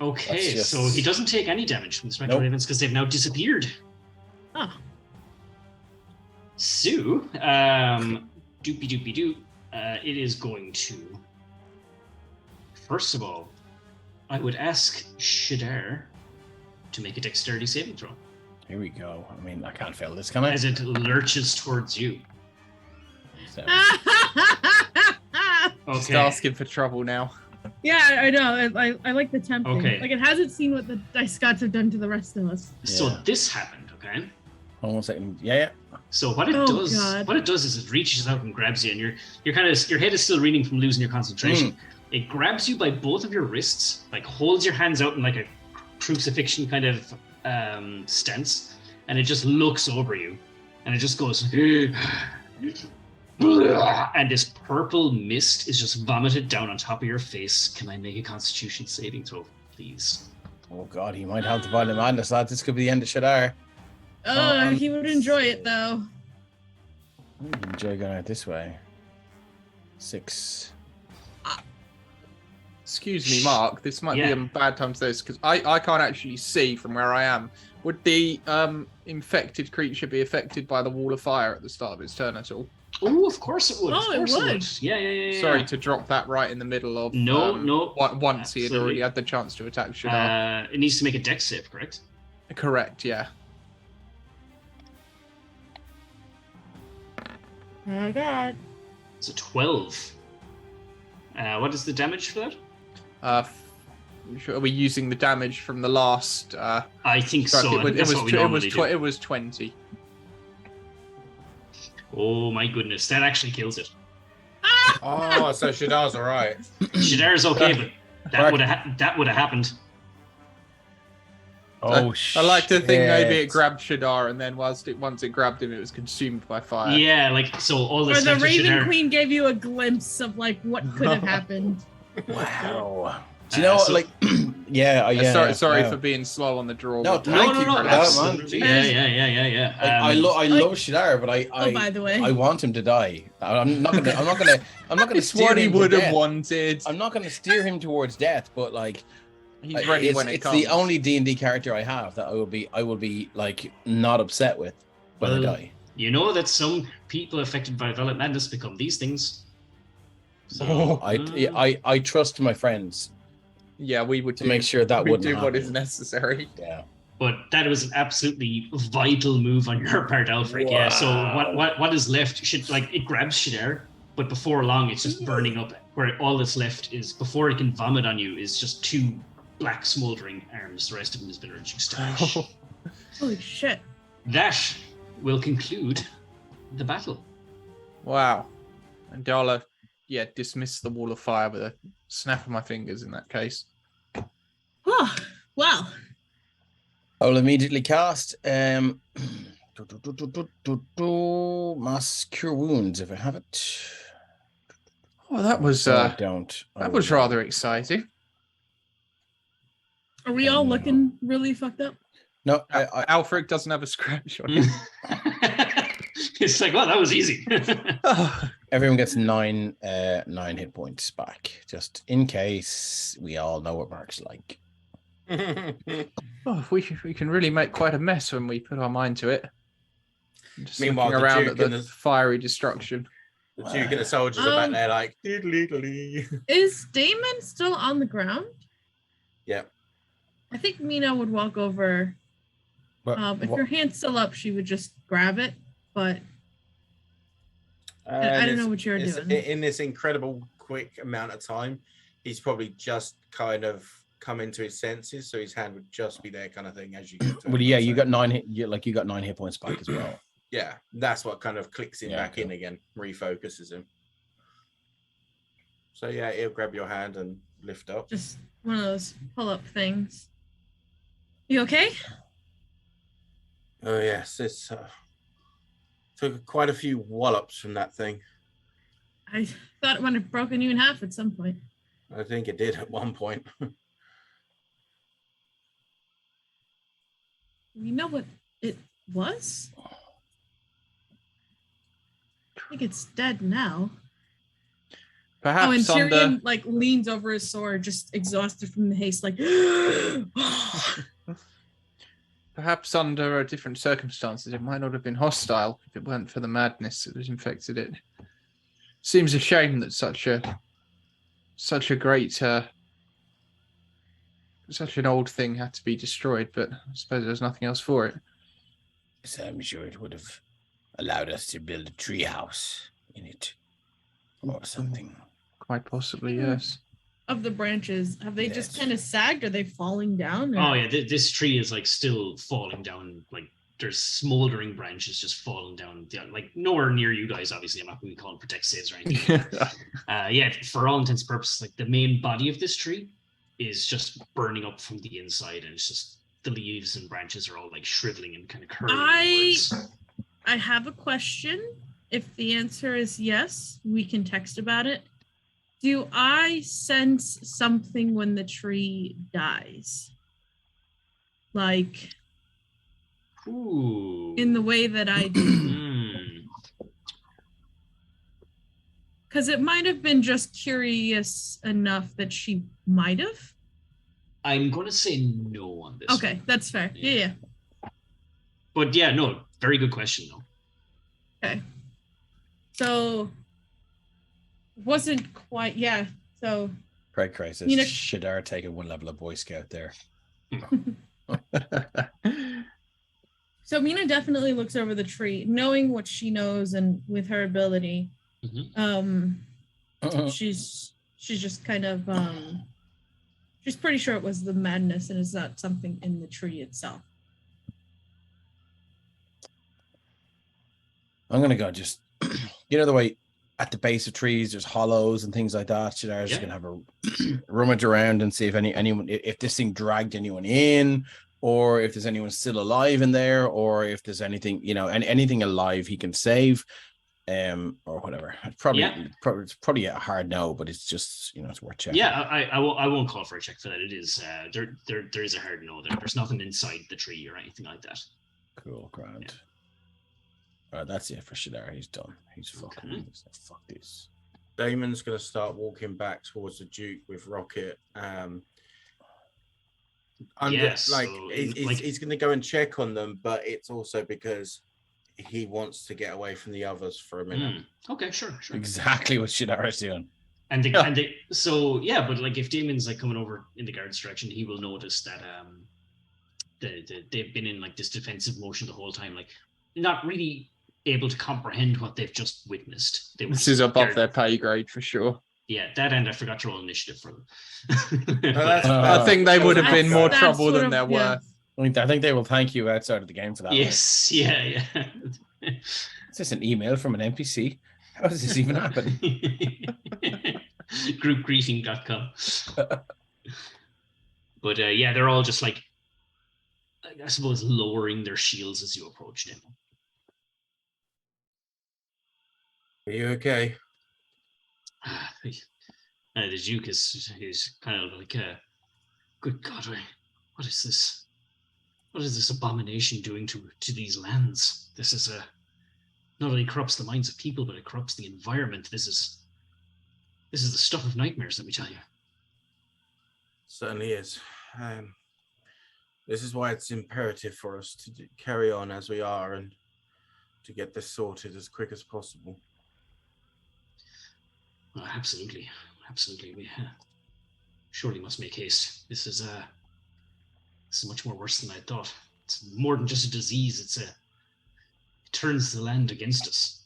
Okay, so he doesn't take any damage from the Spectral Ravens because they've now disappeared. Oh. So, doopy-doopy-doo, it is going to... First of all, I would ask Shadar to make a dexterity saving throw. Here we go. I mean, I can't fail this, can I? As it lurches towards you. So. Just asking for trouble now. Yeah, I know. I like the tempting. Okay. Like, it hasn't seen what the dice gods have done to the rest of us. So this happened, okay? Hold on a second. Yeah. So what it does is it reaches out and grabs you, and you're kind of, your head is still reeling from losing your concentration. It grabs you by both of your wrists, like holds your hands out in like a crucifixion kind of stance, and it just looks over you, and it just goes, and this purple mist is just vomited down on top of your face. Can I make a Constitution saving throw, please? Oh god, he might have the violent madness, lads. This could be the end of Shadar. He would enjoy it though. I enjoy going out this way. 6. Excuse me, Mark. This might be a bad time to this because I can't actually see from where I am. Would the infected creature be affected by the wall of fire at the start of its turn at all? Oh, of course it would. Oh, it would. Yeah. Sorry to drop that right in the middle of. No. Once he had already had the chance to attack Shadar. It needs to make a dex save, correct? Correct. Yeah. Oh god. It's a 12. What is the damage for that? Are we using the damage from the last? I think so. It was 20. Oh my goodness, that actually kills it. Oh, so Shadar's all right. Shadar's okay, but that would have happened. Oh shit! I like to think maybe it grabbed Shadar, and then once it grabbed him, it was consumed by fire. Yeah, like so. All this. Or the Raven Queen gave you a glimpse of like what could have happened. Wow. Do you know what? Like, yeah. Sorry for being slow on the draw. No, thank you. absolutely. Yeah. I love Shadar, but by the way, I want him to die. I'm not gonna steer what he him would to have death. wanted. I'm not gonna steer him towards death, but like. He's ready when it comes. It's the only D&D character I have that I will be like not upset with when I die. You know that some people affected by violent madness become these things. So, I trust my friends. Yeah, we would to make sure that wouldn't happen. What is necessary. Yeah. But that was an absolutely vital move on your part, Alfred. Wow. Yeah. So what is left? It grabs Shadar, but before long it's just burning up. Where all that's left is before it can vomit on you is just 2 black smoldering arms. The rest of them is been urging stash. Holy shit. That will conclude the battle. Wow. And Dala, dismiss the wall of fire with a snap of my fingers in that case. Oh, wow. I'll immediately cast Mass Cure Wounds if I have it. Oh, that was was rather exciting. Are we all looking really fucked up? No, Alfred doesn't have a scratch on him. It's like, well, that was easy. Everyone gets 9 hit points back, just in case we all know what Mark's like. We can really make quite a mess when we put our mind to it. Just Meanwhile, looking the around Duke at and the the fiery destruction. Duke and the soldiers are back there like diddly. Is Damon still on the ground? Yeah. I think Mina would walk over. If your hand's still up, she would just grab it, but I don't know what you're doing. In this incredible quick amount of time, he's probably just kind of come into his senses, so his hand would just be there, kind of thing. As you get to well, yeah, you got 9 hit points back as well. Yeah, that's what kind of clicks him back in again, refocuses him. So yeah, he'll grab your hand and lift up. Just one of those pull-up things. You okay? Oh yes, it's took quite a few wallops from that thing. I thought it might have broken you in half at some point. I think it did at one point. You know what it was? I think it's dead now. Perhaps and Tyrion leans over his sword, just exhausted from the haste, like perhaps under different circumstances, it might not have been hostile if it weren't for the madness that has infected it. Seems a shame that such a great, such an old thing had to be destroyed, but I suppose there's nothing else for it. So I'm sure it would have allowed us to build a treehouse in it or something. Quite possibly, yes. Of the branches, have they just kind of sagged? Are they falling down? Or? Oh yeah, this tree is still falling down. There's smoldering branches just falling down. Nowhere near you guys. Obviously, I'm not going to be calling protect saves or anything. Yeah, for all intents and purposes, the main body of this tree is just burning up from the inside, and it's just the leaves and branches are all shriveling and kind of curling. I have a question. If the answer is yes, we can text about it. Do I sense something when the tree dies? Ooh. In the way that I do. Because it might have been just curious enough that she might have. I'm going to say no on this. Okay, that's fair. Yeah. But yeah, no, very good question though. Okay. So, wasn't quite, so. Craig says, Shadar taking 1 level of Boy Scout there. So Mina definitely looks over the tree, knowing what she knows and with her ability. She's just kind of she's pretty sure it was the madness and it's not something in the tree itself. I'm gonna go just the way at the base of trees there's hollows and things like that. Shadar's just gonna have a rummage around and see if anyone if this thing dragged anyone in, or if there's anyone still alive in there, or if there's anything, anything alive he can save, or whatever. It's probably a hard no, but it's just, it's worth checking. Yeah, I won't call for a check for that. It is there is a hard no there. There's nothing inside the tree or anything like that. Cool, grand. Yeah. All right, that's it for Shadar. He's done. He's fucking. Okay. Fuck this. Damon's gonna start walking back towards the Duke with Rocket. He's going to go and check on them, but it's also because he wants to get away from the others for a minute. Okay, sure. Exactly what Shadara's doing. But if Damon's coming over in the guard's direction, he will notice that they've been in this defensive motion the whole time, not really able to comprehend what they've just witnessed. This is above their pay grade for sure. Yeah, that and I forgot to roll initiative for them. I think they would have been more trouble than they're worth. I think they will thank you outside of the game for that. Yes, yeah. Is this an email from an NPC? How does this even happen? Groupgreeting.com. But they're all just I suppose lowering their shields as you approach them. Are you okay? The Duke is kind of good God, what is this? What is this abomination doing to these lands? This is not only corrupts the minds of people, but it corrupts the environment. This is the stuff of nightmares, let me tell you. Certainly is. This is why it's imperative for us to carry on as we are and to get this sorted as quick as possible. Oh, absolutely. We surely must make haste. This is much more worse than I thought. It's more than just a disease. It turns the land against us.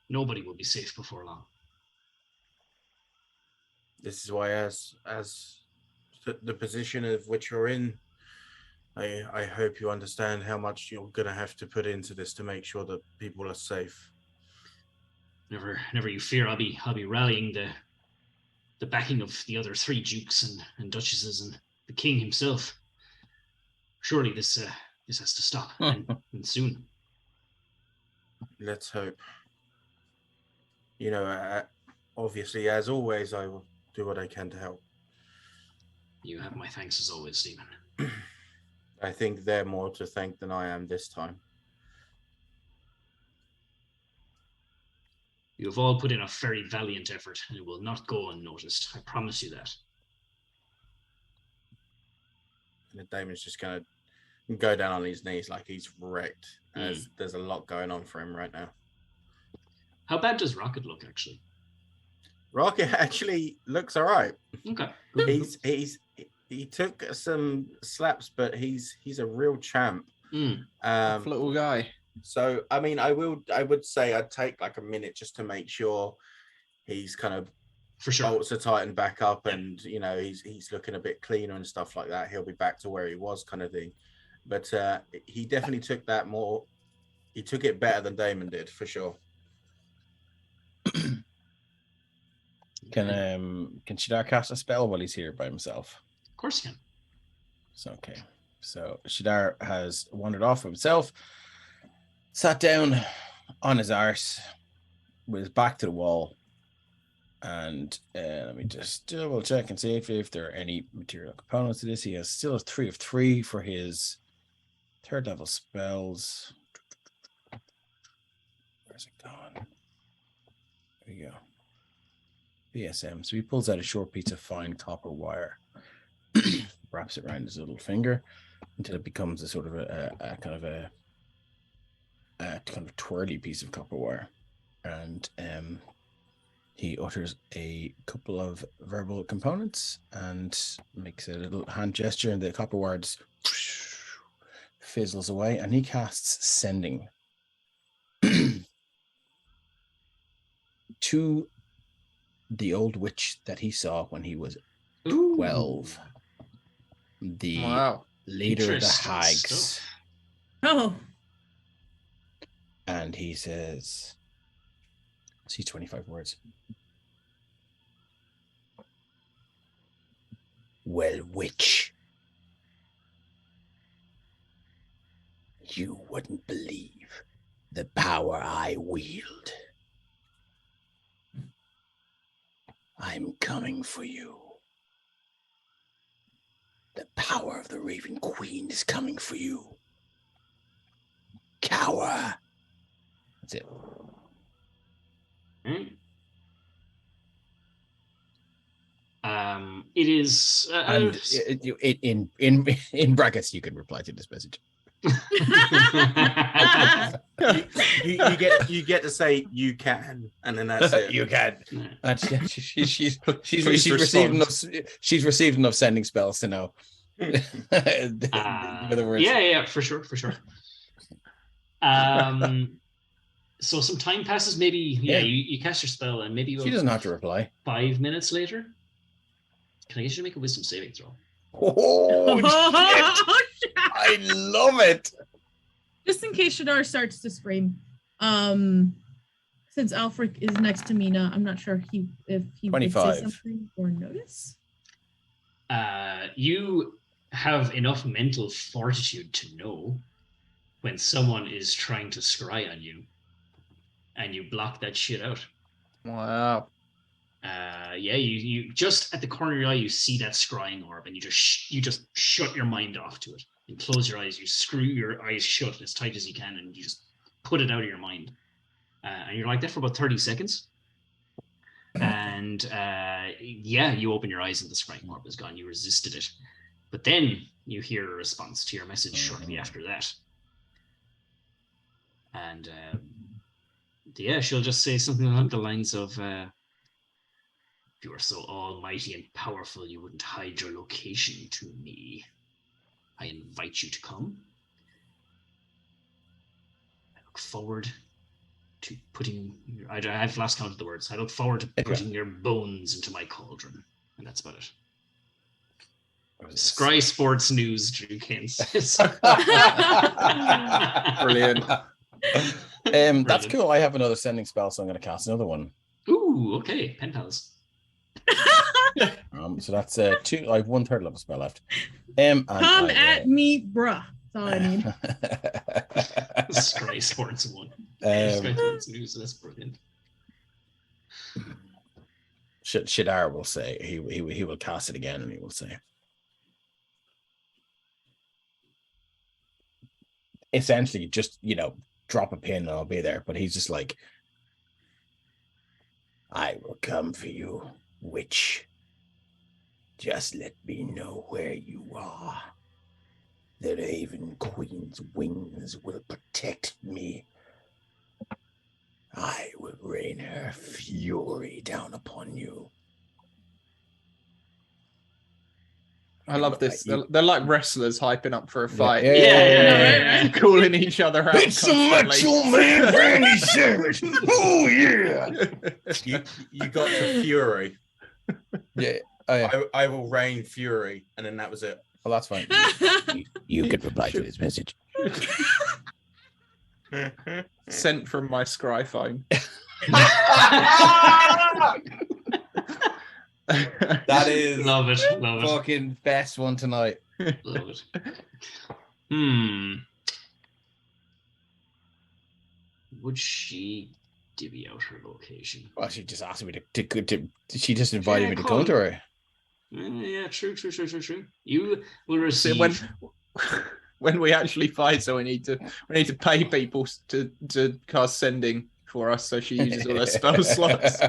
Nobody will be safe before long. This is why, as the position of which you're in, I hope you understand how much you're going to have to put into this to make sure that people are safe. Never you fear. I'll be rallying the backing of the other 3 dukes and duchesses and the king himself. Surely this has to stop, and soon. Let's hope. Obviously, as always, I will do what I can to help. You have my thanks as always, Stephen. I think they're more to thank than I am this time. You have all put in a very valiant effort, and it will not go unnoticed. I promise you that. And Damon's just going to go down on his knees like he's wrecked, as there's a lot going on for him right now. How bad does Rocket look, actually? Rocket actually looks all right. Okay. He took some slaps, but he's a real champ. Tough little guy. So I mean, I would say I'd take like a minute just to make sure he's kind of for sure bolts are tightened back up, and he's looking a bit cleaner and stuff like that. He'll be back to where he was, kind of thing. But he definitely took that more. He took it better than Damon did, for sure. Can Shadar cast a spell while he's here by himself? Of course he can. So okay. So Shadar has wandered off himself, sat down on his arse with his back to the wall, and let me just double check and see if there are any material components to this. He still has 3 of 3 for his 3rd level spells. Where's it gone? There you go. BSM. So he pulls out a short piece of fine copper wire, wraps it around his little finger until it becomes a sort of a kind of twirly piece of copper wire, and he utters a couple of verbal components and makes a little hand gesture, and the copper wire just fizzles away, and he casts Sending to the old witch that he saw when he was 12. The leader of the hags. Stuff. Oh. And he says, see 25 words. Well, witch, you wouldn't believe the power I wield. I'm coming for you. The power of the Raven Queen is coming for you. Cower. That's it. It is and in brackets you can reply to this message. you get to say you can, and then that's it. You can. And she's received enough sending spells to know. Yeah, for sure. So some time passes, maybe you cast your spell, and maybe she doesn't have to reply. 5 minutes later, can I get you to make a wisdom saving throw? Oh, shit. I love it. Just in case Shadar starts to scream, since Alfric is next to Mina, I'm not sure if he 25. would say something or notice. You have enough mental fortitude to know when someone is trying to scry on you, and you block that shit out. Wow. You just at the corner of your eye, you see that scrying orb, and you just shut your mind off to it and close your eyes. You screw your eyes shut as tight as you can, and you just put it out of your mind. And you're like that for about 30 seconds. And you open your eyes and the scrying orb is gone. You resisted it. But then you hear a response to your message shortly after that. And she'll just say something along the lines of, if you were so almighty and powerful, you wouldn't hide your location to me. I invite you to come. I look forward to putting I've lost count of the words. I look forward to putting your bones into my cauldron. And that's about it. Scry Sports News, Drew Kane says. Brilliant. That's cool. I have another sending spell, so I'm going to cast another one. Ooh, okay. Pen pals. So that's two. I have 1/3 level spell left. And Come at me, bruh. That's all I need. Scry Sports 1. Scry Sports News. That's brilliant. Shadar will say he will cast it again, and he will say, essentially, just drop a pin and I'll be there. But he's just like, I will come for you, witch. Just let me know where you are. The Raven Queen's wings will protect me. I will rain her fury down upon you. I love this. They're like wrestlers hyping up for a fight. Yeah. Calling each other out. It's a macho man, Randy Savage. Oh, yeah. You got the fury. Yeah. I will rain fury. And then that was it. Well, that's fine. You could reply to this message. Sent from my Scry phone. That is love it. Fucking best one tonight. Love it. Would she divvy out her location? Well, she just asked me to she just invited me to come to her. Yeah, true. You will receive when we actually fight, so we need to pay people to cast sending for us, so she uses all her spell slots.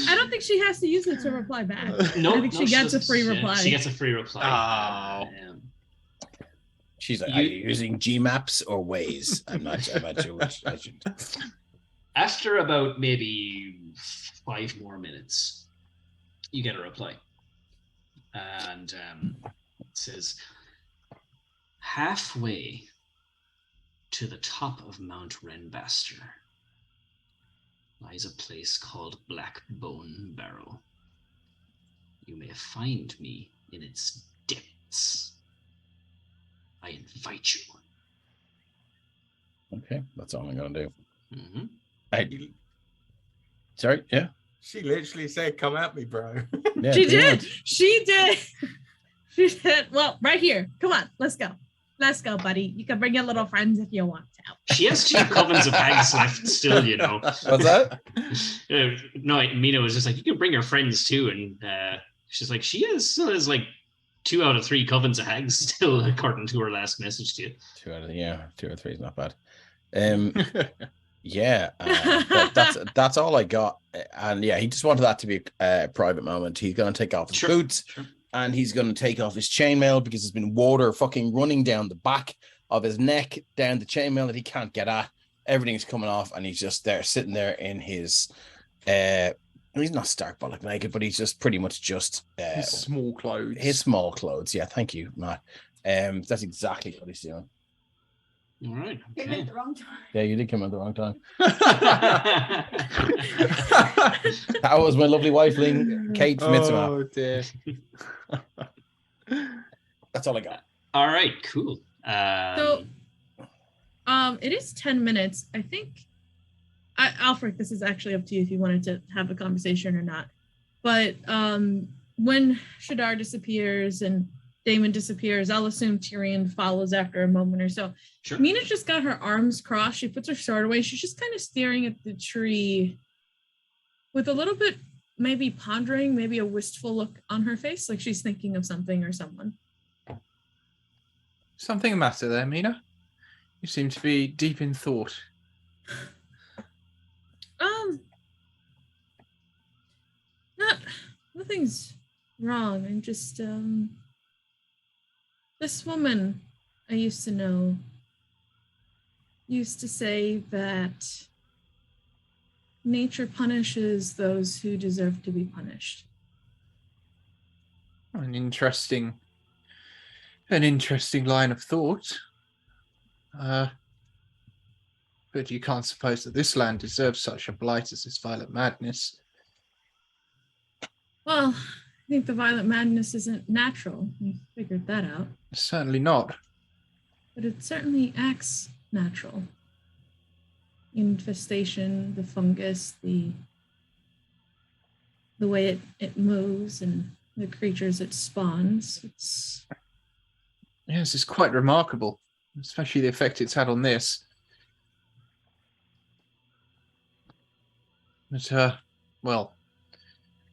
I don't think she has to use it to reply back. No, I think she gets a free reply. She gets a free reply. Oh. She's like, are you using Gmaps or Waze? I'm not sure which I should. After about maybe 5 more minutes, you get a reply. And it says, halfway to the top of Mount Renbaster lies a place called Blackbone Barrow. You may find me in its depths. I invite you. Okay, that's all I'm going to do. Mm-hmm. Sorry, yeah? She literally said, come at me, bro. Yeah, She did. She did. Well, right here. Come on, let's go. Let's go, buddy. You can bring your little friends if you want to. She has 2 covens of hags left still, What's that? No, Mina was just like, you can bring your friends too. And she's like, she still has like 2 out of 3 covens of hags still, according to her last message to you. 2 or 3 is not bad. Yeah, that's all I got. And yeah, he just wanted that to be a private moment. He's going to take off his boots. Sure. And he's going to take off his chainmail because there's been water fucking running down the back of his neck, down the chainmail that he can't get at. Everything's coming off, and he's just there, sitting there in his, he's not stark bollock naked, but he's just pretty much just his small clothes. His small clothes, yeah. Thank you, Matt. That's exactly what he's doing. All right. Okay. Came at the wrong time. Yeah, you did come at the wrong time. That was my lovely wifeling, Kate from Midsummer. Oh dear. That's all I got. All right, cool. So, it is 10 minutes. I think, Alfred, this is actually up to you if you wanted to have a conversation or not. But when Shadar disappears and Damon disappears, I'll assume Tyrion follows after a moment or so. Sure. Mina's just got her arms crossed. She puts her sword away. She's just kind of staring at the tree with a little bit, maybe pondering, maybe a wistful look on her face, like she's thinking of something or someone. Something the matter there, Mina? You seem to be deep in thought. Nothing's wrong. I'm just, this woman I used to know, used to say that nature punishes those who deserve to be punished. An interesting line of thought. But you can't suppose that this land deserves such a blight as this violent madness. Well, I think the violent madness isn't natural. We figured that out. Certainly not. But it certainly acts natural. Infestation, the fungus, the way it moves and the creatures it spawns. Yes, it's quite remarkable, especially the effect it's had on this. But, well,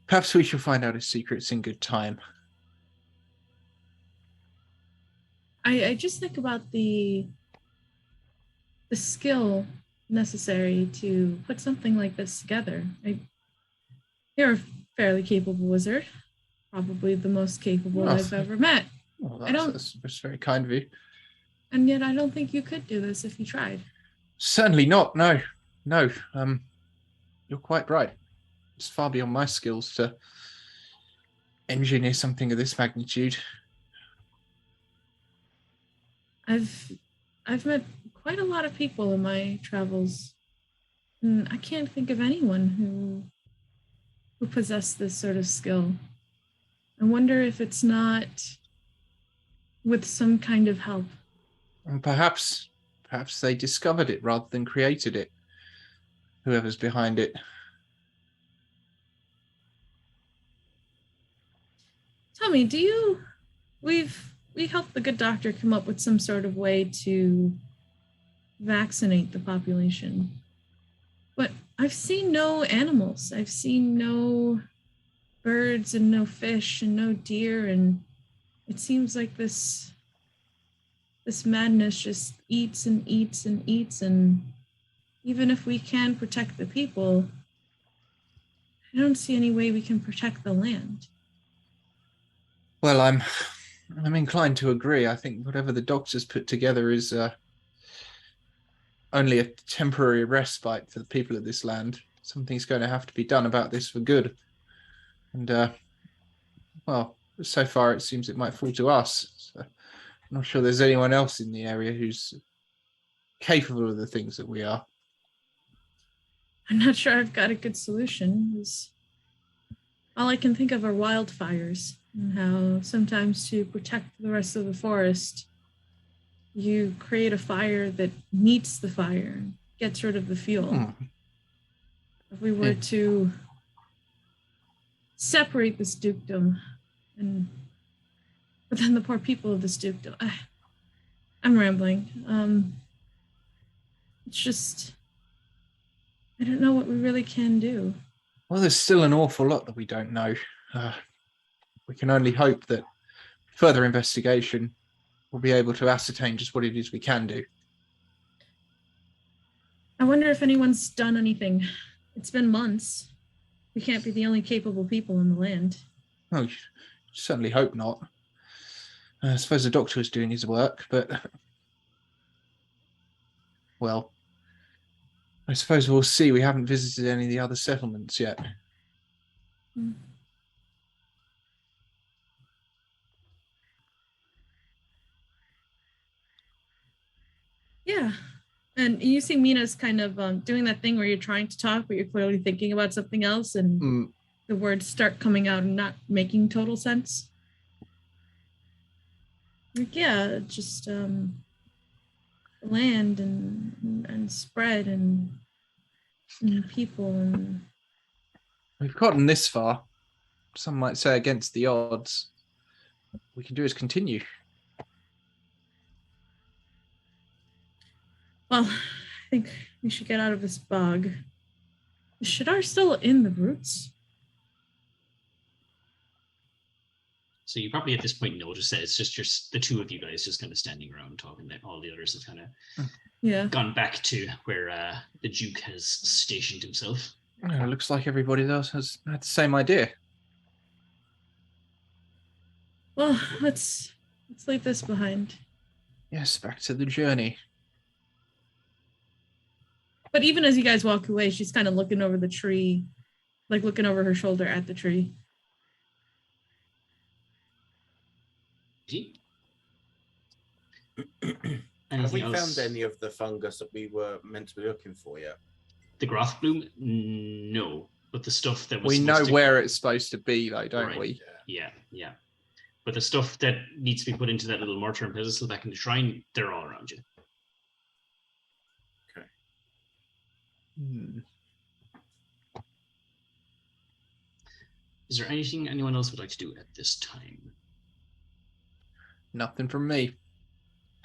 perhaps we shall find out his secrets in good time. I just think about the skill necessary to put something like this together. You're a fairly capable wizard, probably the most capable I've ever met. Well, that's very kind of you. And yet I don't think you could do this if you tried. Certainly not. No. You're quite right. It's far beyond my skills to engineer something of this magnitude. I've met quite a lot of people in my travels, and I can't think of anyone who possess this sort of skill. I wonder if it's not with some kind of help. And perhaps they discovered it rather than created it. Whoever's behind it. Tell me, we helped the good doctor come up with some sort of way to vaccinate the population. But I've seen no animals. I've seen no birds and no fish and no deer, and it seems like this madness just eats and eats and eats, and even if we can protect the people, I don't see any way we can protect the land. Well, I'm inclined to agree. I think whatever the doctors put together is only a temporary respite for the people of this land. Something's going to have to be done about this for good. And, well, so far it seems it might fall to us. So I'm not sure there's anyone else in the area who's capable of the things that we are. I'm not sure I've got a good solution. All I can think of are wildfires, and how sometimes to protect the rest of the forest, you create a fire that meets the fire and gets rid of the fuel. If we were to separate this dukedom, but then the poor people of this dukedom, I'm rambling. It's just, I don't know what we really can do. Well, there's still an awful lot that we don't know. We can only hope that further investigation will be able to ascertain just what it is we can do. I wonder if anyone's done anything. It's been months. We can't be the only capable people in the land. Oh, certainly hope not. I suppose the doctor is doing his work, but... well, I suppose we'll see. We haven't visited any of the other settlements yet. Yeah. And you see Mina's kind of doing that thing where you're trying to talk, but you're clearly thinking about something else, and the words start coming out and not making total sense. Like, yeah, just land and spread and people. And we've gotten this far. Some might say against the odds. What we can do is continue. Well, I think we should get out of this bog. Is Shadar still in the roots? So you probably at this point notice that it's just the two of you guys just kind of standing around talking. That all the others have kind of gone back to where the Duke has stationed himself. It looks like everybody else has had the same idea. Well, let's leave this behind. Yes, back to the journey. But even as you guys walk away, she's kind of looking over the tree, like looking over her shoulder at the tree. Have we found any of the fungus that we were meant to be looking for yet? The growth bloom? No. But the stuff that was we know where it's supposed to be, though, don't we? Yeah. But the stuff that needs to be put into that little mortar and pedestal back in the shrine, they're all around you. Okay. Is there anything anyone else would like to do at this time? Nothing from me,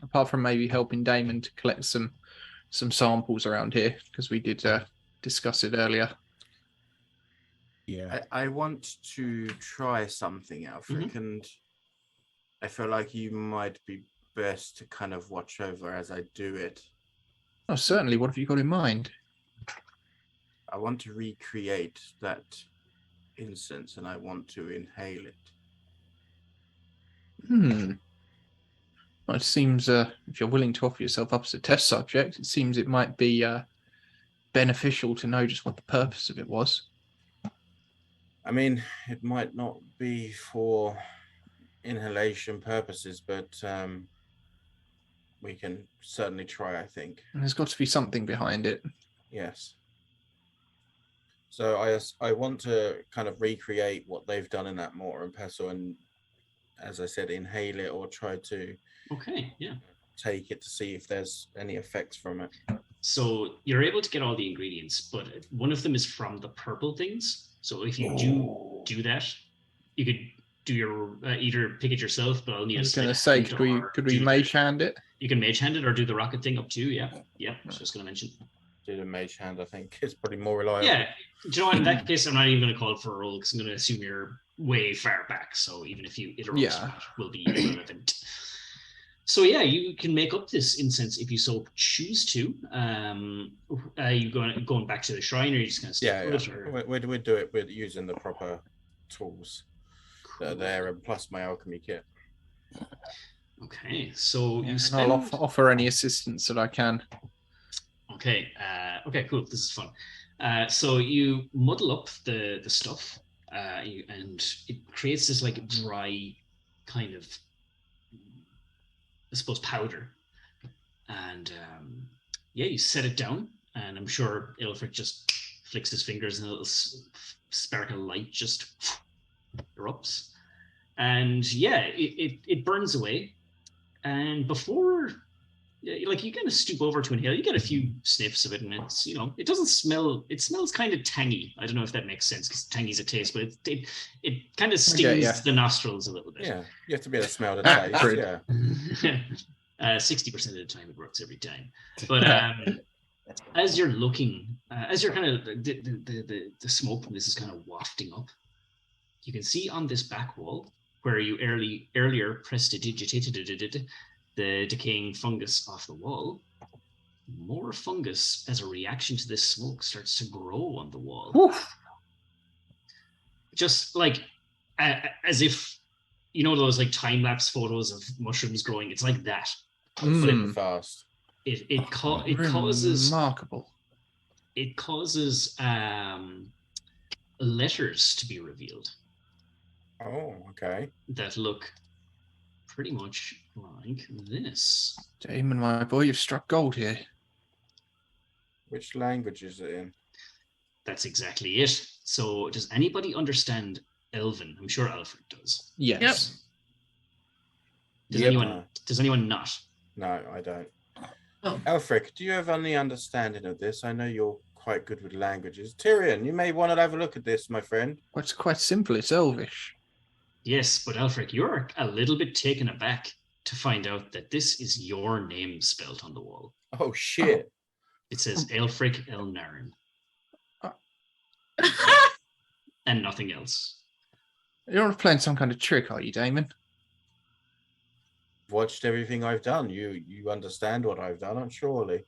apart from maybe helping Damon to collect some samples around here, because we did discuss it earlier. Yeah, I want to try something, Alfred, and I feel like you might be best to kind of watch over as I do it. Oh, certainly. What have you got in mind? I want to recreate that incense, and I want to inhale it. Well, it seems if you're willing to offer yourself up as a test subject, it seems it might be beneficial to know just what the purpose of it was. I mean, it might not be for inhalation purposes, but we can certainly try, I think. And there's got to be something behind it. Yes. So I want to kind of recreate what they've done in that mortar and pestle, and as I said, inhale it or try to take it to see if there's any effects from it. So you're able to get all the ingredients, but one of them is from the purple things. So if you do that, you could do your either pick it yourself, but I'll need. I was going to say, could we mage hand it? You can mage hand it or do the rocket thing up to. Yeah. I was just going to mention. Do the mage hand. I think it's probably more reliable. Yeah. Do you know what? In that case, I'm not even going to call it for a roll because I'm going to assume you're way far back. So even if you it will be irrelevant. So yeah, you can make up this incense if you so choose to. Are you going back to the shrine, or are you just going to stay put? Or... We'll do it with using the proper tools that are there, and plus my alchemy kit. Okay, so I'll offer any assistance that I can. Okay, cool. This is fun. So you muddle up the stuff, and it creates this like dry kind of, I suppose, powder. And you set it down, and I'm sure Ilfric just flicks his fingers and a little spark of light just erupts. And it burns away. And before, like, you kind of stoop over to inhale, you get a few sniffs of it, and it's, it doesn't smell, it smells kind of tangy. I don't know if that makes sense, because tangy's a taste, but it kind of stings the nostrils a little bit. Yeah, you have to be able to smell the taste. Yeah. 60% of the time it works every time. But as you're looking, as you're kind of, the smoke from this is kind of wafting up, you can see on this back wall, where you earlier prestidigitated the decaying fungus off the wall, more fungus as a reaction to this smoke starts to grow on the wall. Oof. Just like as if, those like time-lapse photos of mushrooms growing. It's like that. Flip fast. It causes remarkable. It causes letters to be revealed. Oh, okay. That look pretty much like this. Damon, my boy, you've struck gold here. Which language is it in? That's exactly it. So, does anybody understand Elven? I'm sure Alfred does. Yes. Yep. Does anyone not? No, I don't. Oh. Alfred, do you have any understanding of this? I know you're quite good with languages. Tyrion, you may want to have a look at this, my friend. Well, it's quite simple. It's Elvish. Yes, but Alfred, you're a little bit taken aback to find out that this is your name spelled on the wall. Oh, shit. It says Aelfric Elnarin. And nothing else. You're not playing some kind of trick, are you, Damon? Watched everything I've done. You understand what I've done, surely.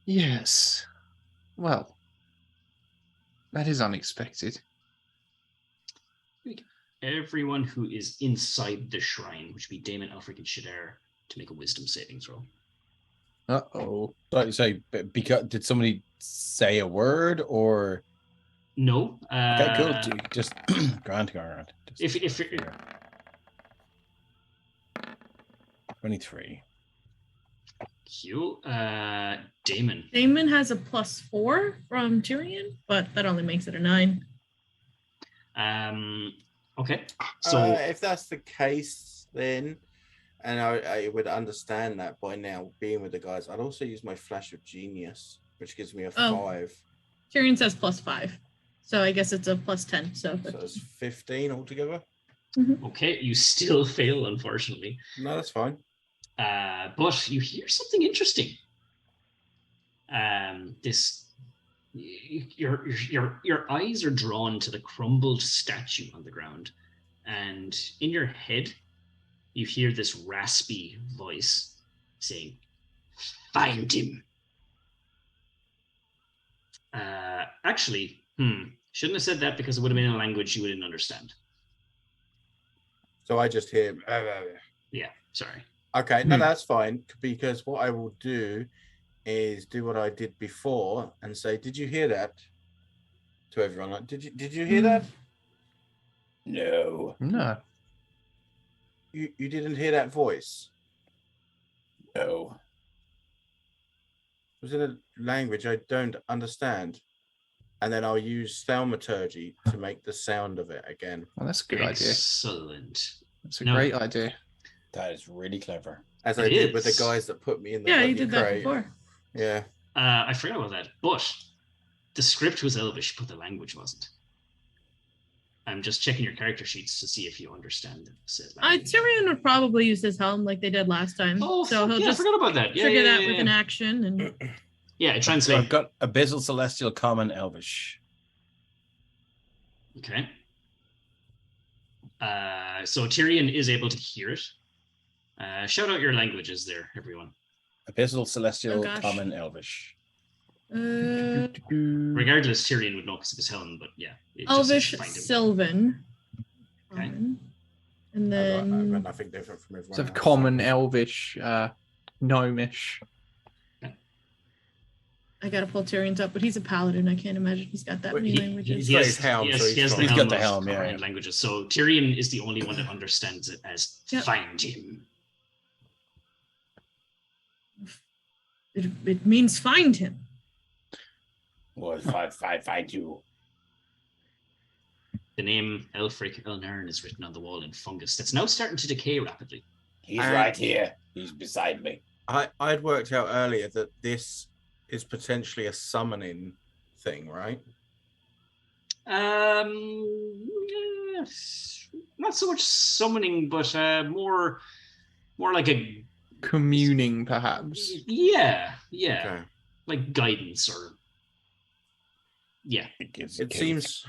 Yes. Well, that is unexpected. Everyone who is inside the shrine, which would be Damon, Alfric, and Shadar, to make a wisdom saving throw. Uh-oh. Sorry, because did somebody say a word or? No. Okay, cool. Just Grant. If 23. you, Damon. Damon has a +4 from Tyrion, but that only makes it a 9. Okay. So if that's the case, then, and I would understand that by now, being with the guys, I'd also use my flash of genius, which gives me a 5. Tyrion says +5, so I guess it's a +10. So it's 15 altogether. Mm-hmm. Okay, you still fail, unfortunately. No, that's fine. But you hear something interesting. Your eyes are drawn to the crumbled statue on the ground, and in your head, you hear this raspy voice saying, "Find him." Actually, shouldn't have said that because it would have been a language you wouldn't understand. So I just hear. Yeah, sorry. Okay, no, that's fine, because what I will do is do what I did before and say, "Did you hear that?" To everyone, like, "Did you hear that?" No. You didn't hear that voice? No. It was in a language I don't understand. And then I'll use thaumaturgy to make the sound of it again. Well, that's a good idea. Excellent. That's a great idea. That is really clever. As I did with the guys that put me in the you did that before. Yeah. I forgot about that, but the script was Elvish, but the language wasn't. I'm just checking your character sheets to see if you understand the language. Tyrion would probably use his helm like they did last time. Oh, so he'll just I forgot about that. Trigger that with an action and. Yeah, it translates. I've got Abyssal, Celestial, Common, Elvish. Okay. So Tyrion is able to hear it. Shout out your languages there, everyone. Abyssal, Celestial, Common, Elvish. Regardless, Tyrion would know because of his helm, but yeah. Elvish, Sylvan. Okay. And then... I've got nothing different from everyone else. Common, Elvish, Gnomish. I gotta pull Tyrion's up, but he's a paladin. I can't imagine he's got that many languages. He has got the helm, languages. So Tyrion is the only one that understands it as find him. It means find him. Well, find you. The name Elfric Elnern is written on the wall in fungus that's now starting to decay rapidly. He's right here. He's beside me. I'd worked out earlier that this is potentially a summoning thing, right? Not so much summoning, but more like a communing, perhaps. Yeah. Okay. Like guidance or It seems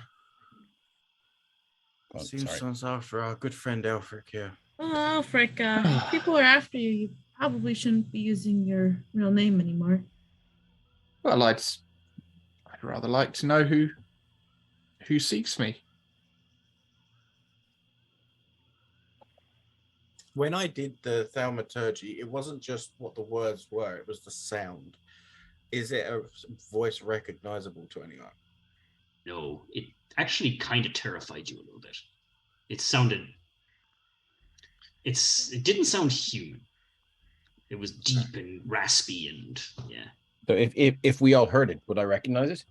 sounds after our good friend Elfric here. Oh, Elfric, if people are after you, you probably shouldn't be using your real name anymore. Well, I'd rather like to know who seeks me. When I did the thaumaturgy, it wasn't just what the words were, it was the sound. Is it a voice recognizable to anyone? No, it actually kind of terrified you a little bit. It didn't sound human. It was deep and raspy and So if we all heard it, would I recognize it?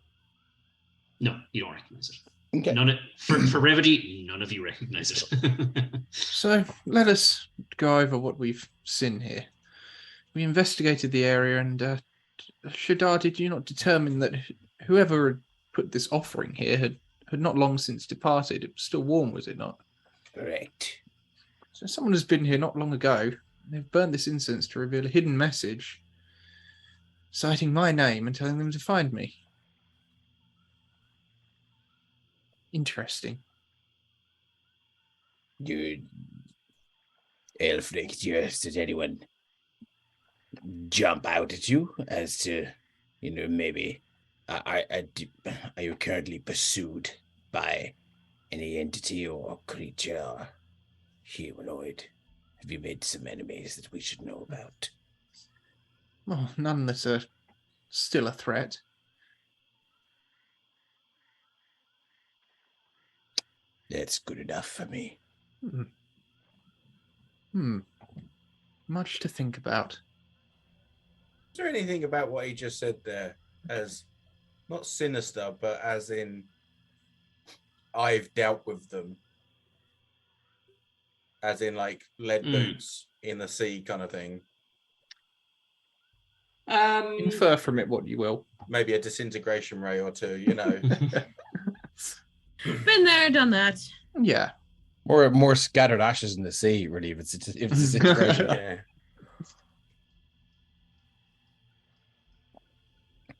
No, you don't recognize it. Okay. For brevity, none of you recognize it. So let us go over what we've seen here. We investigated the area, and Shadar, did you not determine that whoever had put this offering here had not long since departed? It was still warm, was it not? Correct. So someone has been here not long ago. They've burned this incense to reveal a hidden message, citing my name and telling them to find me. Interesting. Elfric, did anyone jump out at you as to, maybe are you currently pursued by any entity or creature or humanoid? Have you made some enemies that we should know about? Well, none that are still a threat. That's good enough for me. Much to think about. Is there anything about what he just said there as not sinister, but as in I've dealt with them? As in like lead boots in the sea kind of thing? Infer from it what you will. Maybe a disintegration ray or two, you know. Been there, done that. Yeah. More scattered ashes in the sea, really, if it's a disintegration. Yeah.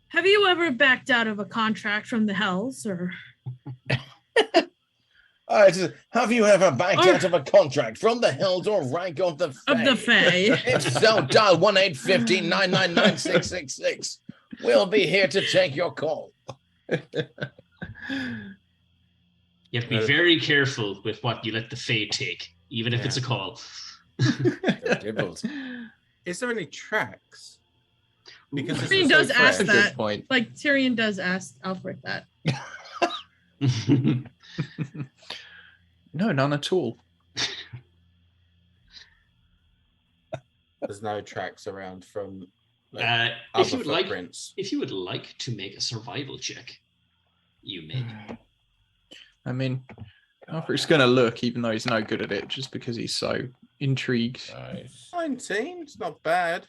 Have you ever backed out of a contract from the Hells, or? Have you ever backed out of a contract from the Hells or rank of the Fae? Of the Fae. If so, dial 1-815-999-6666. We'll be here to take your call. You have to be very careful with what you let the Fae take, even if it's a call. Is there any tracks? Because Tyrion does ask that. Point. Like Tyrion does ask Alfred that. No, none at all. There's no tracks around from if you would like to make a survival check, you may. I mean, Alfred's going to look, even though he's no good at it, just because he's so intrigued. Nice. 19, it's not bad.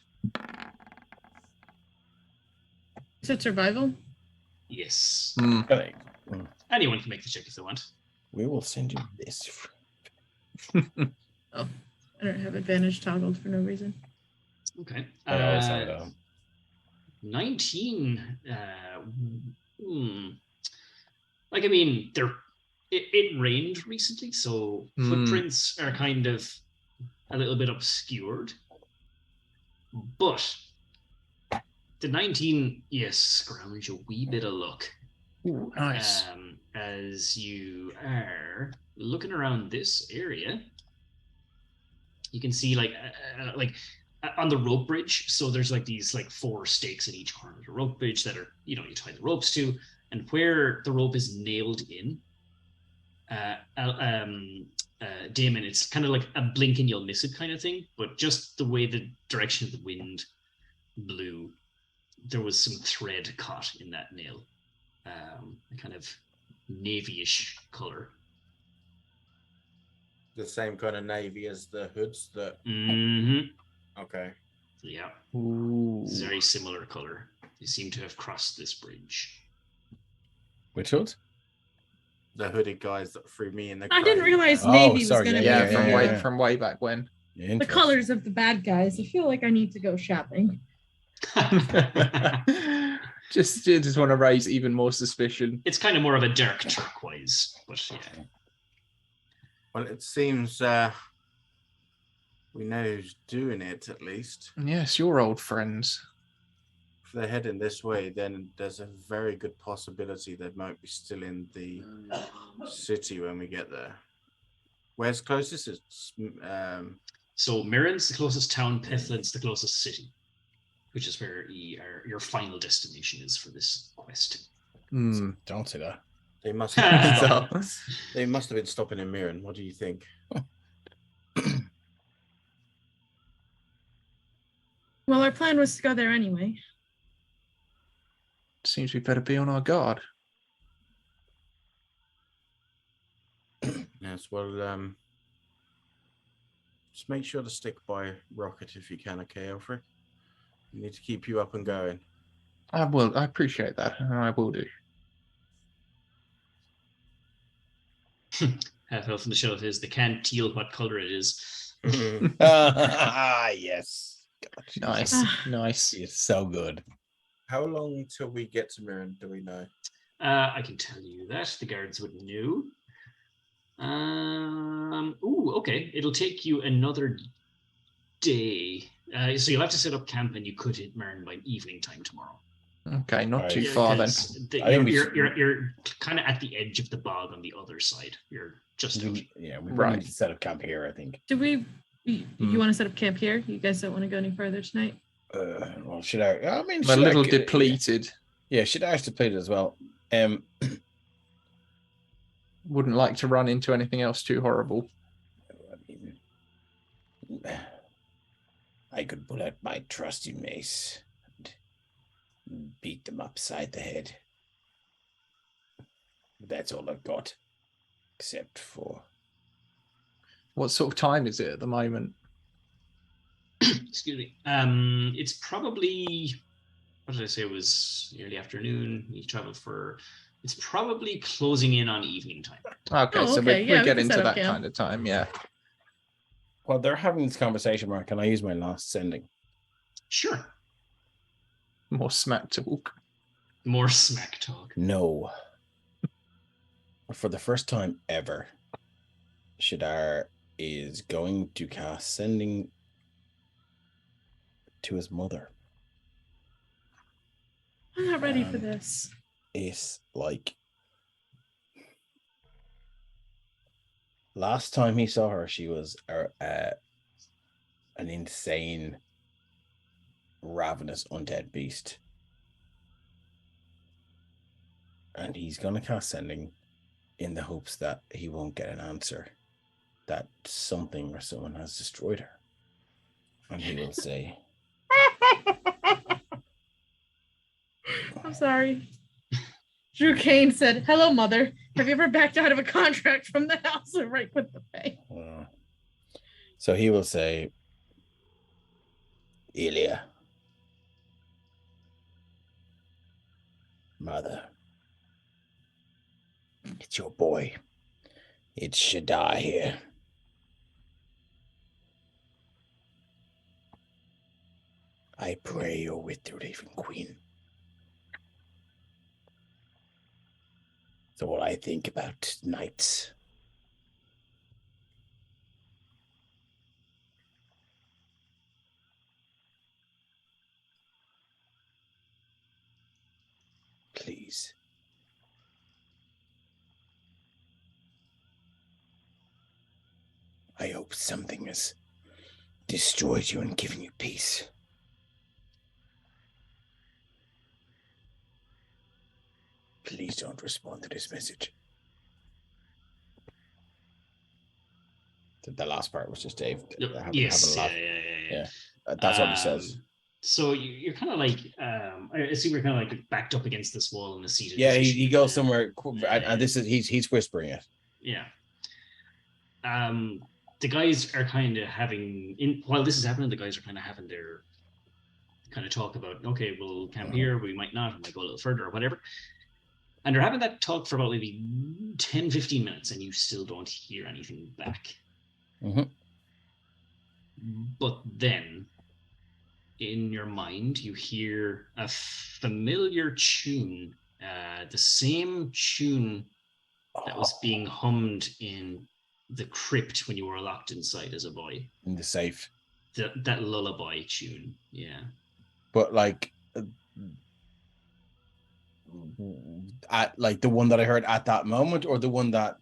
Is it survival? Yes. Anyone can make the check if they want. We will send you this. Oh, I don't have advantage toggled for no reason. Okay. I always have it 19. Like, I mean, it rained recently, so footprints are kind of a little bit obscured. But the 19, yes, scrounge a wee bit of luck. Ooh, nice. As you are looking around this area, you can see like on the rope bridge. So there's like these like 4 stakes at each corner of the rope bridge that are, you tie the ropes to, and where the rope is nailed in, Damon, it's kind of like a blink and you'll miss it kind of thing, but just the way the direction of the wind blew, there was some thread caught in that nail. A kind of navy-ish color. The same kind of navy as the hoods that. Okay. Yeah. Ooh. Very similar color. They seem to have crossed this bridge. Which hoods? The hooded guys that threw me in the. I didn't realize navy was going to be from way back when. The colors of the bad guys. I feel like I need to go shopping. just want to raise even more suspicion. It's kind of more of a dark turquoise, but yeah. Well, it seems we know who's doing it at least. Yes, your old friends. If they're heading this way, then there's a very good possibility they might be still in the city when we get there. Where's closest? It's so Mirren's the closest town, Pethlind's the closest city, which is where your final destination is for this quest. Don't say that. They must have they must have been stopping in Mirren. What do you think? Well, our plan was to go there anyway. Seems we better be on our guard. Yes, well, just make sure to stick by Rocket if you can, okay, Alfred? We need to keep you up and going. I will. I appreciate that, and I will do. Half elf on the shelf is they can't tell what color it is. Yes. Nice. Nice. It's so good. How long till we get to Mirren, do we know? I can tell you that. The guards would know. Okay. It'll take you another day. So you'll have to set up camp, and you could hit Mirren by evening time tomorrow. Okay, not too far then. You're kind of at the edge of the bog on the other side. You're just we need to set up camp here, I think. Do we? You want to set up camp here? You guys don't want to go any further tonight? Well, Shadar. I mean, a little depleted. Yeah, Shadar's depleted as well. Wouldn't like to run into anything else too horrible. I mean, I could pull out my trusty mace and beat them upside the head. That's all I've got, except for. What sort of time is it at the moment? Excuse me. It's probably, what did I say? It was early afternoon. You traveled for. It's probably closing in on evening time. Okay, so we're getting to that kind of time, yeah. Well, they're having this conversation, Mark. Can I use my last sending? Sure. More smack talk. More smack talk. No. For the first time ever, Shadar is going to cast sending to his mother. I'm not ready for this. It's like last time he saw her, she was an insane, ravenous undead beast. And he's going to cast sending in the hopes that he won't get an answer, that something or someone has destroyed her. And he will say, I'm sorry. Drew Kane said, "Hello, mother. Have you ever backed out of a contract from the house or right with the pay?" So he will say, Ilya, mother, it's your boy. It's Shadar here. I pray you're with the Raven Queen. So what I think about knights. Please. I hope something has destroyed you and given you peace. Please don't respond to this message. The last part was just Dave. Yes, yeah. That's what he says. So you're kind of like, I see we're kind of like backed up against this wall in the seat. Yeah, he goes somewhere, and this is he's whispering it. Yeah. The guys are kind of while this is happening, the guys are kind of having their kind of talk about, okay, we'll camp here, we might not, we might go a little further or whatever. And they're having that talk for about maybe 10, 15 minutes, and you still don't hear anything back. Mm-hmm. But then, in your mind, you hear a familiar tune, the same tune that was being hummed in the crypt when you were locked inside as a boy. In the safe. That lullaby tune, yeah. But like the one that I heard at that moment, or the one that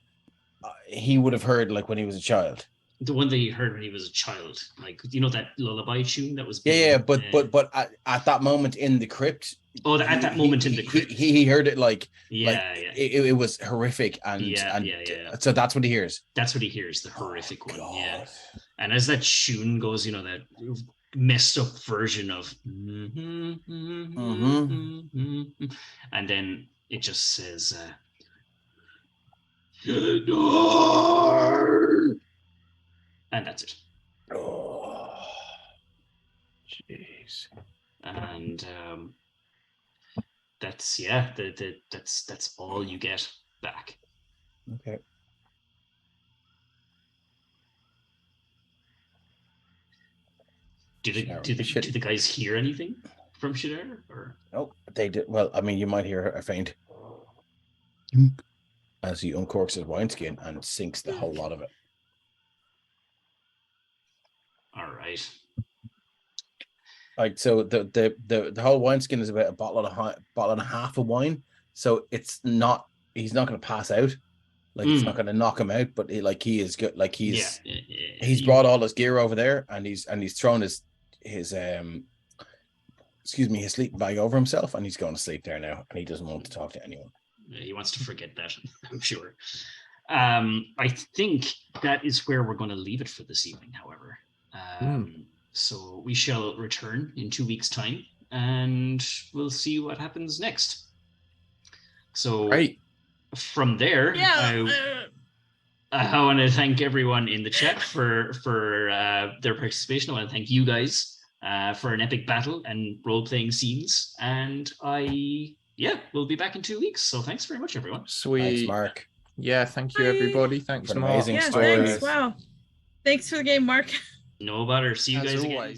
he would have heard like when he was a child. The one that he heard when he was a child, like, you know, that lullaby tune that was. But at that moment in the crypt. Oh, at that moment in the crypt, he heard it like. It was horrific, and so that's what he hears. That's what he hears, the horrific one. Yeah, and as that tune goes, you know, that messed up version of, and then it just says, and that's it. Oh, jeez. And that's that's all you get back. Okay. Do the guys hear anything from Shadar? Or no, they did. Well, I mean, you might hear a faint as he uncorks his wineskin and sinks the whole lot of it. All right. Like, so the whole wineskin is about a bottle and a half of wine. So he's not going to pass out. Like, it's not going to knock him out, but he is good. Like, he's brought all his gear over there, and he's thrown his his sleeping bag over himself, and he's going to sleep there now, and he doesn't want to talk to anyone. He wants to forget that, I'm sure. I think that is where we're going to leave it for this evening, however. So we shall return in 2 weeks' time, and we'll see what happens next. So from there, I want to thank everyone in the chat for their participation. I want to thank you guys for an epic battle and role-playing scenes. And we'll be back in 2 weeks. So thanks very much, everyone. Sweet. Thanks, Mark. Yeah, thank you, everybody. Thanks, Mark. Amazing story. Thanks. Wow. Thanks for the game, Mark. No bother. See you guys again.